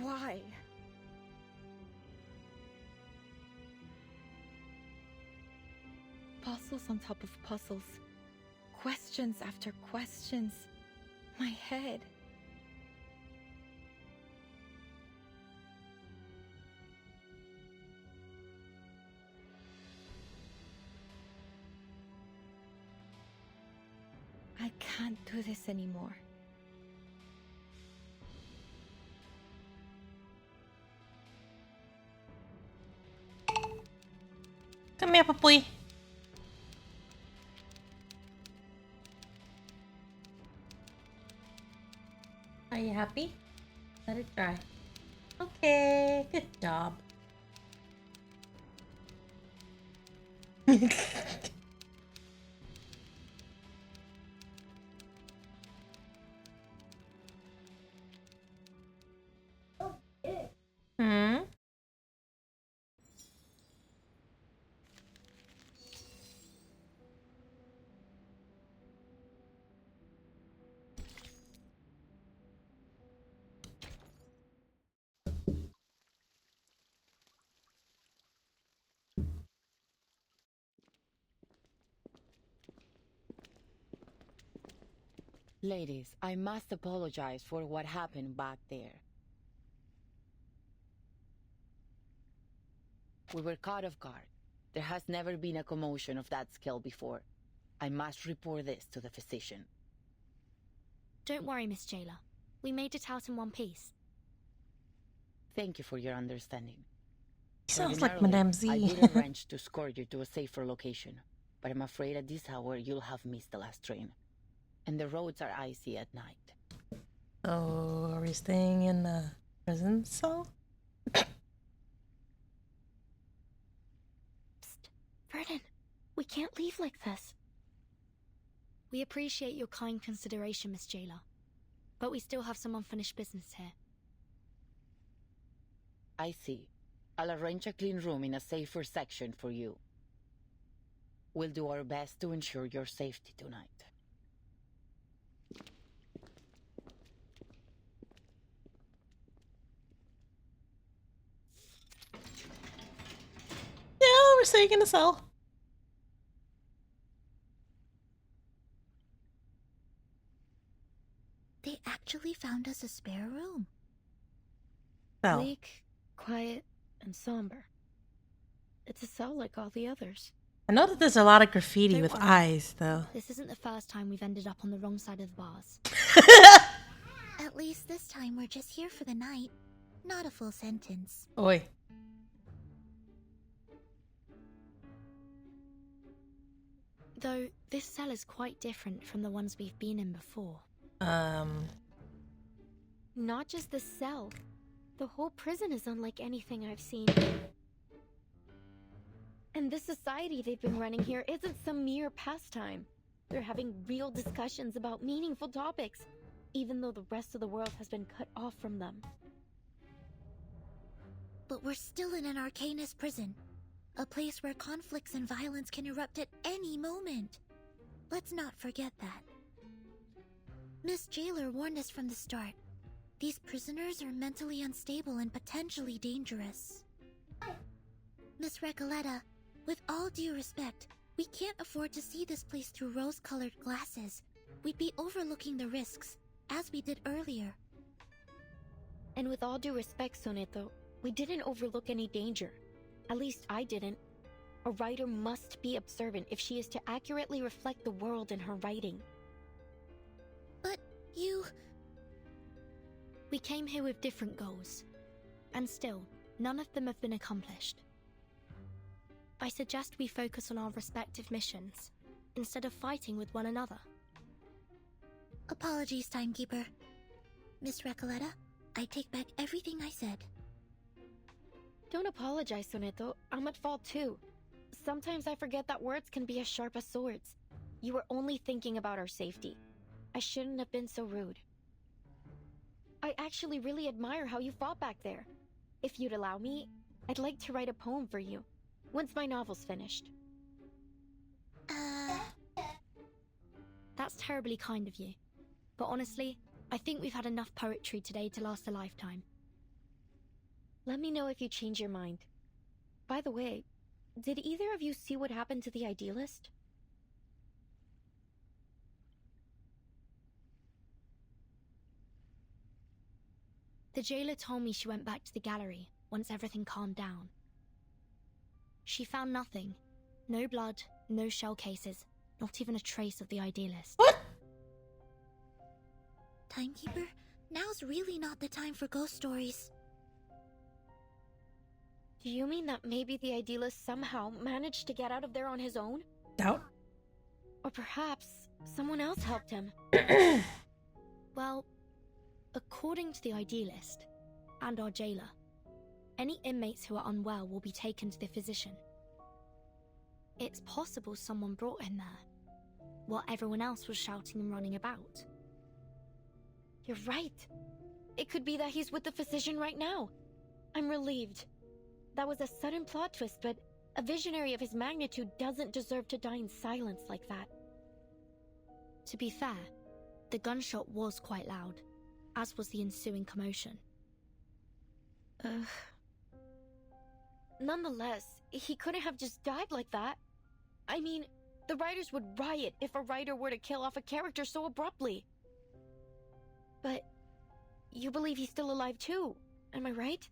Why? Puzzles on top of puzzles. Questions after questions. My head. I can't do this anymore. Come here, Papuy. Are you happy? Let it dry. Okay, good job. Hmm? Ladies, I must apologize for what happened back there. We were caught off guard. There has never been a commotion of that scale before. I must report this to the physician. Don't worry, Miss Jailer. We made it out in one piece. Thank you for your understanding. Sounds like Ordinarily, Madame Z. I would arrange to escort you to a safer location, but I'm afraid at this hour you'll have missed the last train. And the roads are icy at night. Oh, are we staying in the prison cell? Psst. Vernon, we can't leave like this. We appreciate your kind consideration, Miss Jailer. But we still have some unfinished business here. I see. I'll arrange a clean room in a safer section for you. We'll do our best to ensure your safety tonight. Yeah, we're staying in a cell. They actually found us a spare room. Oh. Bleak, quiet, and somber. It's a cell like all the others. I know that there's a lot of graffiti Don't with worry. eyes, though. This isn't the first time we've ended up on the wrong side of the bars. At least this time we're just here for the night, not a full sentence. Oi. Though, this cell is quite different from the ones we've been in before. Not just the cell. The whole prison is unlike anything I've seen. And this society they've been running here isn't some mere pastime. They're having real discussions about meaningful topics, even though the rest of the world has been cut off from them. But we're still in an Arcanist prison. A place where conflicts and violence can erupt at any moment. Let's not forget that. Miss Jailer warned us from the start. These prisoners are mentally unstable and potentially dangerous. Miss Recoleta, with all due respect, we can't afford to see this place through rose-colored glasses. We'd be overlooking the risks, as we did earlier. And with all due respect, Soneto, we didn't overlook any danger. At least I didn't. A writer must be observant if she is to accurately reflect the world in her writing. But you... We came here with different goals. And still, none of them have been accomplished. I suggest we focus on our respective missions, instead of fighting with one another. Apologies, Timekeeper. Miss Recoleta, I take back everything I said. Don't apologize, Soneto. I'm at fault too. Sometimes I forget that words can be as sharp as swords. You were only thinking about our safety. I shouldn't have been so rude. I actually really admire how you fought back there. If you'd allow me, I'd like to write a poem for you, once my novel's finished. That's terribly kind of you. But honestly, I think we've had enough poetry today to last a lifetime. Let me know if you change your mind. By the way, did either of you see what happened to the idealist? The jailer told me she went back to the gallery once everything calmed down. She found nothing. No blood, no shell cases, not even a trace of the idealist. What? Timekeeper, now's really not the time for ghost stories. Do you mean that maybe the idealist somehow managed to get out of there on his own? Doubt. Or perhaps someone else helped him? Well, according to the idealist and our jailer, any inmates who are unwell will be taken to the physician. It's possible someone brought him there, while everyone else was shouting and running about. You're right. It could be that he's with the physician right now. I'm relieved. That was a sudden plot twist, but a visionary of his magnitude doesn't deserve to die in silence like that. To be fair, the gunshot was quite loud, as was the ensuing commotion. Nonetheless, he couldn't have just died like that. I mean, the writers would riot if a writer were to kill off a character so abruptly. But you believe he's still alive too, am I right?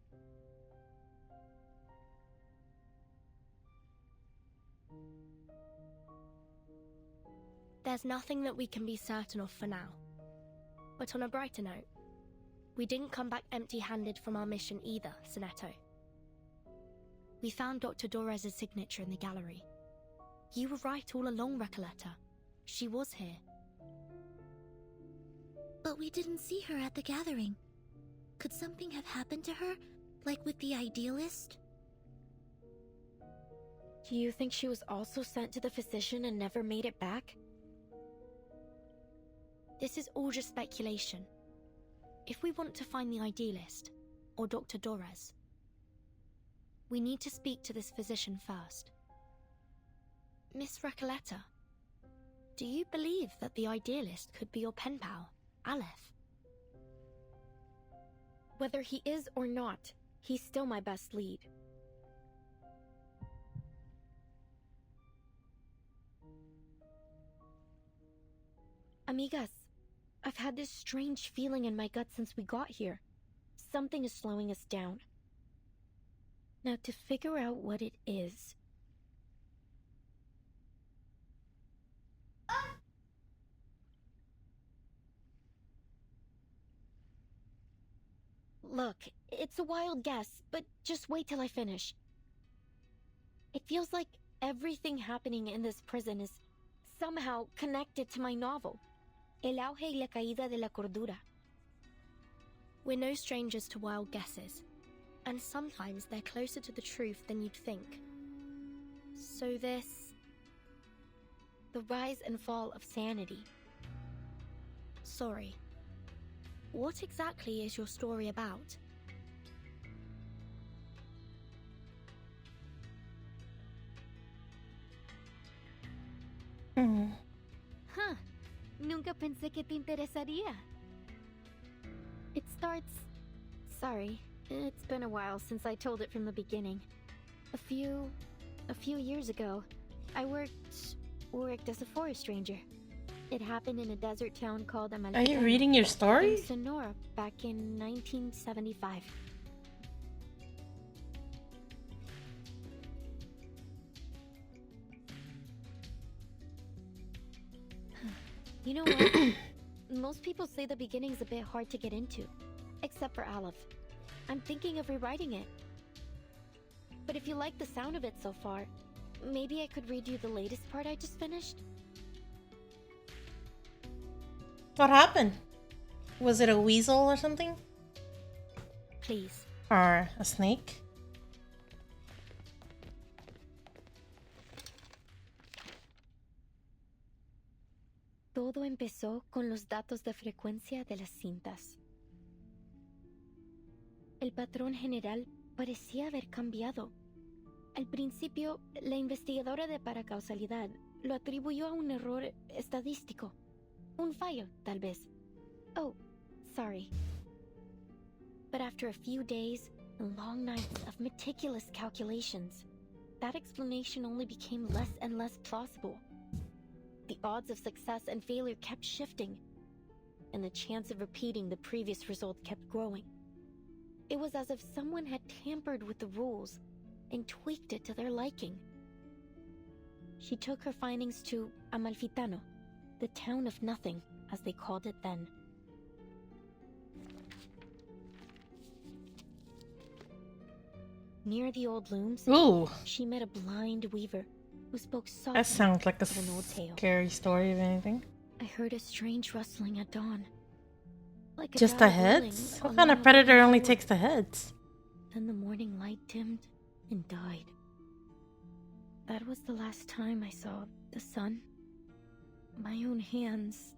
There's nothing that we can be certain of for now. But on a brighter note, We didn't come back empty-handed from our mission either, Sonetto. We found Dr. Dorez's signature in the gallery. You were right all along, Recoleta. She was here. But we didn't see her at the gathering. Could something have happened to her, like with the idealist? Do you think she was also sent to the physician and never made it back? This is all just speculation. If we want to find the idealist, or Dr. Dorez, we need to speak to this physician first. Miss Recoleta, do you believe that the idealist could be your pen pal, Aleph? Whether he is or not, he's still my best lead. Amigas, I've had this strange feeling in my gut since we got here. Something is slowing us down. Now, to figure out what it is... Look, it's a wild guess, but just wait till I finish. It feels like everything happening in this prison is somehow connected to my novel, El auge y la caída de la cordura. We're no strangers to wild guesses, and sometimes they're closer to the truth than you'd think. So this... The rise and fall of sanity. Sorry. What exactly is your story about? Huh. Nunca pensé que te interesaría. It starts... Sorry, it's been a while since I told it from the beginning. A few years ago, I worked as a forest ranger. It happened in a desert town called Amalfi. Are you reading your story? In Sonora, back in 1975. You know what? Most people say the beginning's a bit hard to get into, except for Aleph. I'm thinking of rewriting it. But if you like the sound of it so far, maybe I could read you the latest part I just finished? What happened? Was it a weasel or something? Please. Or a snake? Todo empezó con los datos de frecuencia de las cintas. El patrón general parecía haber cambiado. Al principio, la investigadora de paracausalidad lo atribuyó a un error estadístico. Un fallo, tal vez. Oh, sorry. But after a few days and long nights of meticulous calculations, that explanation only became less and less plausible. The odds of success and failure kept shifting, and the chance of repeating the previous result kept growing. It was as if someone had tampered with the rules and tweaked it to their liking. She took her findings to Amalfitano, the town of nothing, as they called it then. Near the old looms, she met a blind weaver who spoke softly. That sounds like a an old tale. scary story, if anything. I heard a strange rustling at dawn. Like Just the heads? What kind of predator only takes the heads? Then the morning light dimmed and died. That was the last time I saw the sun. My own hands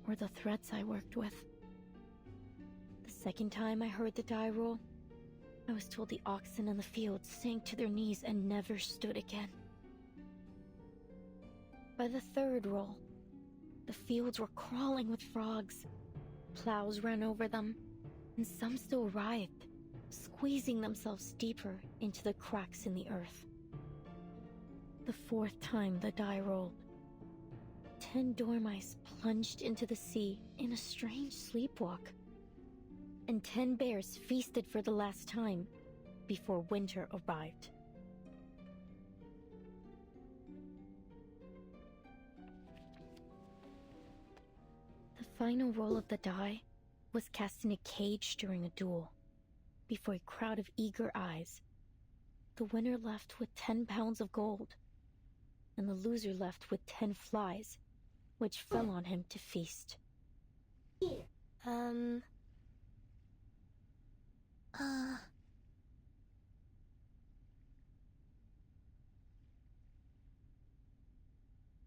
were the threads I worked with. The second time I heard the die roll, I was told the oxen in the fields sank to their knees and never stood again. By the third roll, the fields were crawling with frogs. Plows ran over them, and some still writhed, squeezing themselves deeper into the cracks in the earth. The fourth time the die rolled, 10 dormice plunged into the sea in a strange sleepwalk, and 10 bears feasted for the last time before winter arrived. The final roll of the die was cast in a cage during a duel. Before a crowd of eager eyes, the winner left with 10 pounds of gold, and the loser left with 10 flies, which fell on him to feast.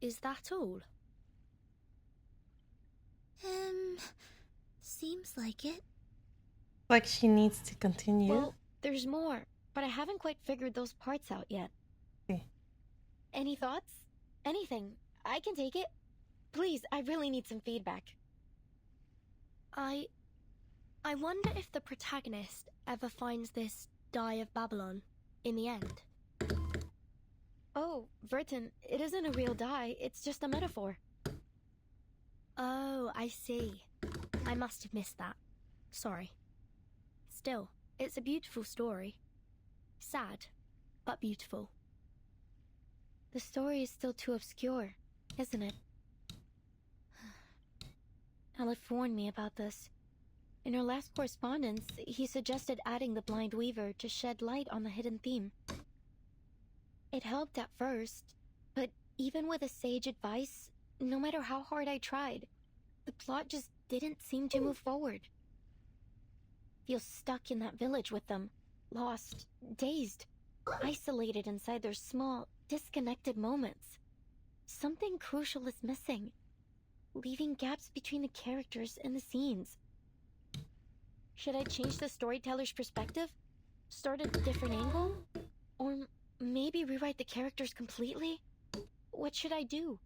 Is that all? Seems like it. Like she needs to continue. Well, there's more, but I haven't quite figured those parts out yet. Okay. Any thoughts? Anything. I can take it. Please, I really need some feedback. I wonder if the protagonist ever finds this Die of Babylon in the end. Oh, Vertin, it isn't a real die, it's just a metaphor. Oh, I see. I must have missed that. Sorry. Still, it's a beautiful story. Sad, but beautiful. The story is still too obscure, isn't it? Aleph warned me about this. In our last correspondence, he suggested adding the Blind Weaver to shed light on the hidden theme. It helped at first, but even with a sage advice, no matter how hard I tried, the plot just didn't seem to move forward. Feel stuck in that village with them, lost, dazed, isolated inside their small, disconnected moments. Something crucial is missing, leaving gaps between the characters and the scenes. Should I change the storyteller's perspective? Start at a different angle? Or maybe rewrite the characters completely? What should I do?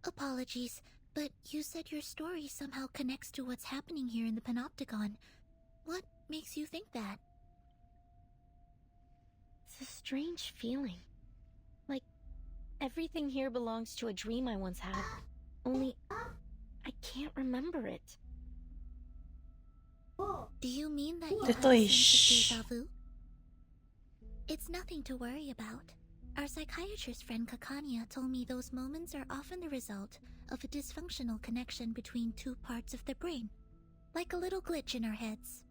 Apologies, but you said your story somehow connects to what's happening here in the Panopticon. What makes you think that? It's a strange feeling. Like, everything here belongs to a dream I once had. Only, I can't remember it. Do you mean that you have a sense of déjà vu? It's nothing to worry about. Our psychiatrist friend Kakania told me those moments are often the result of a dysfunctional connection between two parts of the brain. Like a little glitch in our heads.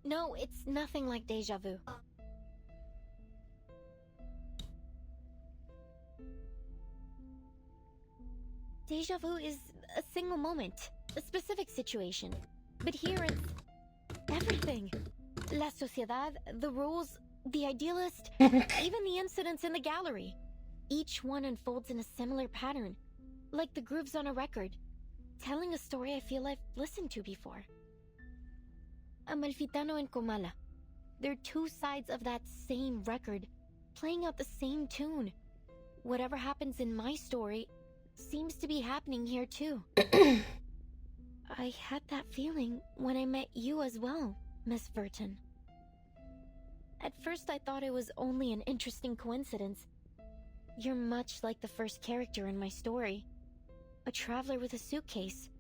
No, it's nothing like déjà vu. Déjà vu is a single moment, a specific situation. But here it's everything. La sociedad, the rules, the idealist, even the incidents in the gallery. Each one unfolds in a similar pattern, like the grooves on a record, telling a story I feel I've listened to before. Amalfitano and Comala. They're two sides of that same record, playing out the same tune. Whatever happens in my story seems to be happening here too. I had that feeling when I met you as well, Miss Vertin. At first I thought it was only an interesting coincidence. You're much like the first character in my story. A traveler with a suitcase.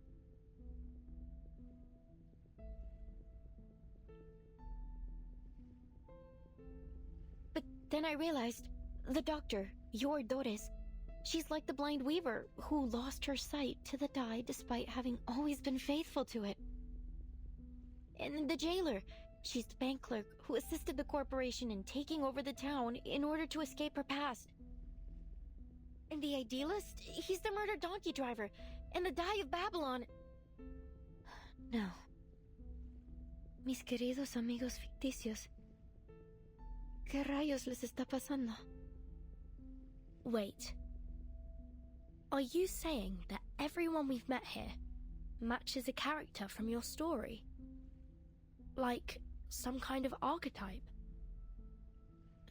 But then I realized, the doctor, your Dores, she's like the Blind Weaver who lost her sight to the die despite having always been faithful to it. And the jailer, she's the bank clerk who assisted the corporation in taking over the town in order to escape her past. And the idealist, he's the murdered donkey driver, and the die of Babylon. No. Mis queridos amigos ficticios. ¿Qué rayos les está pasando? Wait. Are you saying that everyone we've met here matches a character from your story? Like some kind of archetype?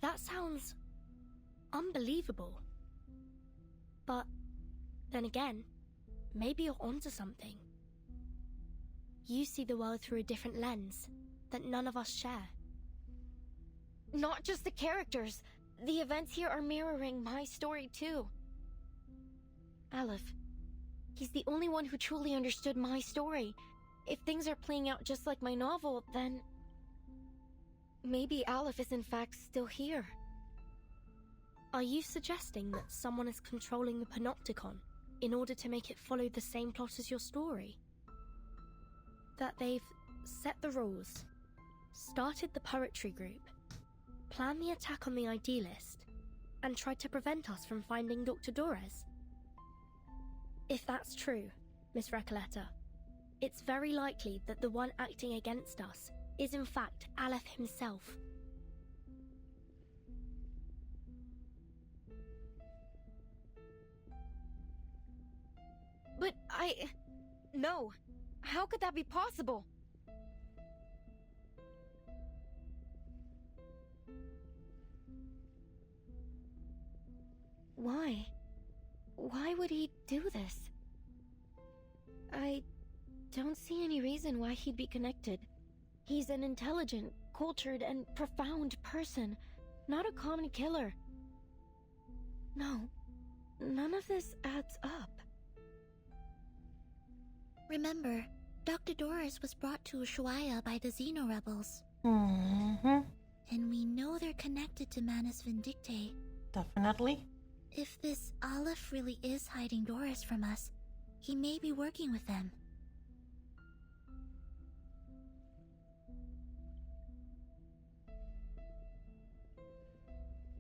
That sounds unbelievable. But then again, maybe you're onto something. You see the world through a different lens that none of us share. Not just the characters. The events here are mirroring my story too. Aleph, he's the only one who truly understood my story. If things are playing out just like my novel, then maybe Aleph is in fact still here. Are you suggesting that someone is controlling the Panopticon in order to make it follow the same plot as your story? That they've set the rules, started the poetry group, planned the attack on the Idealist, and tried to prevent us from finding Dr. Dores? If that's true, Miss Recoleta, it's very likely that the one acting against us is in fact Aleph himself. But No. How could that be possible? Why? Why would he do this? I don't see any reason why he'd be connected. He's an intelligent, cultured, and profound person, not a common killer. No, none of this adds up. Remember, Dr. Doris was brought to Ushuaia by the Xeno rebels. Mm-hmm. And we know they're connected to Manus Vindictae. Definitely. If this Aleph really is hiding Doris from us, he may be working with them.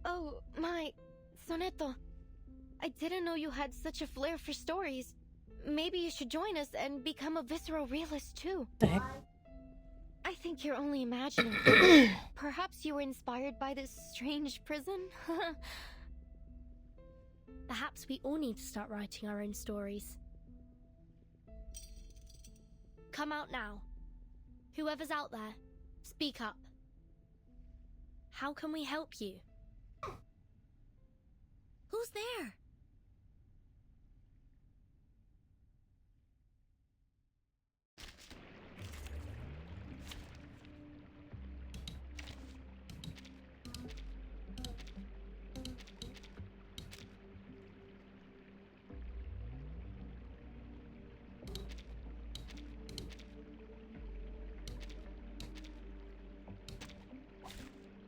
Oh, my... Soneto. I didn't know you had such a flair for stories. Maybe you should join us and become a visceral realist too. The heck? I think you're only imagining. Perhaps you were inspired by this strange prison? Perhaps we all need to start writing our own stories. Come out now. Whoever's out there, speak up. How can we help you? Who's there?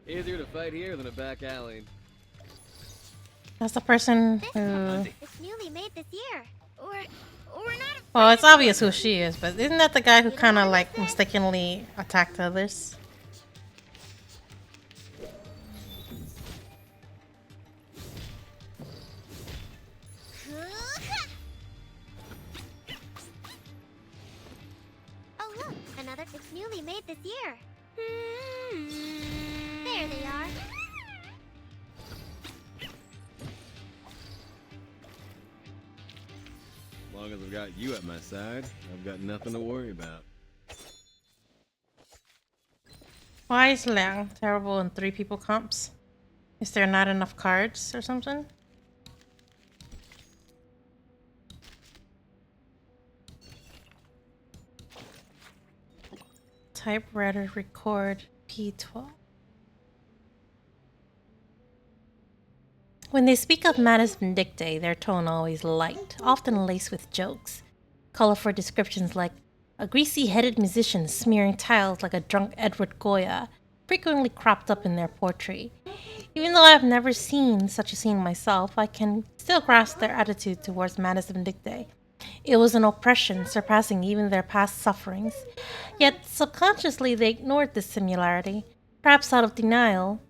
Easier to fight here than a back alley. That's the person who... It's newly made this year. We're not... Well, it's obvious who she is, but isn't that the guy who kind of like mistakenly attacked others? Oh look, another... It's newly made this year. There they are. As long as I've got you at my side, I've got nothing to worry about. Why is Liang terrible in 3 people comps? Is there not enough cards or something? Typewriter record P12. When they speak of Manus Vindictae, their tone always light, often laced with jokes. Colorful descriptions like a greasy-headed musician smearing tiles like a drunk Edward Goya frequently cropped up in their poetry. Even though I have never seen such a scene myself, I can still grasp their attitude towards Manus Vindictae. It was an oppression surpassing even their past sufferings. Yet subconsciously they ignored this similarity, perhaps out of denial,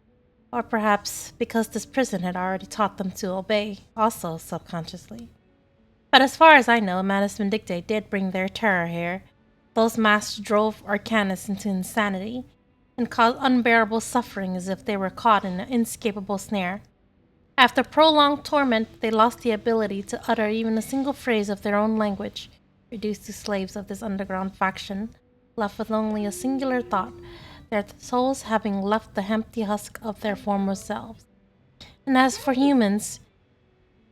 or perhaps because this prison had already taught them to obey, also subconsciously. But as far as I know, Manus Vindictae did bring their terror here. Those masks drove Arcanus into insanity, and caused unbearable suffering as if they were caught in an inescapable snare. After prolonged torment, they lost the ability to utter even a single phrase of their own language, reduced to slaves of this underground faction, left with only a singular thought, their souls having left the empty husk of their former selves. And as for humans,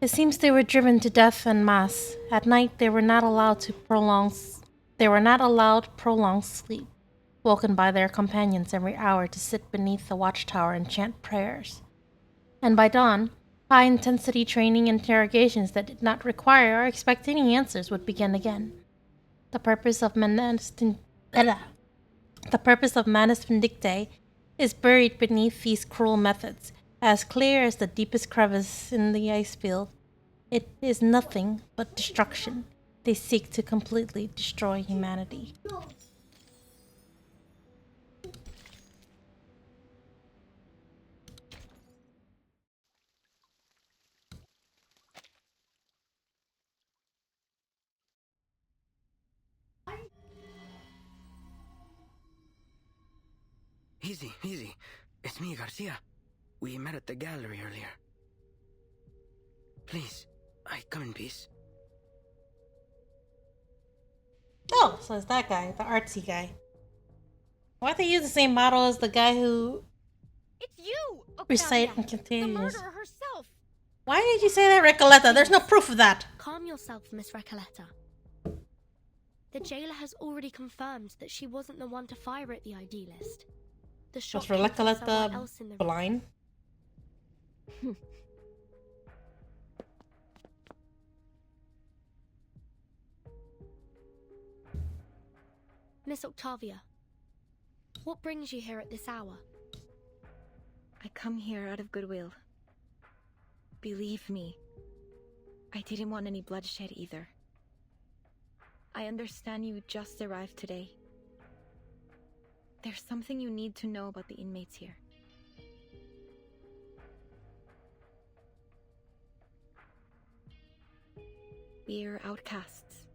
it seems they were driven to death en masse. At night they were not allowed prolonged sleep, woken by their companions every hour to sit beneath the watchtower and chant prayers. And by dawn, high-intensity training interrogations that did not require or expect any answers would begin again. The purpose of Manus Vindictae is buried beneath these cruel methods, as clear as the deepest crevice in the ice field. It is nothing but destruction. They seek to completely destroy humanity. Easy, easy. It's me, Garcia. We met at the gallery earlier. Please, I come in peace. Oh, so it's that guy, the artsy guy. Why they use the same model as the guy who recite and continues? The murderer herself. Why did you say that, Recoleta? There's no proof of that. Calm yourself, Miss Recoleta. The jailer has already confirmed that she wasn't the one to fire at the idealist. The shot was Recoleta blind? Miss Octavia, what brings you here at this hour? I come here out of goodwill. Believe me, I didn't want any bloodshed either. I understand you just arrived today. There's something you need to know about the inmates here. We're outcasts,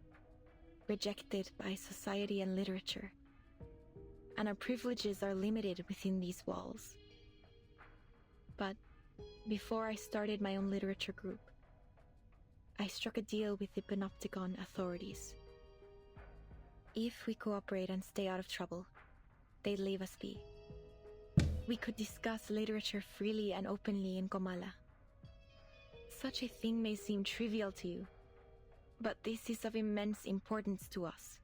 rejected by society and literature, and our privileges are limited within these walls. But before I started my own literature group, I struck a deal with the Panopticon authorities. If we cooperate and stay out of trouble, they'd leave us be. We could discuss literature freely and openly in Comala. Such a thing may seem trivial to you, but this is of immense importance to us.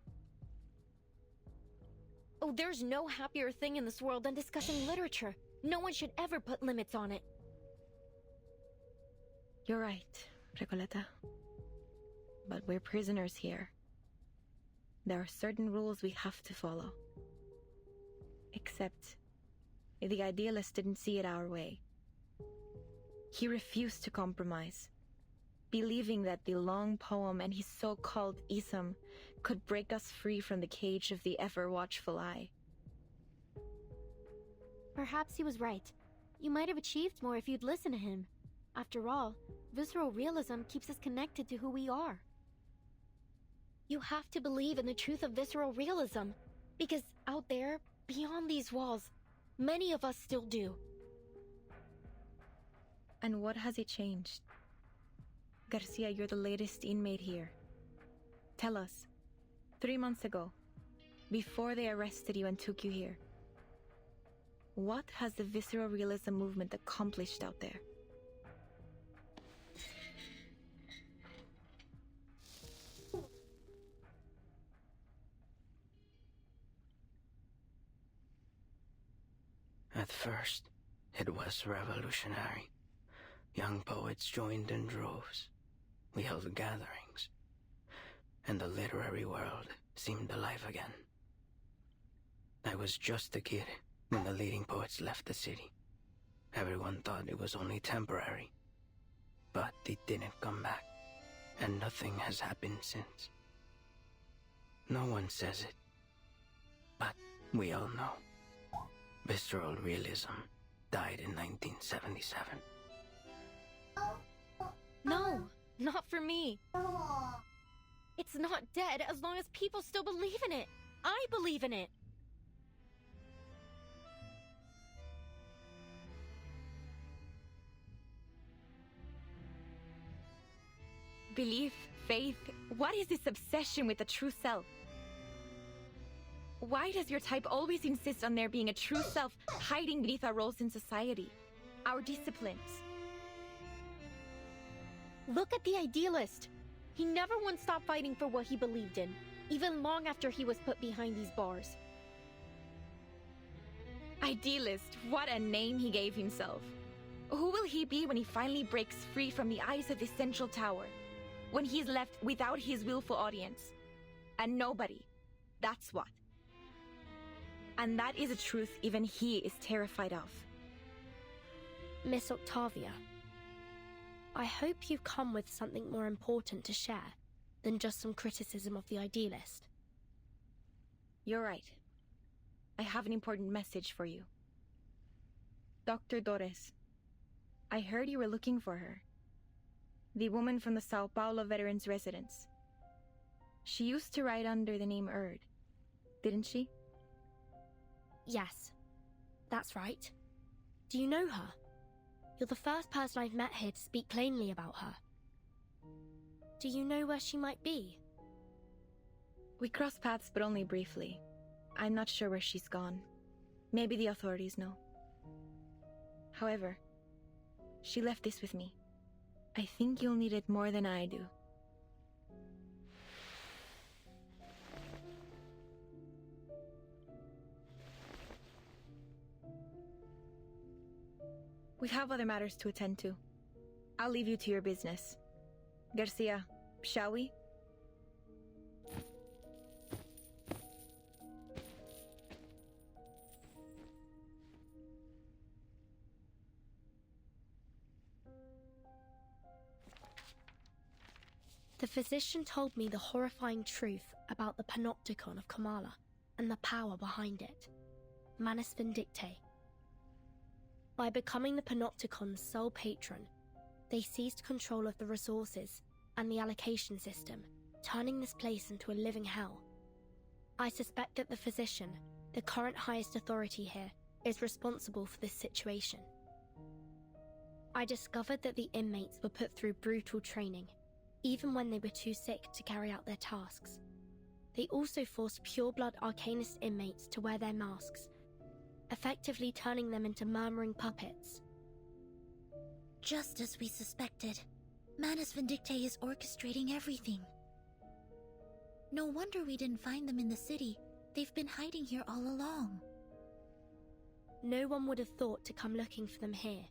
Oh, there's no happier thing in this world than discussing literature. No one should ever put limits on it. You're right, Recoleta. But we're prisoners here. There are certain rules we have to follow. Except, the idealist didn't see it our way. He refused to compromise, believing that the long poem and his so-called ism could break us free from the cage of the ever-watchful eye. Perhaps he was right. You might have achieved more if you'd listened to him. After all, visceral realism keeps us connected to who we are. You have to believe in the truth of visceral realism, because out there, beyond these walls, many of us still do. And what has it changed? Garcia, you're the latest inmate here. Tell us, 3 months ago, before they arrested you and took you here, what has the visceral realism movement accomplished out there? At first, it was revolutionary. Young poets joined in droves. We held gatherings. And the literary world seemed alive again. I was just a kid when the leading poets left the city. Everyone thought it was only temporary. But they didn't come back. And nothing has happened since. No one says it. But we all know. Visceral realism died in 1977. No, not for me. It's not dead as long as people still believe in it. I believe in it. Belief, faith, what is this obsession with the true self? Why does your type always insist on there being a true self hiding beneath our roles in society? Our disciplines? Look at the idealist. He never once stopped fighting for what he believed in, even long after he was put behind these bars. Idealist, what a name he gave himself. Who will he be when he finally breaks free from the eyes of the central tower? When he's left without his willful audience? And nobody. That's what. And that is a truth even he is terrified of. Miss Octavia, I hope you've come with something more important to share than just some criticism of the idealist. You're right. I have an important message for you. Dr. Torres, I heard you were looking for her. The woman from the Sao Paulo Veterans Residence. She used to write under the name Erd, didn't she? Yes, that's right. Do you know her? You're the first person I've met here to speak plainly about her. Do you know where she might be? We crossed paths, but only briefly. I'm not sure where she's gone. Maybe the authorities know. However, she left this with me. I think you'll need it more than I do. We have other matters to attend to. I'll leave you to your business. Garcia, shall we? The physician told me the horrifying truth about the panopticon of Kamala and the power behind it. Manus Vindictae. By becoming the panopticon's sole patron, they seized control of the resources and the allocation system, turning this place into a living hell. I suspect that the physician, the current highest authority here, is responsible for this situation. I discovered that the inmates were put through brutal training, even when they were too sick to carry out their tasks. They also forced pure-blood Arcanist inmates to wear their masks, effectively turning them into murmuring puppets. Just as we suspected, Manus Vindictae is orchestrating everything. No wonder we didn't find them in the city. They've been hiding here all along. No one would have thought to come looking for them here.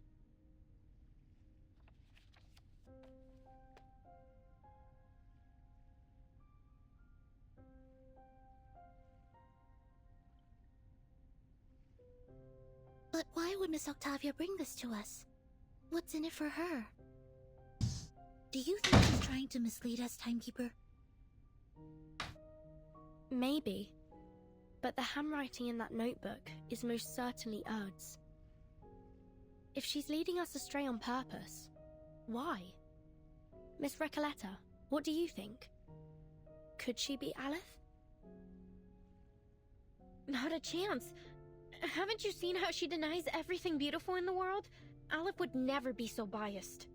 But why would Miss Octavia bring this to us? What's in it for her? Do you think she's trying to mislead us, Timekeeper? Maybe. But the handwriting in that notebook is most certainly Erd's. If she's leading us astray on purpose, why? Miss Recoleta, what do you think? Could she be Aleph? Not a chance. Haven't you seen how she denies everything beautiful in the world? Aleph would never be so biased.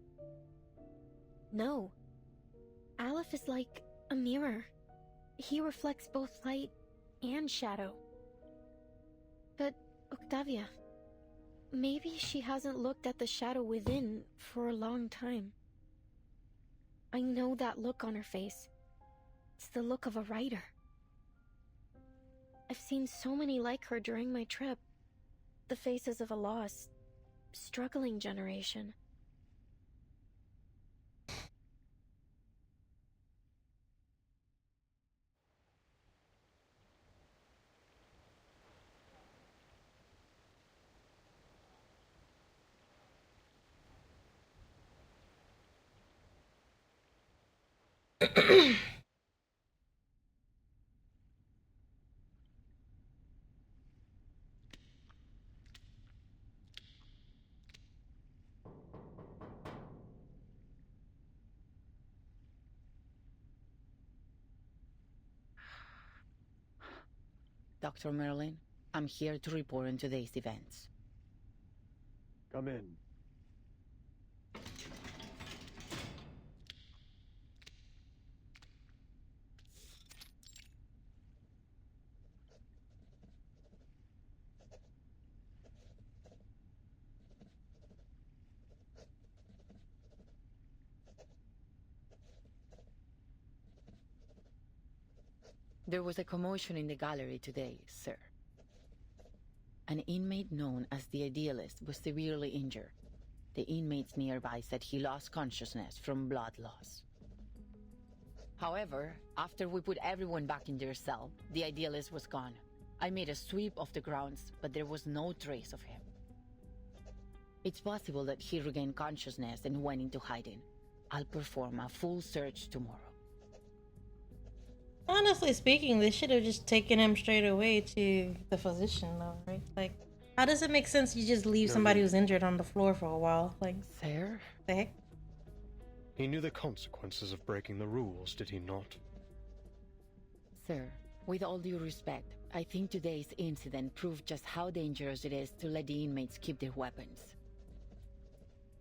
No. Aleph is like a mirror. He reflects both light and shadow. But, Octavia, maybe she hasn't looked at the shadow within for a long time. I know that look on her face. It's the look of a writer. I've seen so many like her during my trip. The faces of a lost, struggling generation. Dr. Merlin, I'm here to report on today's events. Come in. There was a commotion in the gallery today, sir. An inmate known as the Idealist was severely injured. The inmates nearby said he lost consciousness from blood loss. However, after we put everyone back in their cell, the Idealist was gone. I made a sweep of the grounds, but there was no trace of him. It's possible that he regained consciousness and went into hiding. I'll perform a full search tomorrow. Honestly speaking, they should have just taken him straight away to the physician, though, right? Like, how does it make sense you just leave somebody who's injured on the floor for a while? Like, Sir? The heck? He knew the consequences of breaking the rules, did he not? Sir, with all due respect, I think today's incident proved just how dangerous it is to let the inmates keep their weapons.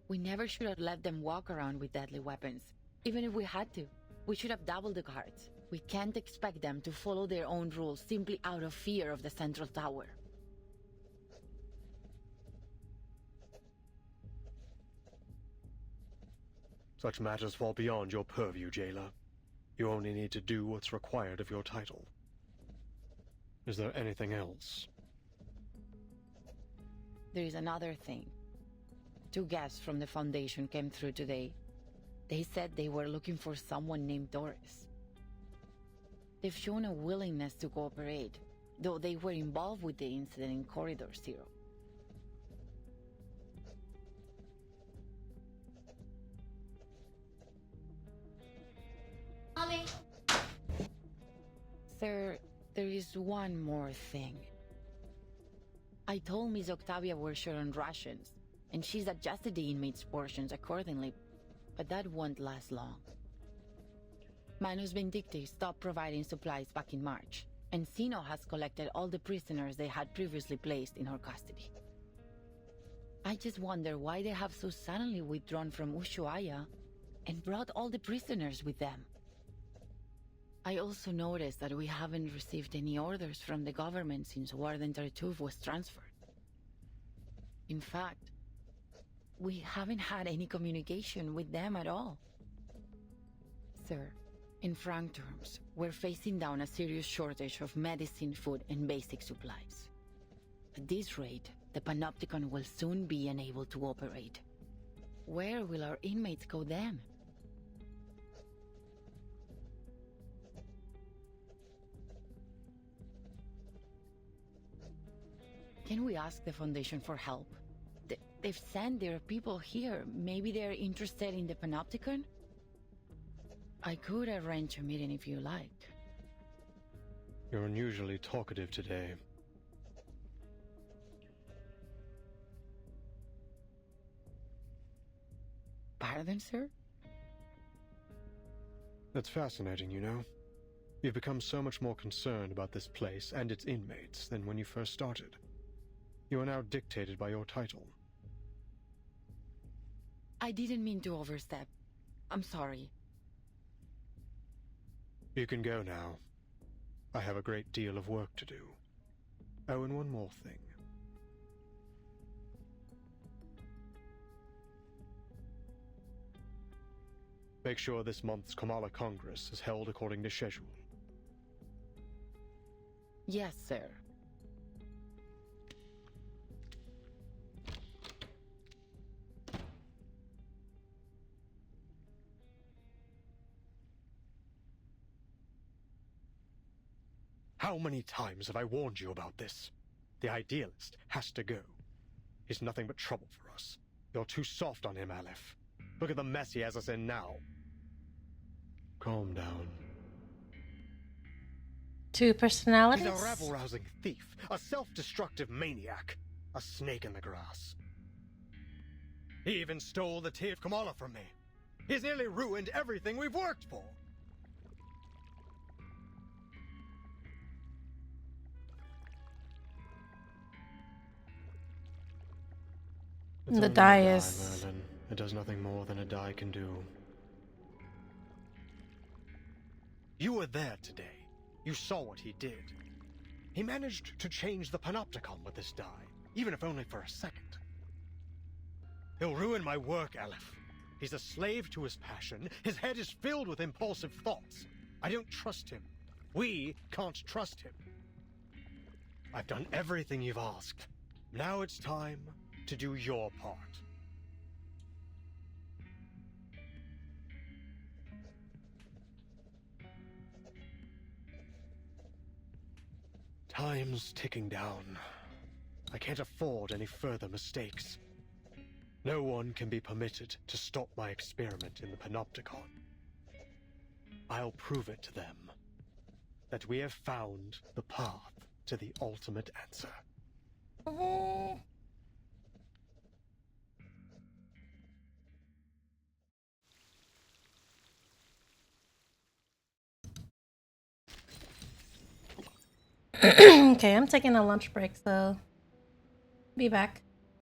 We never should have let them walk around with deadly weapons. Even if we had to, we should have doubled the guards. We can't expect them to follow their own rules simply out of fear of the central tower. Such matters fall beyond your purview, jailer. You only need to do what's required of your title. Is there anything else? There is another thing. 2 guests from the Foundation came through today. They said they were looking for someone named Doris. They've shown a willingness to cooperate, though they were involved with the incident in Corridor Zero. Mommy. Sir, there is one more thing. I told Miss Octavia we're short on rations, and she's adjusted the inmates' portions accordingly, but that won't last long. Manus Vindicti stopped providing supplies back in March, and Sino has collected all the prisoners they had previously placed in her custody. I just wonder why they have so suddenly withdrawn from Ushuaia and brought all the prisoners with them. I also noticed that we haven't received any orders from the government since Warden Tartuffe was transferred. In fact, we haven't had any communication with them at all. Sir, in frank terms, we're facing down a serious shortage of medicine, food, and basic supplies. At this rate, the Panopticon will soon be unable to operate. Where will our inmates go then? Can we ask the Foundation for help? They've sent their people here. Maybe they're interested in the Panopticon? I could arrange a meeting if you like. You're unusually talkative today. Pardon, sir? That's fascinating, you know. You've become so much more concerned about this place and its inmates than when you first started. You are now dictated by your title. I didn't mean to overstep. I'm sorry. You can go now. I have a great deal of work to do. Oh, and one more thing. Make sure this month's Kamala Congress is held according to schedule. Yes, sir. How many times have I warned you about this? The idealist has to go. He's nothing but trouble for us. You're too soft on him, Aleph. Look at the mess he has us in now. Calm down. 2 personalities? He's a rabble-rousing thief, a self-destructive maniac, a snake in the grass. He even stole the tea of Kamala from me. He's nearly ruined everything we've worked for. The die is... Merlin. It does nothing more than a die can do. You were there today. You saw what he did. He managed to change the Panopticon with this die, even if only for a second. He'll ruin my work, Aleph. He's a slave to his passion. His head is filled with impulsive thoughts. I don't trust him. We can't trust him. I've done everything you've asked. Now it's time to do your part. Time's ticking down. I can't afford any further mistakes. No one can be permitted to stop my experiment in the Panopticon. I'll prove it to them that we have found the path to the ultimate answer. Okay, I'm taking a lunch break, so be back.